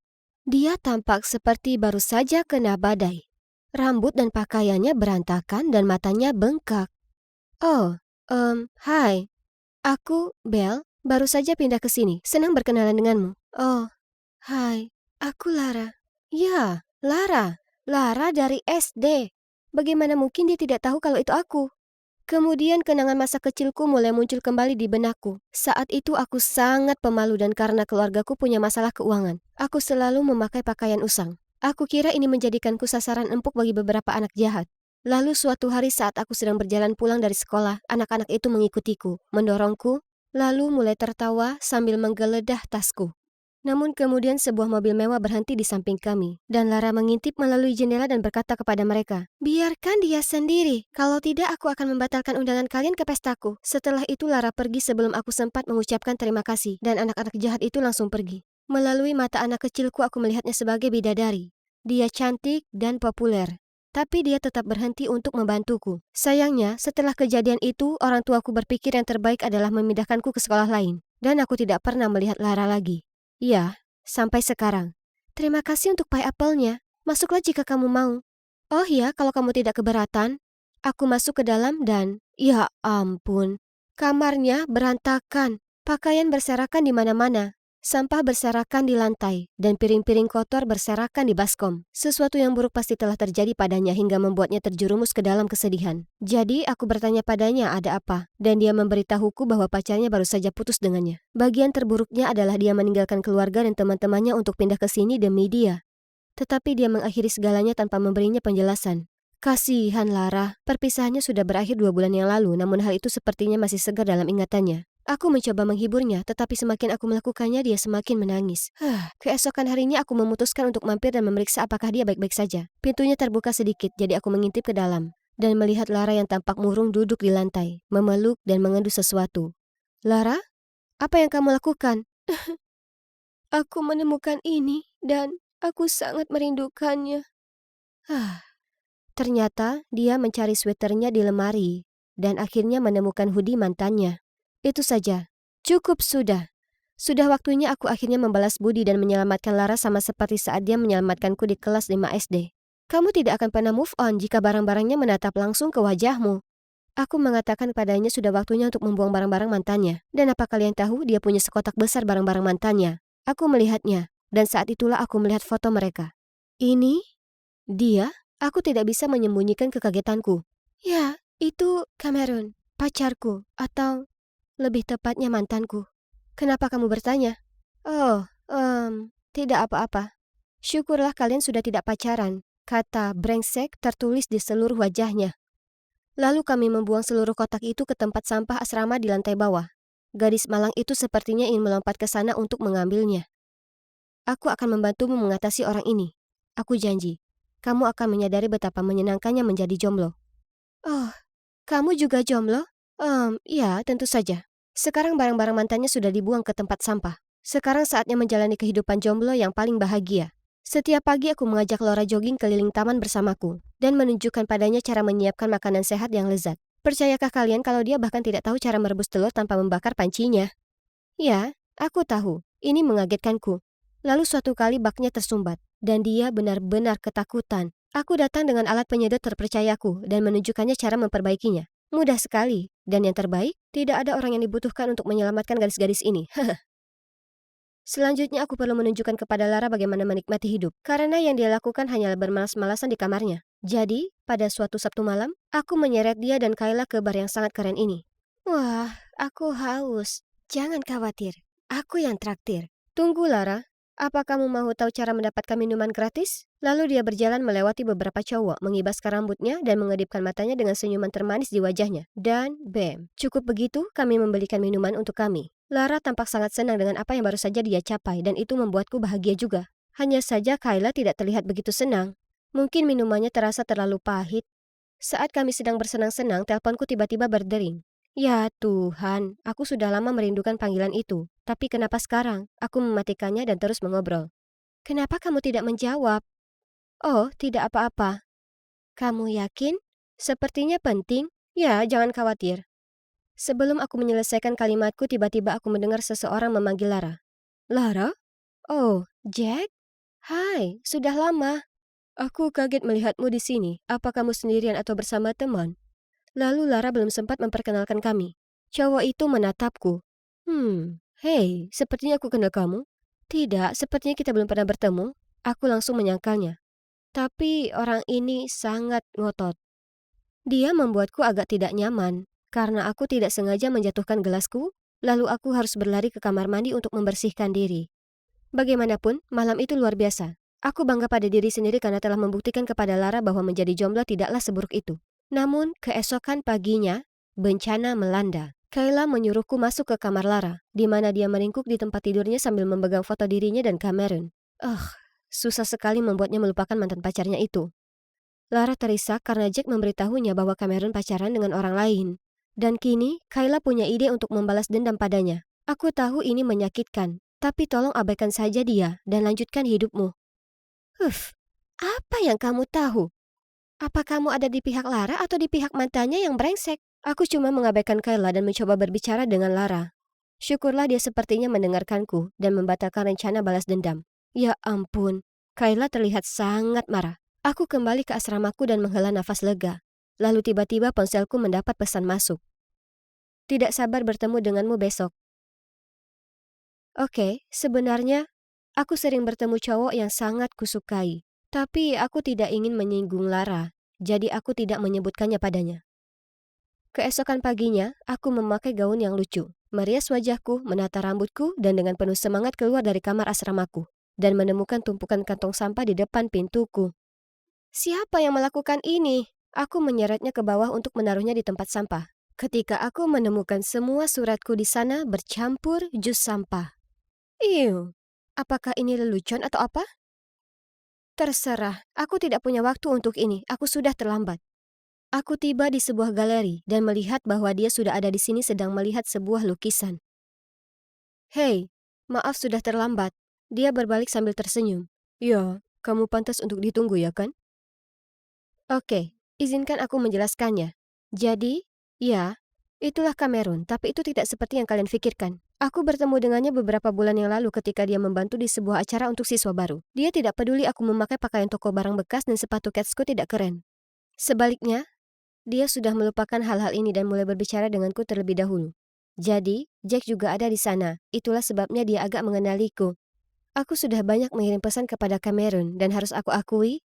dia tampak seperti baru saja kena badai. Rambut dan pakaiannya berantakan dan matanya bengkak. Oh, hai. Aku, Belle. Baru saja pindah ke sini. Senang berkenalan denganmu. Oh, hai. Aku Lara. Ya, Lara. Lara dari SD. Bagaimana mungkin dia tidak tahu kalau itu aku? Kemudian kenangan masa kecilku mulai muncul kembali di benakku. Saat itu aku sangat pemalu dan karena keluargaku punya masalah keuangan, aku selalu memakai pakaian usang. Aku kira ini menjadikanku sasaran empuk bagi beberapa anak jahat. Lalu suatu hari saat aku sedang berjalan pulang dari sekolah, anak-anak itu mengikutiku, mendorongku, lalu mulai tertawa sambil menggeledah tasku. Namun kemudian sebuah mobil mewah berhenti di samping kami, dan Lara mengintip melalui jendela dan berkata kepada mereka, "Biarkan dia sendiri, kalau tidak aku akan membatalkan undangan kalian ke pestaku." Setelah itu Lara pergi sebelum aku sempat mengucapkan terima kasih, dan anak-anak jahat itu langsung pergi. Melalui mata anak kecilku aku melihatnya sebagai bidadari. Dia cantik dan populer, tapi dia tetap berhenti untuk membantuku. Sayangnya, setelah kejadian itu, orang tuaku berpikir yang terbaik adalah memindahkanku ke sekolah lain, dan aku tidak pernah melihat Lara lagi. Ya, sampai sekarang. Terima kasih untuk pie apple-nya. Masuklah jika kamu mau. Oh ya, kalau kamu tidak keberatan. Aku masuk ke dalam dan, ya ampun, kamarnya berantakan. Pakaian berserakan di mana-mana. Sampah berserakan di lantai, dan piring-piring kotor berserakan di baskom. Sesuatu yang buruk pasti telah terjadi padanya hingga membuatnya terjerumus ke dalam kesedihan. Jadi, aku bertanya padanya ada apa, dan dia memberitahuku bahwa pacarnya baru saja putus dengannya. Bagian terburuknya adalah dia meninggalkan keluarga dan teman-temannya untuk pindah ke sini demi dia. Tetapi dia mengakhiri segalanya tanpa memberinya penjelasan. Kasihan Lara, perpisahannya sudah berakhir 2 bulan yang lalu, namun hal itu sepertinya masih segar dalam ingatannya. Aku mencoba menghiburnya, tetapi semakin aku melakukannya, dia semakin menangis. Keesokan harinya aku memutuskan untuk mampir dan memeriksa apakah dia baik-baik saja. Pintunya terbuka sedikit, jadi aku mengintip ke dalam dan melihat Lara yang tampak murung duduk di lantai, memeluk dan mengendus sesuatu. "Lara, apa yang kamu lakukan?" "Aku menemukan ini dan aku sangat merindukannya." Ternyata dia mencari sweaternya di lemari dan akhirnya menemukan hoodie mantannya. Itu saja. Cukup sudah. Sudah waktunya aku akhirnya membalas budi dan menyelamatkan Lara sama seperti saat dia menyelamatkanku di kelas 5 SD. Kamu tidak akan pernah move on jika barang-barangnya menatap langsung ke wajahmu. Aku mengatakan padanya sudah waktunya untuk membuang barang-barang mantannya. Dan apa kalian tahu, dia punya sekotak besar barang-barang mantannya. Aku melihatnya, dan saat itulah aku melihat foto mereka. Ini? Dia? Aku tidak bisa menyembunyikan kekagetanku. Ya, itu Cameron, pacarku, atau lebih tepatnya mantanku. Kenapa kamu bertanya? Oh, tidak apa-apa. Syukurlah kalian sudah tidak pacaran. Kata brengsek tertulis di seluruh wajahnya. Lalu kami membuang seluruh kotak itu ke tempat sampah asrama di lantai bawah. Gadis malang itu sepertinya ingin melompat ke sana untuk mengambilnya. Aku akan membantumu mengatasi orang ini. Aku janji. Kamu akan menyadari betapa menyenangkannya menjadi jomblo. Oh, kamu juga jomblo? Ya, tentu saja. Sekarang barang-barang mantannya sudah dibuang ke tempat sampah. Sekarang saatnya menjalani kehidupan jomblo yang paling bahagia. Setiap pagi aku mengajak Laura jogging keliling taman bersamaku dan menunjukkan padanya cara menyiapkan makanan sehat yang lezat. Percayakah kalian kalau dia bahkan tidak tahu cara merebus telur tanpa membakar pancinya? Ya, aku tahu. Ini mengagetkanku. Lalu suatu kali baknya tersumbat, dan dia benar-benar ketakutan. Aku datang dengan alat penyedot terpercayaku dan menunjukkannya cara memperbaikinya. Mudah sekali, dan yang terbaik, tidak ada orang yang dibutuhkan untuk menyelamatkan gadis-gadis ini. Selanjutnya aku perlu menunjukkan kepada Lara bagaimana menikmati hidup, karena yang dia lakukan hanyalah bermalas-malasan di kamarnya. Jadi, pada suatu Sabtu malam, aku menyeret dia dan Kayla ke bar yang sangat keren ini. Wah, aku haus. Jangan khawatir, aku yang traktir. Tunggu Lara, apa kamu mau tahu cara mendapatkan minuman gratis? Lalu dia berjalan melewati beberapa cowok, mengibaskan rambutnya dan mengedipkan matanya dengan senyuman termanis di wajahnya. Dan bam, cukup begitu kami membelikan minuman untuk kami. Lara tampak sangat senang dengan apa yang baru saja dia capai dan itu membuatku bahagia juga. Hanya saja Kayla tidak terlihat begitu senang. Mungkin minumannya terasa terlalu pahit. Saat kami sedang bersenang-senang, teleponku tiba-tiba berdering. Ya Tuhan, aku sudah lama merindukan panggilan itu. Tapi kenapa sekarang? Aku mematikannya dan terus mengobrol. Kenapa kamu tidak menjawab? Oh, tidak apa-apa. Kamu yakin? Sepertinya penting. Ya, jangan khawatir. Sebelum aku menyelesaikan kalimatku, tiba-tiba aku mendengar seseorang memanggil Lara. Lara? Oh, Jack? Hai, sudah lama. Aku kaget melihatmu di sini. Apa kamu sendirian atau bersama teman? Lalu Lara belum sempat memperkenalkan kami. Cowok itu menatapku. Hei, sepertinya aku kenal kamu. Tidak, sepertinya kita belum pernah bertemu. Aku langsung menyangkalnya. Tapi orang ini sangat ngotot. Dia membuatku agak tidak nyaman, karena aku tidak sengaja menjatuhkan gelasku, lalu aku harus berlari ke kamar mandi untuk membersihkan diri. Bagaimanapun, malam itu luar biasa. Aku bangga pada diri sendiri karena telah membuktikan kepada Lara bahwa menjadi jomblo tidaklah seburuk itu. Namun, keesokan paginya, bencana melanda. Kayla menyuruhku masuk ke kamar Lara, di mana dia meringkuk di tempat tidurnya sambil memegang foto dirinya dan Cameron. Susah sekali membuatnya melupakan mantan pacarnya itu. Lara terisak karena Jack memberitahunya bahwa Cameron pacaran dengan orang lain. Dan kini, Kayla punya ide untuk membalas dendam padanya. Aku tahu ini menyakitkan, tapi tolong abaikan saja dia dan lanjutkan hidupmu. Apa yang kamu tahu? Apa kamu ada di pihak Lara atau di pihak mantannya yang brengsek? Aku cuma mengabaikan Kayla dan mencoba berbicara dengan Lara. Syukurlah dia sepertinya mendengarkanku dan membatalkan rencana balas dendam. Ya ampun, Kayla terlihat sangat marah. Aku kembali ke asramaku dan menghela nafas lega. Lalu tiba-tiba ponselku mendapat pesan masuk. Tidak sabar bertemu denganmu besok. Oke, sebenarnya aku sering bertemu cowok yang sangat kusukai. Tapi aku tidak ingin menyinggung Lara, jadi aku tidak menyebutkannya padanya. Keesokan paginya, aku memakai gaun yang lucu, merias wajahku, menata rambutku, dan dengan penuh semangat keluar dari kamar asramaku, dan menemukan tumpukan kantong sampah di depan pintuku. Siapa yang melakukan ini? Aku menyeretnya ke bawah untuk menaruhnya di tempat sampah. Ketika aku menemukan semua suratku di sana bercampur jus sampah. Apakah ini lelucon atau apa? Terserah, aku tidak punya waktu untuk ini, aku sudah terlambat. Aku tiba di sebuah galeri dan melihat bahwa dia sudah ada di sini sedang melihat sebuah lukisan. Hei, maaf sudah terlambat. Dia berbalik sambil tersenyum. Ya, kamu pantas untuk ditunggu ya kan? Oke, izinkan aku menjelaskannya. Jadi, ya, itulah Cameron, tapi itu tidak seperti yang kalian pikirkan. Aku bertemu dengannya beberapa bulan yang lalu ketika dia membantu di sebuah acara untuk siswa baru. Dia tidak peduli aku memakai pakaian toko barang bekas dan sepatu Catsko tidak keren. Sebaliknya, dia sudah melupakan hal-hal ini dan mulai berbicara denganku terlebih dahulu. Jadi, Jack juga ada di sana. Itulah sebabnya dia agak mengenaliku. Aku sudah banyak mengirim pesan kepada Cameron dan harus aku akui,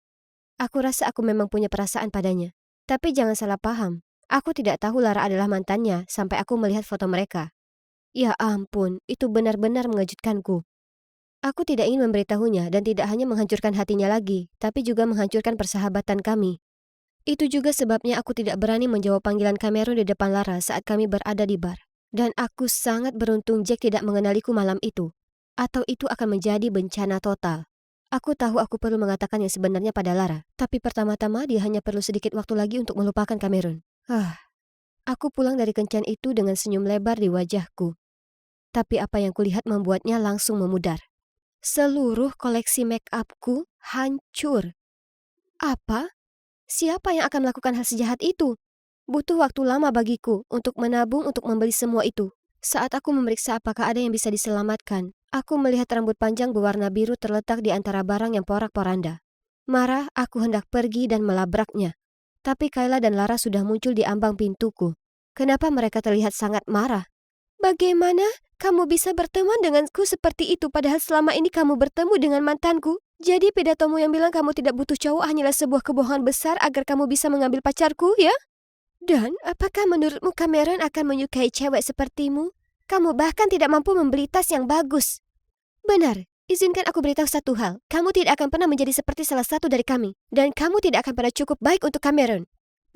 aku rasa aku memang punya perasaan padanya. Tapi jangan salah paham. Aku tidak tahu Lara adalah mantannya sampai aku melihat foto mereka. Ya ampun, itu benar-benar mengejutkanku. Aku tidak ingin memberitahunya dan tidak hanya menghancurkan hatinya lagi, tapi juga menghancurkan persahabatan kami. Itu juga sebabnya aku tidak berani menjawab panggilan Cameron di depan Lara saat kami berada di bar. Dan aku sangat beruntung Jack tidak mengenaliku malam itu. Atau itu akan menjadi bencana total. Aku tahu aku perlu mengatakan yang sebenarnya pada Lara, tapi pertama-tama dia hanya perlu sedikit waktu lagi untuk melupakan Cameron. Aku pulang dari kencan itu dengan senyum lebar di wajahku. Tapi apa yang kulihat membuatnya langsung memudar. Seluruh koleksi make upku hancur. Apa? Siapa yang akan melakukan hal sejahat itu? Butuh waktu lama bagiku untuk menabung untuk membeli semua itu. Saat aku memeriksa apakah ada yang bisa diselamatkan, aku melihat rambut panjang berwarna biru terletak di antara barang yang porak-poranda. Marah, aku hendak pergi dan melabraknya. Tapi Kayla dan Lara sudah muncul di ambang pintuku. Kenapa mereka terlihat sangat marah? Bagaimana kamu bisa berteman denganku seperti itu padahal selama ini kamu bertemu dengan mantanku? Jadi pidatomu yang bilang kamu tidak butuh cowok hanyalah sebuah kebohongan besar agar kamu bisa mengambil pacarku, ya? Dan apakah menurutmu Cameron akan menyukai cewek sepertimu? Kamu bahkan tidak mampu membeli tas yang bagus. Benar, izinkan aku beritahu satu hal. Kamu tidak akan pernah menjadi seperti salah satu dari kami. Dan kamu tidak akan pernah cukup baik untuk Cameron.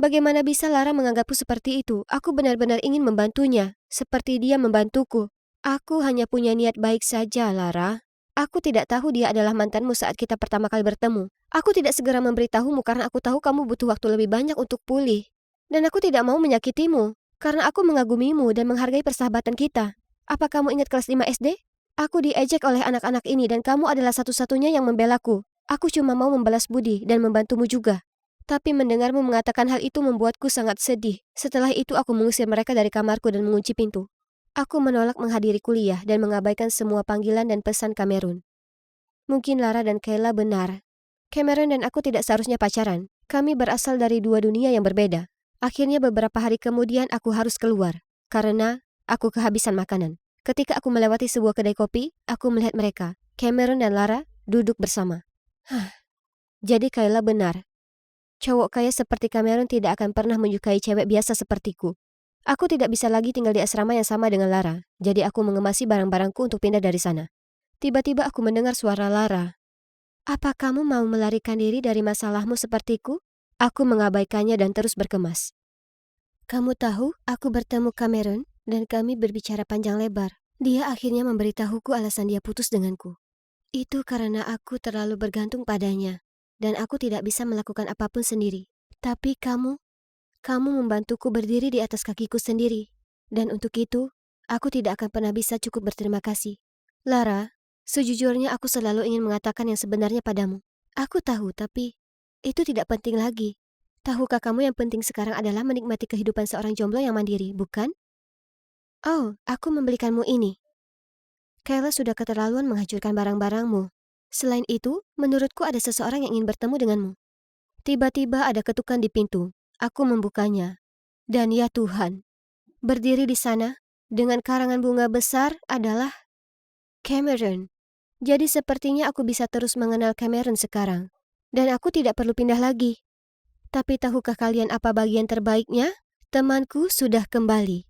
Bagaimana bisa Lara menganggapku seperti itu? Aku benar-benar ingin membantunya, seperti dia membantuku. Aku hanya punya niat baik saja, Lara. Aku tidak tahu dia adalah mantanmu saat kita pertama kali bertemu. Aku tidak segera memberitahumu karena aku tahu kamu butuh waktu lebih banyak untuk pulih. Dan aku tidak mau menyakitimu, karena aku mengagumimu dan menghargai persahabatan kita. Apa kamu ingat kelas 5 SD? Aku diejek oleh anak-anak ini dan kamu adalah satu-satunya yang membelaku. Aku cuma mau membalas budi dan membantumu juga. Tapi mendengarmu mengatakan hal itu membuatku sangat sedih. Setelah itu aku mengusir mereka dari kamarku dan mengunci pintu. Aku menolak menghadiri kuliah dan mengabaikan semua panggilan dan pesan Cameron. Mungkin Lara dan Kayla benar. Cameron dan aku tidak seharusnya pacaran. Kami berasal dari dua dunia yang berbeda. Akhirnya beberapa hari kemudian aku harus keluar. Karena aku kehabisan makanan. Ketika aku melewati sebuah kedai kopi, aku melihat mereka, Cameron dan Lara, duduk bersama. Jadi Kayla benar. Cowok kaya seperti Cameron tidak akan pernah menyukai cewek biasa sepertiku. Aku tidak bisa lagi tinggal di asrama yang sama dengan Lara, jadi aku mengemasi barang-barangku untuk pindah dari sana. Tiba-tiba aku mendengar suara Lara. Apa kamu mau melarikan diri dari masalahmu sepertiku? Aku mengabaikannya dan terus berkemas. Kamu tahu, aku bertemu Cameron dan kami berbicara panjang lebar. Dia akhirnya memberitahuku alasan dia putus denganku. Itu karena aku terlalu bergantung padanya, dan aku tidak bisa melakukan apapun sendiri. Tapi kamu membantuku berdiri di atas kakiku sendiri. Dan untuk itu, aku tidak akan pernah bisa cukup berterima kasih. Lara, sejujurnya aku selalu ingin mengatakan yang sebenarnya padamu. Aku tahu, tapi itu tidak penting lagi. Tahukah kamu yang penting sekarang adalah menikmati kehidupan seorang jomblo yang mandiri, bukan? Oh, aku membelikanmu ini. Kayla sudah keterlaluan menghancurkan barang-barangmu. Selain itu, menurutku ada seseorang yang ingin bertemu denganmu. Tiba-tiba ada ketukan di pintu. Aku membukanya. Dan ya Tuhan, berdiri di sana, dengan karangan bunga besar adalah Cameron. Jadi sepertinya aku bisa terus mengenal Cameron sekarang. Dan aku tidak perlu pindah lagi. Tapi tahukah kalian apa bagian terbaiknya? Temanku sudah kembali.